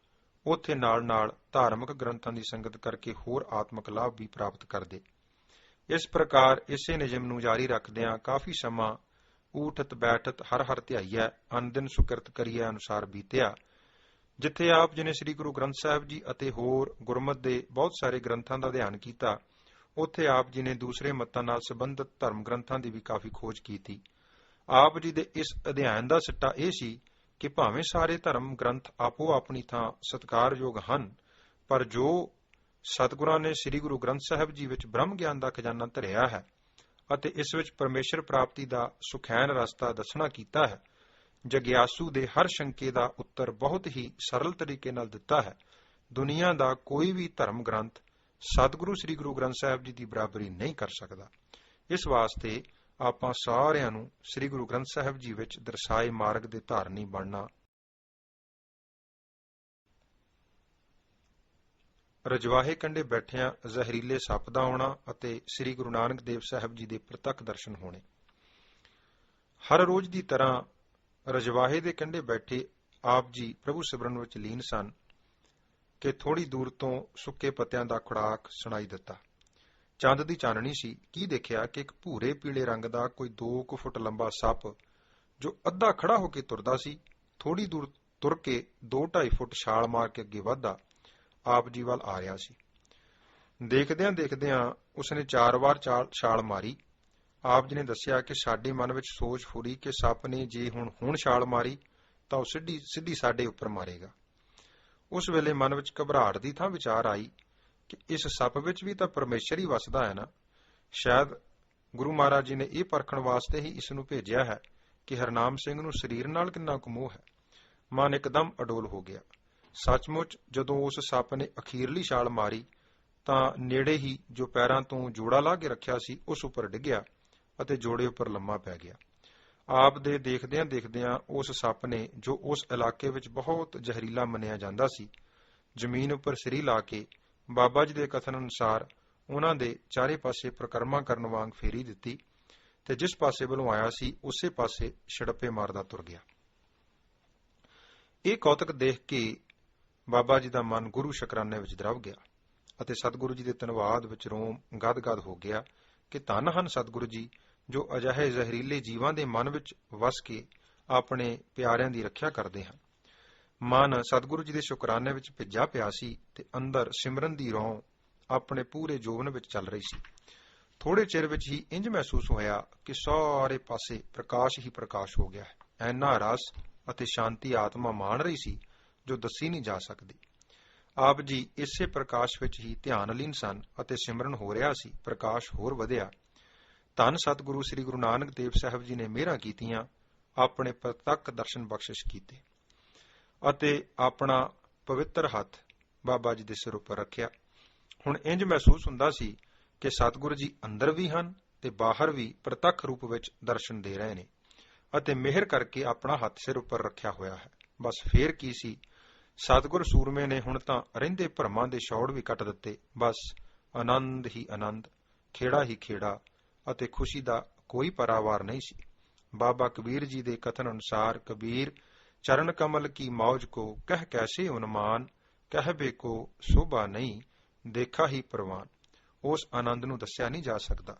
ਉੱਥੇ ਨਾਲ-ਨਾਲ ਧਾਰਮਿਕ ਗ੍ਰੰਥਾਂ ਦੀ ਸੰਗਤ ਕਰਕੇ ਹੋਰ ਆਤਮਿਕ ਲਾਭ ਵੀ ਪ੍ਰਾਪਤ ਕਰਦੇ। ਇਸ ਪ੍ਰਕਾਰ ਇਸੇ ਨਿਯਮ ਨੂੰ ਜਾਰੀ ਰੱਖਦਿਆਂ ਕਾਫੀ ਸਮਾਂ ਊਠਤ ਬੈਠਤ ਹਰ ਹਰ ਧਿਆਈਐ, ਅਨਦਿਨ ਸੁਕਿਰਤ ਕਰੀਐ ਅਨੁਸਾਰ ਬੀਤਿਆ। ਜਿੱਥੇ ਆਪ ਜੀ ਨੇ ਸ੍ਰੀ ਗੁਰੂ ਗ੍ਰੰਥ ਸਾਹਿਬ ਜੀ ਅਤੇ ਹੋਰ ਗੁਰਮਤਿ ਦੇ ਬਹੁਤ ਸਾਰੇ ਗ੍ਰੰਥਾਂ ਦਾ ਅਧਿਐਨ ਕੀਤਾ, ਉੱਥੇ ਆਪ ਜੀ ਨੇ ਦੂਸਰੇ ਮੱਤਾਂ ਨਾਲ ਸੰਬੰਧਿਤ ਧਰਮ ਗ੍ਰੰਥਾਂ ਦੀ ਵੀ ਕਾਫੀ ਖੋਜ ਕੀਤੀ। ਆਪ ਜੀ ਦੇ ਇਸ ਅਧਿਐਨ ਦਾ ਸਿੱਟਾ ਇਹ ਸੀ ਕਿ ਭਾਵੇਂ ਸਾਰੇ ਧਰਮ ਗ੍ਰੰਥ ਆਪੋ ਆਪਣੀ ਥਾਂ ਸਤਿਕਾਰਯੋਗ ਹਨ, ਪਰ ਜੋ ਸਤਿਗੁਰਾਂ ਨੇ ਸ੍ਰੀ ਗੁਰੂ ਗ੍ਰੰਥ ਸਾਹਿਬ ਜੀ ਵਿੱਚ ਬ੍ਰਹਮ ਗਿਆਨ ਦਾ ਖਜ਼ਾਨਾ ਧਰਿਆ ਹੈ ਅਤੇ ਇਸ ਵਿੱਚ ਪਰਮੇਸ਼ਰ ਪ੍ਰਾਪਤੀ ਦਾ ਸੁਖੈਨ ਰਸਤਾ ਦੱਸਣਾ ਕੀਤਾ ਹੈ, ਜਗਿਆਸੂ ਦੇ ਹਰ ਸ਼ੰਕੇ ਦਾ ਉੱਤਰ ਬਹੁਤ ਹੀ ਸਰਲ ਤਰੀਕੇ ਨਾਲ ਦਿੱਤਾ ਹੈ। ਦੁਨੀਆ ਦਾ ਕੋਈ ਵੀ ਧਰਮ ਗ੍ਰੰਥ ਸਤਿਗੁਰੂ ਸ੍ਰੀ ਗੁਰੂ ਗ੍ਰੰਥ ਸਾਹਿਬ ਜੀ ਦੀ ਬਰਾਬਰੀ ਨਹੀਂ ਕਰ ਸਕਦਾ। ਇਸ ਵਾਸਤੇ ਆਪਾਂ ਸਾਰਿਆਂ ਨੂੰ ਸ੍ਰੀ ਗੁਰੂ ਗ੍ਰੰਥ ਸਾਹਿਬ ਜੀ ਵਿੱਚ ਦਰਸਾਏ ਮਾਰਗ ਦੇ ਧਾਰਨੀ ਬਣਨਾ, ਰਜਵਾਹੇ ਕੰਢੇ ਬੈਠਿਆਂ ਜ਼ਹਿਰੀਲੇ ਸੱਪ ਦਾ ਆਉਣਾ ਅਤੇ ਸ੍ਰੀ ਗੁਰੂ ਨਾਨਕ ਦੇਵ ਸਾਹਿਬ ਜੀ ਦੇ ਪ੍ਰਤੱਖ ਦਰਸ਼ਨ ਹੋਣੇ। ਹਰ ਰੋਜ਼ ਦੀ ਤਰ੍ਹਾਂ ਰਜਵਾਹੇ ਦੇ ਕੰਢੇ ਬੈਠੇ ਆਪ ਜੀ ਪ੍ਰਭੂ ਸਿਮਰਨ ਵਿੱਚ ਲੀਨ ਸਨ ਕਿ ਥੋੜੀ ਦੂਰ ਤੋਂ ਸੁੱਕੇ ਪੱਤਿਆਂ ਦਾ ਖੁਰਾਕ ਸੁਣਾਈ ਦਿੱਤਾ। ਚੰਦ ਦੀ ਚਾਨਣੀ ਸੀ। ਕੀ ਦੇਖਿਆ ਕਿ ਇੱਕ ਭੂਰੇ ਪੀਲੇ ਰੰਗ ਦਾ ਕੋਈ 2 ਫੁੱਟ ਲੰਬਾ ਸੱਪ, ਜੋ ਅੱਧਾ ਖੜਾ ਹੋ ਕੇ ਤੁਰਦਾ ਸੀ, ਥੋੜੀ ਦੂਰ ਤੁਰ ਕੇ 2-2.5 ਫੁੱਟ ਛਾਲ ਮਾਰ ਕੇ ਅੱਗੇ ਵਧਦਾ ਆਪ ਜੀ ਵੱਲ ਆ ਰਿਹਾ ਸੀ। ਦੇਖਦਿਆਂ ਦੇਖਦਿਆਂ ਉਸਨੇ 4 ਵਾਰ ਛਾਲ ਮਾਰੀ। ਆਪ ਜੀ ਨੇ ਦੱਸਿਆ ਕਿ ਸਾਡੇ ਮਨ ਵਿੱਚ ਸੋਚ ਫੁਰੀ ਕਿ ਸੱਪ ਨੇ ਜੇ ਹੁਣ ਛਾਲ ਮਾਰੀ ਤਾਂ ਉਹ ਸਿੱਧੀ ਸਾਡੇ ਉੱਪਰ ਮਾਰੇਗਾ। ਉਸ ਵੇਲੇ ਮਨ ਵਿੱਚ ਘਬਰਾਹਟ ਦੀ ਥਾਂ ਵਿਚਾਰ ਆਈ ਕਿ ਇਸ ਸੱਪ ਵਿੱਚ ਵੀ ਤਾਂ ਪਰਮੇਸ਼ਰ ਹੀ ਵਸਦਾ ਹੈ ਨਾ। ਸ਼ਾਇਦ ਗੁਰੂ ਮਹਾਰਾਜ ਜੀ ਨੇ ਇਹ ਪਰਖਣ ਵਾਸਤੇ ਹੀ ਇਸ ਨੂੰ ਭੇਜਿਆ ਹੈ ਕਿ ਹਰਨਾਮ ਸਿੰਘ ਨੂੰ ਸਰੀਰ ਨਾਲ ਕਿੰਨਾ ਕੁ ਮੋਹ ਹੈ। ਮਨ ਇੱਕਦਮ ਅਡੋਲ ਹੋ ਗਿਆ। ਸੱਚਮੁੱਚ ਜਦੋਂ ਉਸ ਸੱਪ ਨੇ ਅਖੀਰਲੀ ਛਾਲ ਮਾਰੀ ਤਾਂ ਨੇੜੇ ਹੀ ਜੋ ਪੈਰਾਂ ਤੋਂ ਜੋੜਾ ਲਾ ਕੇ ਰੱਖਿਆ ਸੀ ਉਸ ਉੱਪਰ ਡਿੱਗਿਆ ਅਤੇ ਜੋੜੇ ਉੱਪਰ ਲੰਮਾ ਪੈ ਗਿਆ। ਆਪ ਦੇ ਦੇਖਦਿਆਂ ਦੇਖਦਿਆਂ ਉਸ ਸੱਪ ਨੇ, ਜੋ ਉਸ ਇਲਾਕੇ ਵਿੱਚ ਬਹੁਤ ਜ਼ਹਿਰੀਲਾ ਮੰਨਿਆ ਜਾਂਦਾ ਸੀ, ਜ਼ਮੀਨ ਉੱਪਰ ਸਿਰੀ ਲਾ ਕੇ ਬਾਬਾ ਜੀ ਦੇ ਕਥਨ ਅਨੁਸਾਰ ਉਹਨਾਂ ਦੇ ਚਾਰੇ ਪਾਸੇ ਪ੍ਰਕਰਮਾ ਕਰਨ ਵਾਂਗ ਫੇਰੀ ਦਿੱਤੀ ਤੇ ਜਿਸ ਪਾਸੇ ਵੱਲੋਂ ਆਇਆ ਸੀ ਉਸੇ ਪਾਸੇ ਛੜੱਪੇ ਮਾਰਦਾ ਤੁਰ ਗਿਆ। ਇਹ ਕੌਤਕ ਦੇਖ ਕੇ ਬਾਬਾ ਜੀ ਦਾ ਮਨ ਗੁਰੂ ਸ਼ੁਕਰਾਨੇ ਵਿੱਚ ਦਰਵ ਗਿਆ ਅਤੇ ਸਤਿਗੁਰੂ ਜੀ ਦੇ ਧੰਨਵਾਦ ਵਿੱਚ ਰੋਮ ਗਦ-ਗਦ ਹੋ ਗਿਆ ਕਿ ਧੰਨ ਹਨ ਸਤਿਗੁਰੂ ਜੀ, ਜੋ ਅਜਿਹੇ ਜ਼ਹਿਰੀਲੇ ਜੀਵਾਂ ਦੇ ਮਨ ਵਿੱਚ ਵਸ ਕੇ ਆਪਣੇ ਪਿਆਰਿਆਂ ਦੀ ਰੱਖਿਆ ਕਰਦੇ ਹਨ। ਮਨ ਸਤਿਗੁਰੂ ਜੀ ਦੇ ਸ਼ੁਕਰਾਨੇ ਵਿੱਚ ਭਿੱਜਾ ਪਿਆ ਸੀ ਤੇ ਅੰਦਰ ਸਿਮਰਨ ਦੀ ਰੌਂ ਆਪਣੇ ਪੂਰੇ ਜੋਬਨ ਵਿੱਚ ਚੱਲ ਰਹੀ ਸੀ। ਥੋੜੇ ਚਿਰ ਵਿੱਚ ਹੀ ਇੰਜ ਮਹਿਸੂਸ ਹੋਇਆ ਕਿ ਸਾਰੇ ਪਾਸੇ ਪ੍ਰਕਾਸ਼ ਹੀ ਪ੍ਰਕਾਸ਼ ਹੋ ਗਿਆ ਹੈ। ਐਨਾ ਰਸ ਅਤੇ ਸ਼ਾਂਤੀ ਆਤਮਾ ਮਾਣ ਰਹੀ ਸੀ ਜੋ ਦੱਸੀ ਨਹੀਂ ਜਾ ਸਕਦੀ। ਆਪ ਜੀ ਇਸੇ ਪ੍ਰਕਾਸ਼ ਵਿੱਚ ਹੀ ਧਿਆਨ ਲੀਨ ਸਨ ਅਤੇ ਸਿਮਰਨ ਹੋ ਰਿਹਾ ਸੀ। ਪ੍ਰਕਾਸ਼ ਹੋਰ ਵਧਿਆ। ਧੰਨ ਸਤਿਗੁਰੂ ਸ੍ਰੀ ਗੁਰੂ ਨਾਨਕ ਦੇਵ ਸਾਹਿਬ ਜੀ ਨੇ ਮਿਹਰਾਂ ਕੀਤੀਆਂ, ਆਪਣੇ ਪ੍ਰਤੱਖ ਦਰਸ਼ਨ ਬਖਸ਼ਿਸ਼ ਕੀਤੇ ਅਤੇ ਆਪਣਾ ਪਵਿੱਤਰ ਹੱਥ ਬਾਬਾ ਜੀ ਦੇ ਸਿਰ ਉੱਪਰ ਰੱਖਿਆ। ਹੁਣ ਇੰਜ ਮਹਿਸੂਸ ਹੁੰਦਾ ਸੀ ਕਿ ਸਤਿਗੁਰੂ ਜੀ ਅੰਦਰ ਵੀ ਹਨ ਤੇ ਬਾਹਰ ਵੀ ਪ੍ਰਤੱਖ ਰੂਪ ਵਿੱਚ ਦਰਸ਼ਨ ਦੇ ਰਹੇ ਨੇ ਅਤੇ ਮਿਹਰ ਕਰਕੇ ਆਪਣਾ ਹੱਥ ਸਿਰ ਉੱਪਰ ਰੱਖਿਆ ਹੋਇਆ ਹੈ। ਬਸ ਫੇਰ ਕੀ ਸੀ, ਸਤਿਗੁਰ ਸੂਰਮੇ ਨੇ ਹੁਣ ਤਾਂ ਰਹਿੰਦੇ ਭਰਮਾਂ ਦੇ ਛੌੜ ਵੀ ਕੱਟ ਦਿੱਤੇ। ਬਸ ਆਨੰਦ ਹੀ ਆਨੰਦ, ਖੇੜਾ ਹੀ ਖੇੜਾ ਅਤੇ ਖੁਸ਼ੀ ਦਾ ਕੋਈ ਪਰਾਵਾਰ ਨਹੀਂ ਸੀ। ਬਾਬਾ ਕਬੀਰ ਜੀ ਦੇ ਕਥਨ ਅਨੁਸਾਰ, ਕਬੀਰ ਚਰਨ ਕਮਲ ਕੀ ਮੌਜ ਕੋ ਕਹਿ ਕੈਸੇ ਉਨਮਾਨ, ਕਹਿਬੇ ਕੋ ਸ਼ੋਭਾ ਨਹੀਂ ਦੇਖਾ ਹੀ ਪ੍ਰਵਾਨ। ਉਸ ਆਨੰਦ ਨੂੰ ਦੱਸਿਆ ਨਹੀਂ ਜਾ ਸਕਦਾ,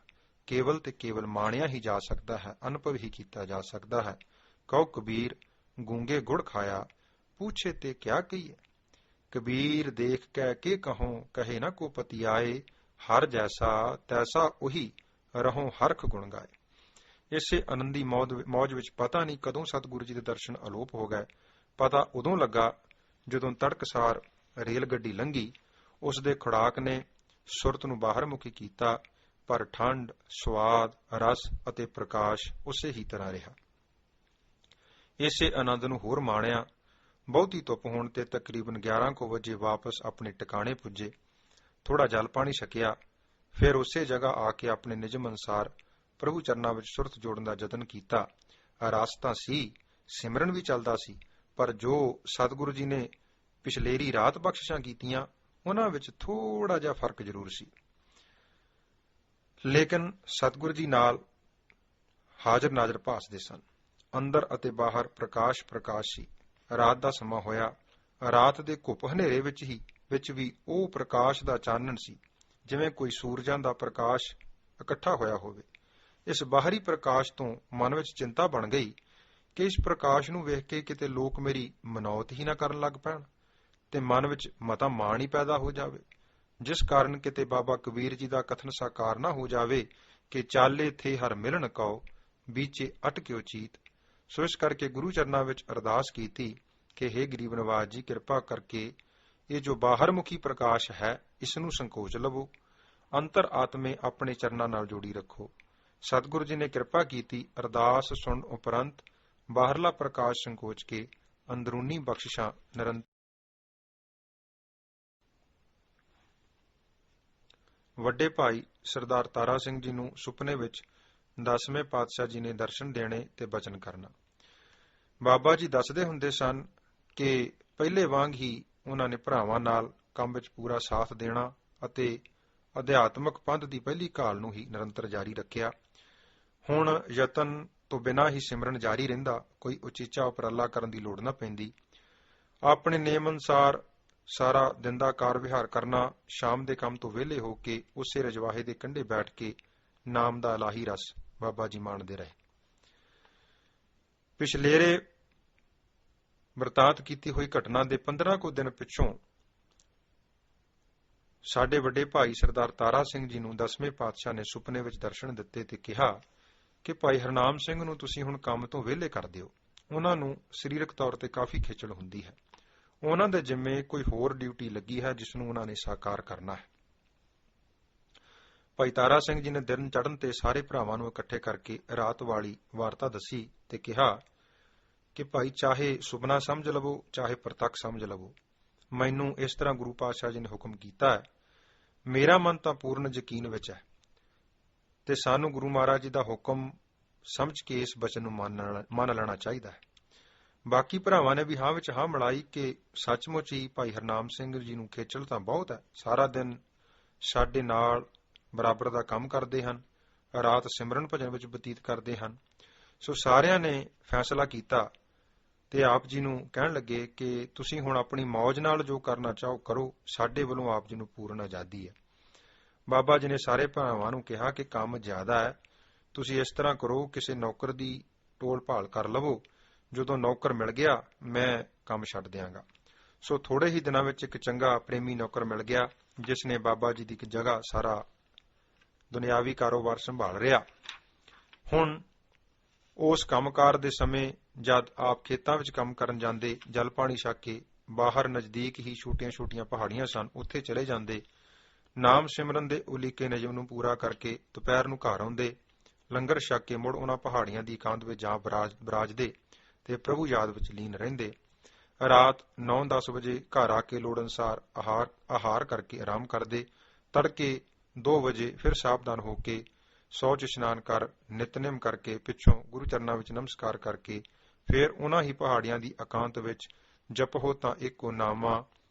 ਕੇਵਲ ਤੇ ਕੇਵਲ ਮਾਣਿਆ ਹੀ ਜਾ ਸਕਦਾ ਹੈ, ਅਨੁਭਵ ਹੀ ਕੀਤਾ ਜਾ ਸਕਦਾ ਹੈ। ਕਹੋ ਕਬੀਰ ਗੂੰਗੇ ਗੁੜ ਖਾਇਆ, ਪੂਛੇ ਤੇ ਕਿਆ ਕਹੀਏ। ਕਬੀਰ ਦੇਖ ਕਹਿ ਕੇ ਕਹੋ, ਕਹੇ ਨਾ ਕੋ ਪਤੀ ਆਏ, ਹਰ ਜੈਸਾ ਤੈਸਾ ਉਹੀ ਰਹੋ ਹਰਖ ਗੁਣ ਗਾਏ। ਇਸੇ ਆਨੰਦੀ ਮੌਜ ਵਿੱਚ ਪਤਾ ਨਹੀਂ ਕਦੋਂ ਸਤਿਗੁਰੂ ਜੀ ਦੇ ਦਰਸ਼ਨ ਅਲੋਪ ਹੋ ਗਏ। ਪਤਾ ਉਦੋਂ ਲੱਗਾ ਜਦੋਂ ਤੜਕਸਾਰ ਰੇਲ ਗੱਡੀ ਲੰਘੀ। ਉਸ ਦੇ ਖੁਰਾਕ ਨੇ ਸੁਰਤ ਨੂੰ ਬਾਹਰ ਮੁਖੀ ਕੀਤਾ, ਪਰ ਠੰਡ, ਸਵਾਦ, ਰਸ ਅਤੇ ਪ੍ਰਕਾਸ਼ ਉਸੇ ਹੀ ਤਰ੍ਹਾਂ ਰਿਹਾ। ਇਸੇ ਆਨੰਦ ਨੂੰ ਹੋਰ ਮਾਣਿਆ। ਬਹੁਤੀ ਧੁੱਪ ਹੋਣ ਤੇ ਤਕਰੀਬਨ 11 ਕੁ ਵਜੇ ਵਾਪਸ ਆਪਣੇ ਟਿਕਾਣੇ ਪੁੱਜੇ। ਥੋੜਾ ਜਲ ਪਾਣੀ ਛਕਿਆ, ਫਿਰ ਉਸੇ ਜਗ੍ਹਾ ਆ ਕੇ ਆਪਣੇ ਨਿਯਮ ਅਨੁਸਾਰ ਪ੍ਰਭੂ ਚਰਨਾਂ ਵਿੱਚ ਸੁਰਤ ਜੋੜਨ ਦਾ ਯਤਨ ਕੀਤਾ। ਰਸ ਤਾਂ ਸੀ, ਸਿਮਰਨ ਵੀ ਚੱਲਦਾ ਸੀ, ਪਰ ਜੋ ਸਤਿਗੁਰੂ ਜੀ ਨੇ ਪਿਛਲੇਰੀ ਰਾਤ ਬਖਸ਼ਿਸ਼ਾਂ ਕੀਤੀਆਂ, ਉਹਨਾਂ ਵਿੱਚ ਥੋੜਾ ਜਿਹਾ ਫਰਕ ਜ਼ਰੂਰ ਸੀ। ਲੇਕਿਨ ਸਤਿਗੁਰੂ ਜੀ ਨਾਲ ਹਾਜ਼ਰ ਨਾਜ਼ਰ ਭਾਸਦੇ ਸਨ। ਅੰਦਰ ਅਤੇ ਬਾਹਰ ਪ੍ਰਕਾਸ਼ ਪ੍ਰਕਾਸ਼ ਸੀ। ਰਾਤ ਦਾ ਸਮਾਂ ਹੋਇਆ। ਰਾਤ ਦੇ ਘੁੱਪ ਹਨੇਰੇ ਵਿੱਚ ਵੀ ਉਹ ਪ੍ਰਕਾਸ਼ ਦਾ ਚਾਨਣ ਸੀ, ਜਿਵੇਂ ਕੋਈ ਸੂਰਜਾਂ ਦਾ ਪ੍ਰਕਾਸ਼ ਇਕੱਠਾ ਹੋਇਆ ਹੋਵੇ। ਇਸ ਬਾਹਰੀ ਪ੍ਰਕਾਸ਼ ਤੋਂ ਮਨ ਵਿੱਚ ਚਿੰਤਾ ਬਣ ਗਈ ਕਿ ਇਸ ਪ੍ਰਕਾਸ਼ ਨੂੰ ਵੇਖ ਕੇ ਕਿਤੇ ਲੋਕ ਮੇਰੀ ਮਨੌਤ ਹੀ ਨਾ ਕਰਨ ਲੱਗ ਪੈਣ ਤੇ ਮਨ ਵਿੱਚ ਮਤਾ ਮਾਣ ਹੀ ਪੈਦਾ ਹੋ ਜਾਵੇ, ਜਿਸ ਕਾਰਨ ਕਿਤੇ ਬਾਬਾ ਕਬੀਰ ਜੀ ਦਾ ਕਥਨ ਸਾਕਾਰ ਨਾ ਹੋ ਜਾਵੇ ਕਿ ਚਾਲੇ ਥੇ ਹਰ ਮਿਲਣ ਕਉ, ਬੀਚੇ ਅਟਕਿਓ ਚੀਤ। ਸੋ ਇਸ ਕਰਕੇ ਗੁਰੂ ਚਰਨਾਂ ਵਿੱਚ ਅਰਦਾਸ ਕੀਤੀ ਕਿ ਹੇ ਗਰੀਬ ਨਵਾਜ ਜੀ, ਕਿਰਪਾ ਕਰਕੇ ਇਹ ਜੋ ਬਾਹਰ ਮੁਖੀ ਪ੍ਰਕਾਸ਼ ਹੈ, ਇਸ ਨੂੰ ਸੰਕੋਚ ਲਵੋ, ਅੰਤਰ ਆਤਮੇ ਆਪਣੇ ਚਰਨਾਂ ਨਾਲ ਜੋੜੀ ਰੱਖੋ। ਸਤਿਗੁਰੂ ਜੀ ਨੇ ਕਿਰਪਾ ਕੀਤੀ। ਅਰਦਾਸ ਸੁਣਨ ਉਪਰੰਤ ਬਾਹਰਲਾ ਪ੍ਰਕਾਸ਼ ਸੰਕੋਚ ਕੇ ਅੰਦਰੂਨੀ ਬਖਸ਼ਿਸ਼ਾਂ ਨਿਰੰਤਰ। ਵੱਡੇ ਭਾਈ ਸਰਦਾਰ ਤਾਰਾ ਸਿੰਘ ਜੀ ਨੂੰ ਸੁਪਨੇ ਵਿੱਚ 10ਵੇਂ ਪਾਤਸ਼ਾਹ ਜੀ ਨੇ ਦਰਸ਼ਨ ਦੇਣੇ ਤੇ ਬਚਨ ਕਰਨਾ। ਬਾਬਾ ਜੀ ਦੱਸਦੇ ਹੁੰਦੇ ਸਨ ਕਿ ਪਹਿਲੇ ਵਾਂਗ ਹੀ ਉਹਨਾਂ ਨੇ ਭਰਾਵਾਂ ਨਾਲ ਕੰਮ ਵਿੱਚ ਪੂਰਾ ਸਾਥ ਦੇਣਾ ਅਤੇ ਅਧਿਆਤਮਕ ਪੰਥ ਦੀ ਪਹਿਲੀ ਘਾਲ ਨੂੰ ਹੀ ਨਿਰੰਤਰ ਜਾਰੀ ਰੱਖਿਆ। ਹੁਣ ਯਤਨ ਤੋਂ ਬਿਨਾਂ ਹੀ ਸਿਮਰਨ ਜਾਰੀ ਰਹਿੰਦਾ, ਕੋਈ ਉਚੇਚਾ ਉਪਰਾਲਾ ਕਰਨ ਦੀ ਲੋੜ ਨਾ ਪੈਂਦੀ। ਆਪਣੇ ਨੇਮ ਅਨੁਸਾਰ ਸਾਰਾ ਦਿਨ ਦਾ ਕਾਰ ਵਿਹਾਰ ਕਰਨਾ, ਸ਼ਾਮ ਦੇ ਕੰਮ ਤੋਂ ਵਿਹਲੇ ਹੋ ਕੇ ਉਸੇ ਰਜਵਾਹੇ ਦੇ ਕੰਢੇ ਬੈਠ ਕੇ ਨਾਮ ਦਾ ਇਲਾਹੀ ਰਸ ਬਾਬਾ ਜੀ ਮਾਣਦੇ ਰਹੇ। ਪਿਛਲੇਰੇ ਵਰਤਾਂਤ ਕੀਤੀ ਹੋਈ ਘਟਨਾ ਦੇ 15 ਕੁ ਦਿਨ ਪਿੱਛੋਂ ਸਾਡੇ ਵੱਡੇ ਭਾਈ ਸਰਦਾਰ ਤਾਰਾ ਸਿੰਘ ਜੀ ਨੂੰ 10ਵੇਂ ਪਾਤਸ਼ਾਹ ਨੇ ਸੁਪਨੇ ਵਿੱਚ ਦਰਸ਼ਨ ਦਿੱਤੇ ਤੇ ਕਿਹਾ ਕਿ ਭਾਈ ਹਰਨਾਮ ਸਿੰਘ ਨੂੰ ਤੁਸੀਂ ਹੁਣ ਕੰਮ ਤੋਂ ਵਿਹਲੇ ਕਰ ਦਿਓ। ਉਹਨਾਂ ਨੂੰ ਸਰੀਰਕ ਤੌਰ ਤੇ ਕਾਫੀ ਖੇਚਲ ਹੁੰਦੀ ਹੈ। ਉਹਨਾਂ ਦੇ ਜਿੰਮੇ ਕੋਈ ਹੋਰ ਡਿਊਟੀ ਲੱਗੀ ਹੈ ਜਿਸ ਨੂੰ ਉਹਨਾਂ ਨੇ ਸਾਕਾਰ ਕਰਨਾ ਹੈ। ਭਾਈ ਤਾਰਾ ਸਿੰਘ ਜੀ ਨੇ ਦਿਨ ਚੜ੍ਹਨ ਤੇ ਸਾਰੇ ਭਰਾਵਾਂ ਨੂੰ ਇਕੱਠੇ ਕਰਕੇ ਰਾਤ ਵਾਲੀ ਵਾਰਤਾ ਦੱਸੀ ਤੇ ਕਿਹਾ ਕਿ ਭਾਈ ਚਾਹੇ ਸੁਪਨਾ ਸਮਝ ਲਵੋ, ਚਾਹੇ ਪ੍ਰਤੱਖ ਸਮਝ ਲਵੋ, ਮੈਨੂੰ ਇਸ ਤਰ੍ਹਾਂ ਗੁਰੂ ਪਾਤਸ਼ਾਹ ਜੀ ਨੇ ਹੁਕਮ ਕੀਤਾ ਹੈ। ਮੇਰਾ ਮਨ ਤਾਂ ਪੂਰਨ ਯਕੀਨ ਵਿੱਚ ਹੈ ਤੇ ਸਾਨੂੰ ਗੁਰੂ ਮਹਾਰਾਜ ਜੀ ਦਾ ਹੁਕਮ ਸਮਝ ਕੇ ਇਸ ਬਚਨ ਨੂੰ ਮੰਨ ਲੈਣਾ ਚਾਹੀਦਾ ਹੈ। ਬਾਕੀ ਭਰਾਵਾਂ ਨੇ ਵੀ ਹਾਂ ਵਿੱਚ ਹਾਂ ਮਿਲਾਈ ਕਿ ਸੱਚਮੁੱਚ ਹੀ ਭਾਈ ਹਰਨਾਮ ਸਿੰਘ ਜੀ ਨੂੰ ਖੇਚਲ ਤਾਂ ਬਹੁਤ ਹੈ। ਸਾਰਾ ਦਿਨ ਸਾਡੇ ਨਾਲ ਬਰਾਬਰ ਦਾ ਕੰਮ ਕਰਦੇ ਹਨ, ਰਾਤ ਸਿਮਰਨ ਭਜਨ ਵਿੱਚ ਬਤੀਤ ਕਰਦੇ ਹਨ। ਸੋ ਸਾਰਿਆਂ ਨੇ ਫੈਸਲਾ ਕੀਤਾ ਤੇ ਆਪ ਜੀ ਨੂੰ ਕਹਿਣ ਲੱਗੇ ਕਿ ਤੁਸੀਂ ਹੁਣ ਆਪਣੀ ਮੌਜ ਨਾਲ ਜੋ ਕਰਨਾ ਚਾਹੋ ਕਰੋ, ਸਾਡੇ ਵੱਲੋਂ ਆਪ ਜੀ ਨੂੰ ਪੂਰਨ ਆਜ਼ਾਦੀ ਹੈ। ਬਾਬਾ ਜੀ ਨੇ ਸਾਰੇ ਭਰਾਵਾਂ ਨੂੰ ਕਿਹਾ ਕਿ ਕੰਮ ਜ਼ਿਆਦਾ ਹੈ, ਤੁਸੀਂ ਇਸ ਤਰ੍ਹਾਂ ਕਰੋ, ਕਿਸੇ ਨੌਕਰ ਦੀ ਟੋਲ ਭਾਲ ਕਰ ਲਵੋ, ਜਦੋਂ ਨੌਕਰ ਮਿਲ ਗਿਆ ਮੈਂ ਕੰਮ ਛੱਡ ਦਿਆਂਗਾ। ਸੋ ਥੋੜੇ ਹੀ ਦਿਨਾਂ ਵਿੱਚ ਇੱਕ ਚੰਗਾ ਪ੍ਰੇਮੀ ਨੌਕਰ ਮਿਲ ਗਿਆ, ਜਿਸ ਨੇ ਬਾਬਾ ਜੀ ਦੀ ਇੱਕ ਜਗ੍ਹਾ ਸਾਰਾ ਦੁਨਿਆਵੀ ਕਾਰੋਬਾਰ ਸੰਭਾਲ ਰਿਹਾ। ਹੁਣ ਉਸ ਕੰਮਕਾਰ ਦੇ ਸਮੇਂ ਜਦ ਆਪ ਖੇਤਾਂ ਵਿੱਚ ਕੰਮ ਕਰਨ ਜਾਂਦੇ, ਜਲ ਪਾਣੀ ਛਕ ਕੇ ਬਾਹਰ ਨਜ਼ਦੀਕ ਹੀ ਛੋਟੀਆਂ-ਛੋਟੀਆਂ ਪਹਾੜੀਆਂ ਸਨ, ਉੱਥੇ ਚਲੇ ਜਾਂਦੇ, ਨਾਮ ਸਿਮਰਨ ਦੇ ਉਲੀਕੇ ਨਿਯਮ ਨੂੰ ਪੂਰਾ ਕਰਕੇ ਦੁਪਹਿਰ ਨੂੰ ਘਰ ਆਉਂਦੇ, ਲੰਗਰ ਛਕ ਕੇ ਮੁੜ ਉਹਨਾਂ ਪਹਾੜੀਆਂ ਦੀ ਇਕਾਂਤ ਵਿੱਚ ਜਾ ਬਰਾਜਦੇ ਤੇ ਪ੍ਰਭੂ ਯਾਦ ਵਿੱਚ ਲੀਨ ਰਹਿੰਦੇ। ਰਾਤ 9-10 ਵਜੇ ਘਰ ਆ ਕੇ ਲੋੜ ਅਨੁਸਾਰ ਆਹਾਰ ਕਰਕੇ ਆਰਾਮ ਕਰਦੇ। ਤੜਕੇ 2 ਵਜੇ ਫਿਰ ਸਾਵਧਾਨ ਹੋ ਕੇ ਸੌਚ ਇਸ਼ਨਾਨ ਕਰ ਨਿਤਨੇਮ ਕਰਕੇ ਪਿੱਛੋਂ ਗੁਰੂ ਚਰਨਾਂ ਵਿੱਚ ਨਮਸਕਾਰ ਕਰਕੇ ਫਿਰ ਉਹਨਾਂ ਹੀ ਪਹਾੜੀਆਂ ਦੀ ਇਕਾਂਤ ਵਿੱਚ ਜਪੋ ਤਾਂ ਇੱਕੋ ਨਾਮਾ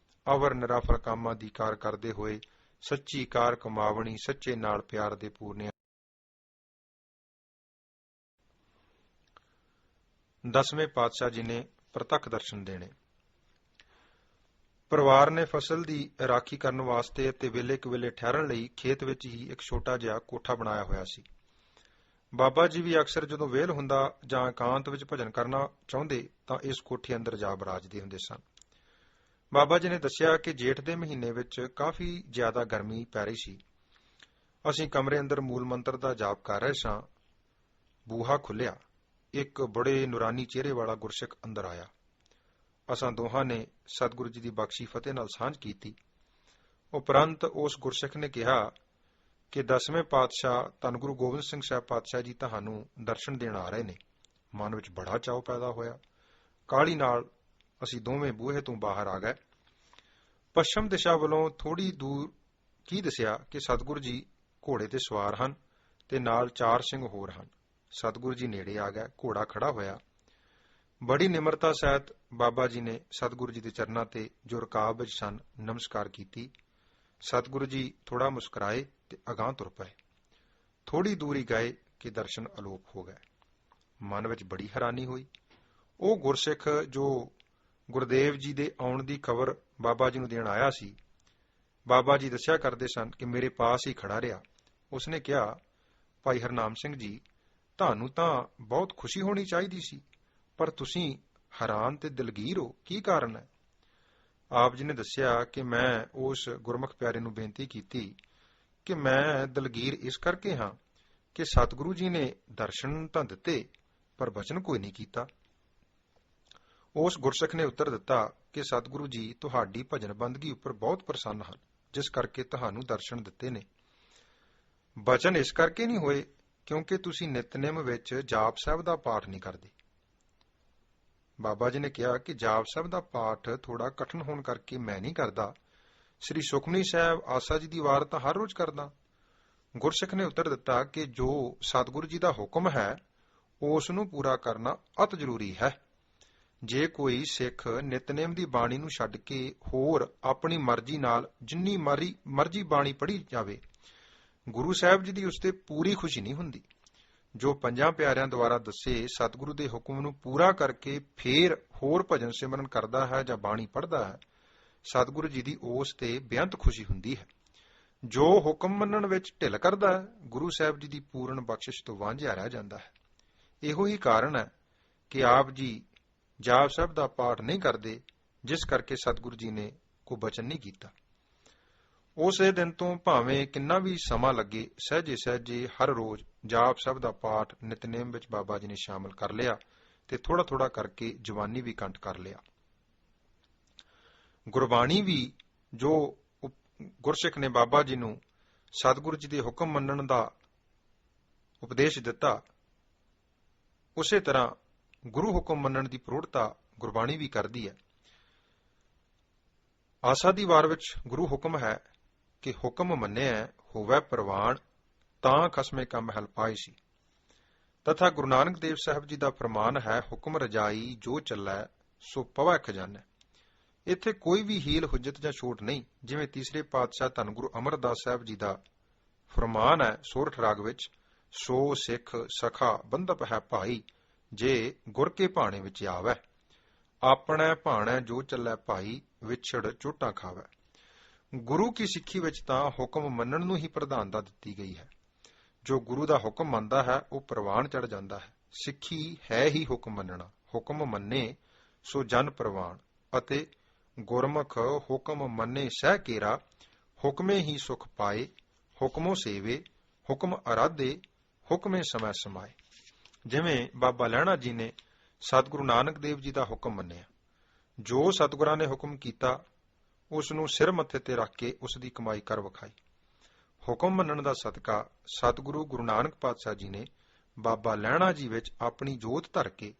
ਅਵਰ ਨਿਰਾਫਲ ਕਾਮਾਂ ਦੀ ਕਾਰ ਕਰਦੇ ਹੋਏ ਸੱਚੀ ਕਾਰ ਕਮਾਵਣੀ, ਸੱਚੇ ਨਾਲ ਪਿਆਰ ਦੇ ਪੂਰਨਿਆ। 10ਵੇਂ ਪਾਤਸ਼ਾਹ ਜੀ ਨੇ ਪ੍ਰਤੱਖ ਦਰਸ਼ਨ ਦੇਣੇ। ਪਰਿਵਾਰ ਨੇ ਫਸਲ ਦੀ ਰਾਖੀ ਕਰਨ ਵਾਸਤੇ ਅਤੇ ਵੇਲੇ ਕੁ ਠਹਿਰਨ ਲਈ ਖੇਤ ਵਿੱਚ ਹੀ ਇੱਕ ਛੋਟਾ ਜਿਹਾ ਕੋਠਾ ਬਣਾਇਆ ਹੋਇਆ ਸੀ। ਬਾਬਾ ਜੀ ਵੀ ਅਕਸਰ ਜਦੋਂ ਵਿਹਲ ਹੁੰਦਾ ਜਾਂ ਇਕਾਂਤ ਵਿੱਚ ਭਜਨ ਕਰਨਾ ਚਾਹੁੰਦੇ ਤਾਂ ਇਸ ਕੋਠੇ ਅੰਦਰ ਜਾ ਬਰਾਜਦੇ ਹੁੰਦੇ ਸਨ। ਬਾਬਾ ਜੀ ਨੇ ਦੱਸਿਆ ਕਿ ਜੇਠ ਦੇ ਮਹੀਨੇ ਵਿੱਚ ਕਾਫੀ ਜ਼ਿਆਦਾ ਗਰਮੀ ਪੈ ਰਹੀ ਸੀ। ਅਸੀਂ ਕਮਰੇ ਅੰਦਰ ਮੂਲ ਮੰਤਰ ਦਾ ਜਾਪ ਕਰ ਰਹੇ ਸਾਂ। ਬੂਹਾ ਖੁੱਲਿਆ। ਇੱਕ ਬੜੇ ਨੂਰਾਨੀ ਚਿਹਰੇ ਵਾਲਾ ਗੁਰਸਿੱਖ ਅੰਦਰ ਆਇਆ। ਅਸਾਂ ਦੋਹਾਂ ਨੇ ਸਤਿਗੁਰੂ ਜੀ ਦੀ ਬਖਸ਼ੀ ਫਤਿਹ ਨਾਲ ਸਾਂਝ ਕੀਤੀ। ਉਪਰੰਤ ਉਸ ਗੁਰਸਿੱਖ ਨੇ ਕਿਹਾ ਕਿ 10ਵੇਂ ਪਾਤਸ਼ਾਹ ਧੰਨ ਗੁਰੂ ਗੋਬਿੰਦ ਸਿੰਘ ਸਾਹਿਬ ਪਾਤਸ਼ਾਹ ਜੀ ਤੁਹਾਨੂੰ ਦਰਸ਼ਨ ਦੇਣ ਆ ਰਹੇ ਨੇ। ਮਨ ਵਿੱਚ ਬੜਾ ਚਾਅ ਪੈਦਾ ਹੋਇਆ। ਕਾਹਲੀ ਨਾਲ ਅਸੀਂ ਦੋਵੇਂ ਬੂਹੇ ਤੋਂ ਬਾਹਰ ਆ ਗਏ। ਪੱਛਮ ਦਿਸ਼ਾ ਵੱਲੋਂ ਥੋੜੀ ਦੂਰ ਕੀ ਦਿਸਿਆ ਕਿ ਸਤਿਗੁਰੂ ਜੀ ਘੋੜੇ ਤੇ ਸਵਾਰ ਹਨ ਤੇ ਨਾਲ 4 ਸਿੰਘ ਹੋਰ ਹਨ। ਸਤਿਗੁਰੂ ਜੀ ਨੇੜੇ ਆ ਗਏ। ਘੋੜਾ ਖੜਾ ਹੋਇਆ। ਬੜੀ ਨਿਮਰਤਾ ਸਹਿਤ ਬਾਬਾ ਜੀ ਨੇ ਸਤਿਗੁਰੂ ਜੀ ਦੇ ਚਰਨਾਂ ਤੇ ਜੋ ਰਕਾਬ ਵਿੱਚ ਸਨ ਨਮਸਕਾਰ ਕੀਤੀ। ਸਤਿਗੁਰੂ ਜੀ ਥੋੜਾ ਮੁਸਕਰਾਏ ਤੇ ਅਗਾਂਹ ਤੁਰ ਪਏ। ਥੋੜੀ ਦੂਰ ਹੀ ਗਏ ਕਿ ਦਰਸ਼ਨ ਅਲੋਪ ਹੋ ਗਏ। ਮਨ ਵਿੱਚ ਬੜੀ ਹੈਰਾਨੀ ਹੋਈ। ਉਹ ਗੁਰਸਿੱਖ ਜੋ ਗੁਰਦੇਵ ਜੀ ਦੇ ਆਉਣ ਦੀ ਖਬਰ ਬਾਬਾ ਜੀ ਨੂੰ ਦੇਣ ਆਇਆ ਸੀ, ਬਾਬਾ ਜੀ ਦੱਸਿਆ ਕਰਦੇ ਸਨ ਕਿ ਮੇਰੇ ਪਾਸ ਹੀ ਖੜਾ ਰਿਹਾ। ਉਸਨੇ ਕਿਹਾ, ਭਾਈ ਹਰਨਾਮ ਸਿੰਘ ਜੀ, ਤੁਹਾਨੂੰ ਤਾਂ ਬਹੁਤ ਖੁਸ਼ੀ ਹੋਣੀ ਚਾਹੀਦੀ ਸੀ, ਪਰ ਤੁਸੀਂ ਹੈਰਾਨ ਤੇ ਦਿਲਗੀਰ ਹੋ, ਕੀ ਕਾਰਨ ਹੈ? ਆਪ ਜੀ ਨੇ ਦੱਸਿਆ ਕਿ ਮੈਂ ਉਸ ਗੁਰਮੁਖ ਪਿਆਰੇ ਨੂੰ ਬੇਨਤੀ ਕੀਤੀ ਕਿ ਮੈਂ ਦਿਲਗੀਰ ਇਸ ਕਰਕੇ ਹਾਂ ਕਿ ਸਤਿਗੁਰੂ ਜੀ ਨੇ ਦਰਸ਼ਨ ਤਾਂ ਦਿੱਤੇ ਪਰ ਬਚਨ ਕੋਈ ਨਹੀਂ ਕੀਤਾ। ਉਸ ਗੁਰਸਿੱਖ ਨੇ ਉੱਤਰ ਦਿੱਤਾ ਕਿ ਸਤਿਗੁਰੂ ਜੀ ਤੁਹਾਡੀ ਭਜਨ ਬੰਦਗੀ ਉੱਪਰ ਬਹੁਤ ਪ੍ਰਸੰਨ ਹਨ, ਜਿਸ ਕਰਕੇ ਤੁਹਾਨੂੰ ਦਰਸ਼ਨ ਦਿੱਤੇ ਨੇ। ਬਚਨ ਇਸ ਕਰਕੇ ਨਹੀਂ ਹੋਏ ਕਿਉਂਕਿ ਤੁਸੀਂ ਨਿਤਨੇਮ ਵਿੱਚ ਜਾਪ ਸਾਹਿਬ ਦਾ ਪਾਠ ਨਹੀਂ ਕਰਦੇ। ਬਾਬਾ ਜੀ ਨੇ ਕਿਹਾ ਕਿ ਜਾਪ ਸਾਹਿਬ ਦਾ ਪਾਠ ਥੋੜਾ ਕਠਿਨ ਹੋਣ ਕਰਕੇ ਮੈਂ ਨਹੀਂ ਕਰਦਾ। ਸ੍ਰੀ ਸੁਖਮਨੀ ਸਾਹਿਬ ਆਸਾ ਜੀ ਦੀ ਵਾਰ ਤਾਂ ਹਰ ਰੋਜ਼ ਕਰਦਾ। ਗੁਰਸਿੱਖ ਨੇ ਉੱਤਰ ਦਿੱਤਾ ਕਿ ਜੋ ਸਤਿਗੁਰੂ ਜੀ ਦਾ ਹੁਕਮ ਹੈ ਉਸ ਨੂੰ ਪੂਰਾ ਕਰਨਾ ਅਤ ਜ਼ਰੂਰੀ ਹੈ। ਜੇ ਕੋਈ ਸਿੱਖ ਨਿਤਨੇਮ ਦੀ ਬਾਣੀ ਨੂੰ ਛੱਡ ਕੇ ਹੋਰ ਆਪਣੀ ਮਰਜ਼ੀ ਨਾਲ ਜਿੰਨੀ ਮਰਜ਼ੀ ਬਾਣੀ ਪੜ੍ਹੀ ਜਾਵੇ, ਗੁਰੂ ਸਾਹਿਬ ਜੀ ਦੀ ਉਸ ਤੇ ਪੂਰੀ ਖੁਸ਼ੀ ਨਹੀਂ ਹੁੰਦੀ। ਜੋ 5 ਪਿਆਰਿਆਂ ਦੁਆਰਾ ਦੱਸੇ ਸਤਿਗੁਰੂ ਦੇ ਹੁਕਮ ਨੂੰ ਪੂਰਾ ਕਰਕੇ ਫੇਰ ਹੋਰ ਭਜਨ ਸਿਮਰਨ ਕਰਦਾ ਹੈ ਜਾਂ ਬਾਣੀ ਪੜ੍ਹਦਾ ਹੈ, ਸਤਿਗੁਰੂ ਜੀ ਦੀ ਉਸ ਤੇ ਬੇਅੰਤ ਖੁਸ਼ੀ ਹੁੰਦੀ ਹੈ। ਜੋ ਹੁਕਮ ਮੰਨਣ ਵਿੱਚ ਢਿੱਲ ਕਰਦਾ ਹੈ, ਗੁਰੂ ਸਾਹਿਬ ਜੀ ਦੀ ਪੂਰਨ ਬਖਸ਼ਿਸ਼ ਤੋਂ ਵਾਂਝਿਆ ਰਹਿ ਜਾਂਦਾ ਹੈ। ਇਹੋ ਹੀ ਕਾਰਨ ਹੈ ਕਿ ਆਪ ਜੀ ਜਾਪ ਸਾਹਿਬ ਦਾ ਪਾਠ ਨਹੀਂ ਕਰਦੇ, ਜਿਸ ਕਰਕੇ ਸਤਿਗੁਰੂ ਜੀ ਨੇ ਕੋਈ ਬਚਨ ਨਹੀਂ ਕੀਤਾ। ਉਸੇ ਦਿਨ ਤੋਂ ਭਾਵੇਂ ਕਿੰਨਾ ਵੀ ਸਮਾਂ ਲੱਗੇ, ਸਹਿਜੇ ਸਹਿਜੇ ਹਰ ਰੋਜ਼ ਜਾਪ ਸਾਹਿਬ ਦਾ ਪਾਠ ਨਿਤਨੇਮ ਵਿੱਚ ਬਾਬਾ ਜੀ ਨੇ ਸ਼ਾਮਲ ਕਰ ਲਿਆ ਤੇ ਥੋੜਾ ਥੋੜਾ ਕਰਕੇ ਜਵਾਨੀ ਵੀ ਕੰਠ ਕਰ ਲਿਆ। ਗੁਰਬਾਣੀ ਵੀ ਜੋ ਗੁਰਸਿੱਖ ਨੇ ਬਾਬਾ ਜੀ ਨੂੰ ਸਤਿਗੁਰੂ ਜੀ ਦੇ ਹੁਕਮ ਮੰਨਣ ਦਾ ਉਪਦੇਸ਼ ਦਿੱਤਾ, ਉਸੇ ਤਰ੍ਹਾਂ ਗੁਰੂ ਹੁਕਮ ਮੰਨਣ ਦੀ ਪ੍ਰੋੜਤਾ ਗੁਰਬਾਣੀ ਵੀ ਕਰਦੀ ਹੈ। ਆਸਾ ਦੀ ਵਾਰ ਵਿੱਚ ਗੁਰੂ ਹੁਕਮ ਹੈ ਕਿ ਹੁਕਮ ਮੰਨਿਆ ਹੋਵੇ ਪ੍ਰਵਾਨ, ਤਾਂ ਖਸਮੇ ਕਾ ਮਹਿਲ ਪਾਏ ਸੀ। ਤਥਾ ਗੁਰੂ ਨਾਨਕ ਦੇਵ ਸਾਹਿਬ ਜੀ ਦਾ ਫਰਮਾਨ ਹੈ, ਹੁਕਮ ਰਜਾਈ ਜੋ ਚੱਲੈ ਸੋ ਪਵੈ ਖਜ਼ਾਨਾ। ਇੱਥੇ ਕੋਈ ਵੀ ਹੀਲ ਹੁਜਤ ਜਾਂ ਛੋਟ ਨਹੀਂ। ਜਿਵੇਂ ਤੀਸਰੇ ਪਾਤਸ਼ਾਹ ਧੰਨ ਗੁਰੂ ਅਮਰਦਾਸ ਸਾਹਿਬ ਜੀ ਦਾ ਫਰਮਾਨ ਹੈ ਸੋਰਠ ਰਾਗ ਵਿੱਚ, ਸੋ ਸਿੱਖ ਸਖਾ ਬੰਧਪ ਹੈ ਭਾਈ, ਜੇ ਗੁਰ ਕੇ ਭਾਣੇ ਵਿੱਚ ਆਵੈ। ਆਪਣਾ ਭਾਣਾ ਜੋ ਚੱਲੈ ਭਾਈ, ਵਿਛੜ ਚੋਟਾਂ ਖਾਵੈ। ਗੁਰੂ ਕੀ ਸਿੱਖੀ ਵਿੱਚ ਤਾਂ ਹੁਕਮ ਮੰਨਣ ਨੂੰ ਹੀ ਪ੍ਰਧਾਨਤਾ ਦਿੱਤੀ ਗਈ ਹੈ। ਜੋ ਗੁਰੂ ਦਾ ਹੁਕਮ ਮੰਨਦਾ ਹੈ ਉਹ ਪ੍ਰਵਾਨ ਚੜ ਜਾਂਦਾ ਹੈ। ਸਿੱਖੀ ਹੈ ਹੀ ਹੁਕਮ ਮੰਨਣਾ। ਹੁਕਮ ਮੰਨੇ ਸੋ ਜਨ ਪ੍ਰਵਾਨ, ਅਤੇ ਗੁਰਮੁਖ ਹੁਕਮ ਮੰਨੇ ਸਹਿ ਕੇਰਾ, ਹੁਕਮੇ ਹੀ ਸੁਖ ਪਾਏ। ਹੁਕਮੋ ਸੇਵੇ ਹੁਕਮ ਅਰਾਧੇ, ਹੁਕਮੇ ਸਮੈ ਸਮਾਏ। ਜਿਵੇਂ ਬਾਬਾ ਲਹਿਣਾ ਜੀ ਨੇ ਸਤਿਗੁਰੂ ਨਾਨਕ ਦੇਵ ਜੀ ਦਾ ਹੁਕਮ ਮੰਨਿਆ। ਜੋ ਸਤਿਗੁਰਾਂ ਨੇ ਹੁਕਮ ਕੀਤਾ ਉਸ ਨੂੰ ਸਿਰ ਮੱਥੇ ਤੇ ਰੱਖ ਕੇ ਉਸ ਦੀ ਕਮਾਈ ਕਰ ਵਿਖਾਈ। ਹੁਕਮ ਮੰਨਣ ਦਾ ਸਦਕਾ ਸਤਿਗੁਰੂ ਗੁਰੂ ਨਾਨਕ ਪਾਤਸ਼ਾਹ ਜੀ ਨੇ ਬਾਬਾ ਲਹਿਣਾ ਜੀ ਵਿੱਚ ਆਪਣੀ ਜੋਤ ਧਰ ਕੇ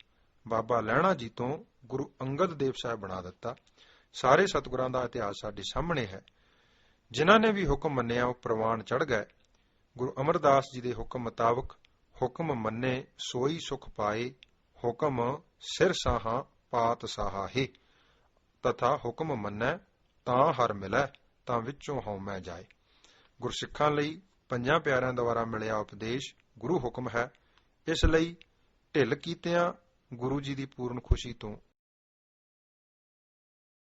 ਬਾਬਾ ਲਹਿਣਾ ਜੀ ਤੋਂ ਗੁਰੂ ਅੰਗਦ ਦੇਵ ਸਾਹਿਬ ਬਣਾ ਦਿੱਤਾ। ਸਾਰੇ ਸਤਿਗੁਰਾਂ ਦਾ ਇਤਿਹਾਸ ਸਾਡੇ ਸਾਹਮਣੇ ਹੈ। ਜਿਨ੍ਹਾਂ ਨੇ ਵੀ ਹੁਕਮ ਮੰਨਿਆ ਉਹ ਪ੍ਰਵਾਨ ਚੜ ਗਏ। ਗੁਰੂ ਅਮਰਦਾਸ ਜੀ ਦੇ ਹੁਕਮ ਮੁਤਾਬਕ ਹੁਕਮ ਮੰਨੇ ਸੋਈ ਸੁਖ ਪਾਏ, ਹੁਕਮ ਸਿਰ ਸਾਹਾਂ ਪਾਤ ਸਾਹਾ ਹੈ। ਤਥਾ ਹੁਕਮ ਮੰਨੈ ਤਾਂ ਹਰ ਮਿਲੈ, ਤਾਂ ਵਿੱਚੋਂ ਹਉਮੈ ਜਾਏ। ਗੁਰਸਿੱਖਾਂ ਲਈ ਪੰਜਾਂ ਪਿਆਰਿਆਂ ਦੁਆਰਾ ਮਿਲਿਆ ਉਪਦੇਸ਼ ਗੁਰੂ ਹੁਕਮ ਹੈ। ਇਸ ਲਈ ਢਿੱਲ ਕੀਤਿਆਂ ਗੁਰੂ ਜੀ ਦੀ ਪੂਰਨ ਖੁਸ਼ੀ ਤੋਂ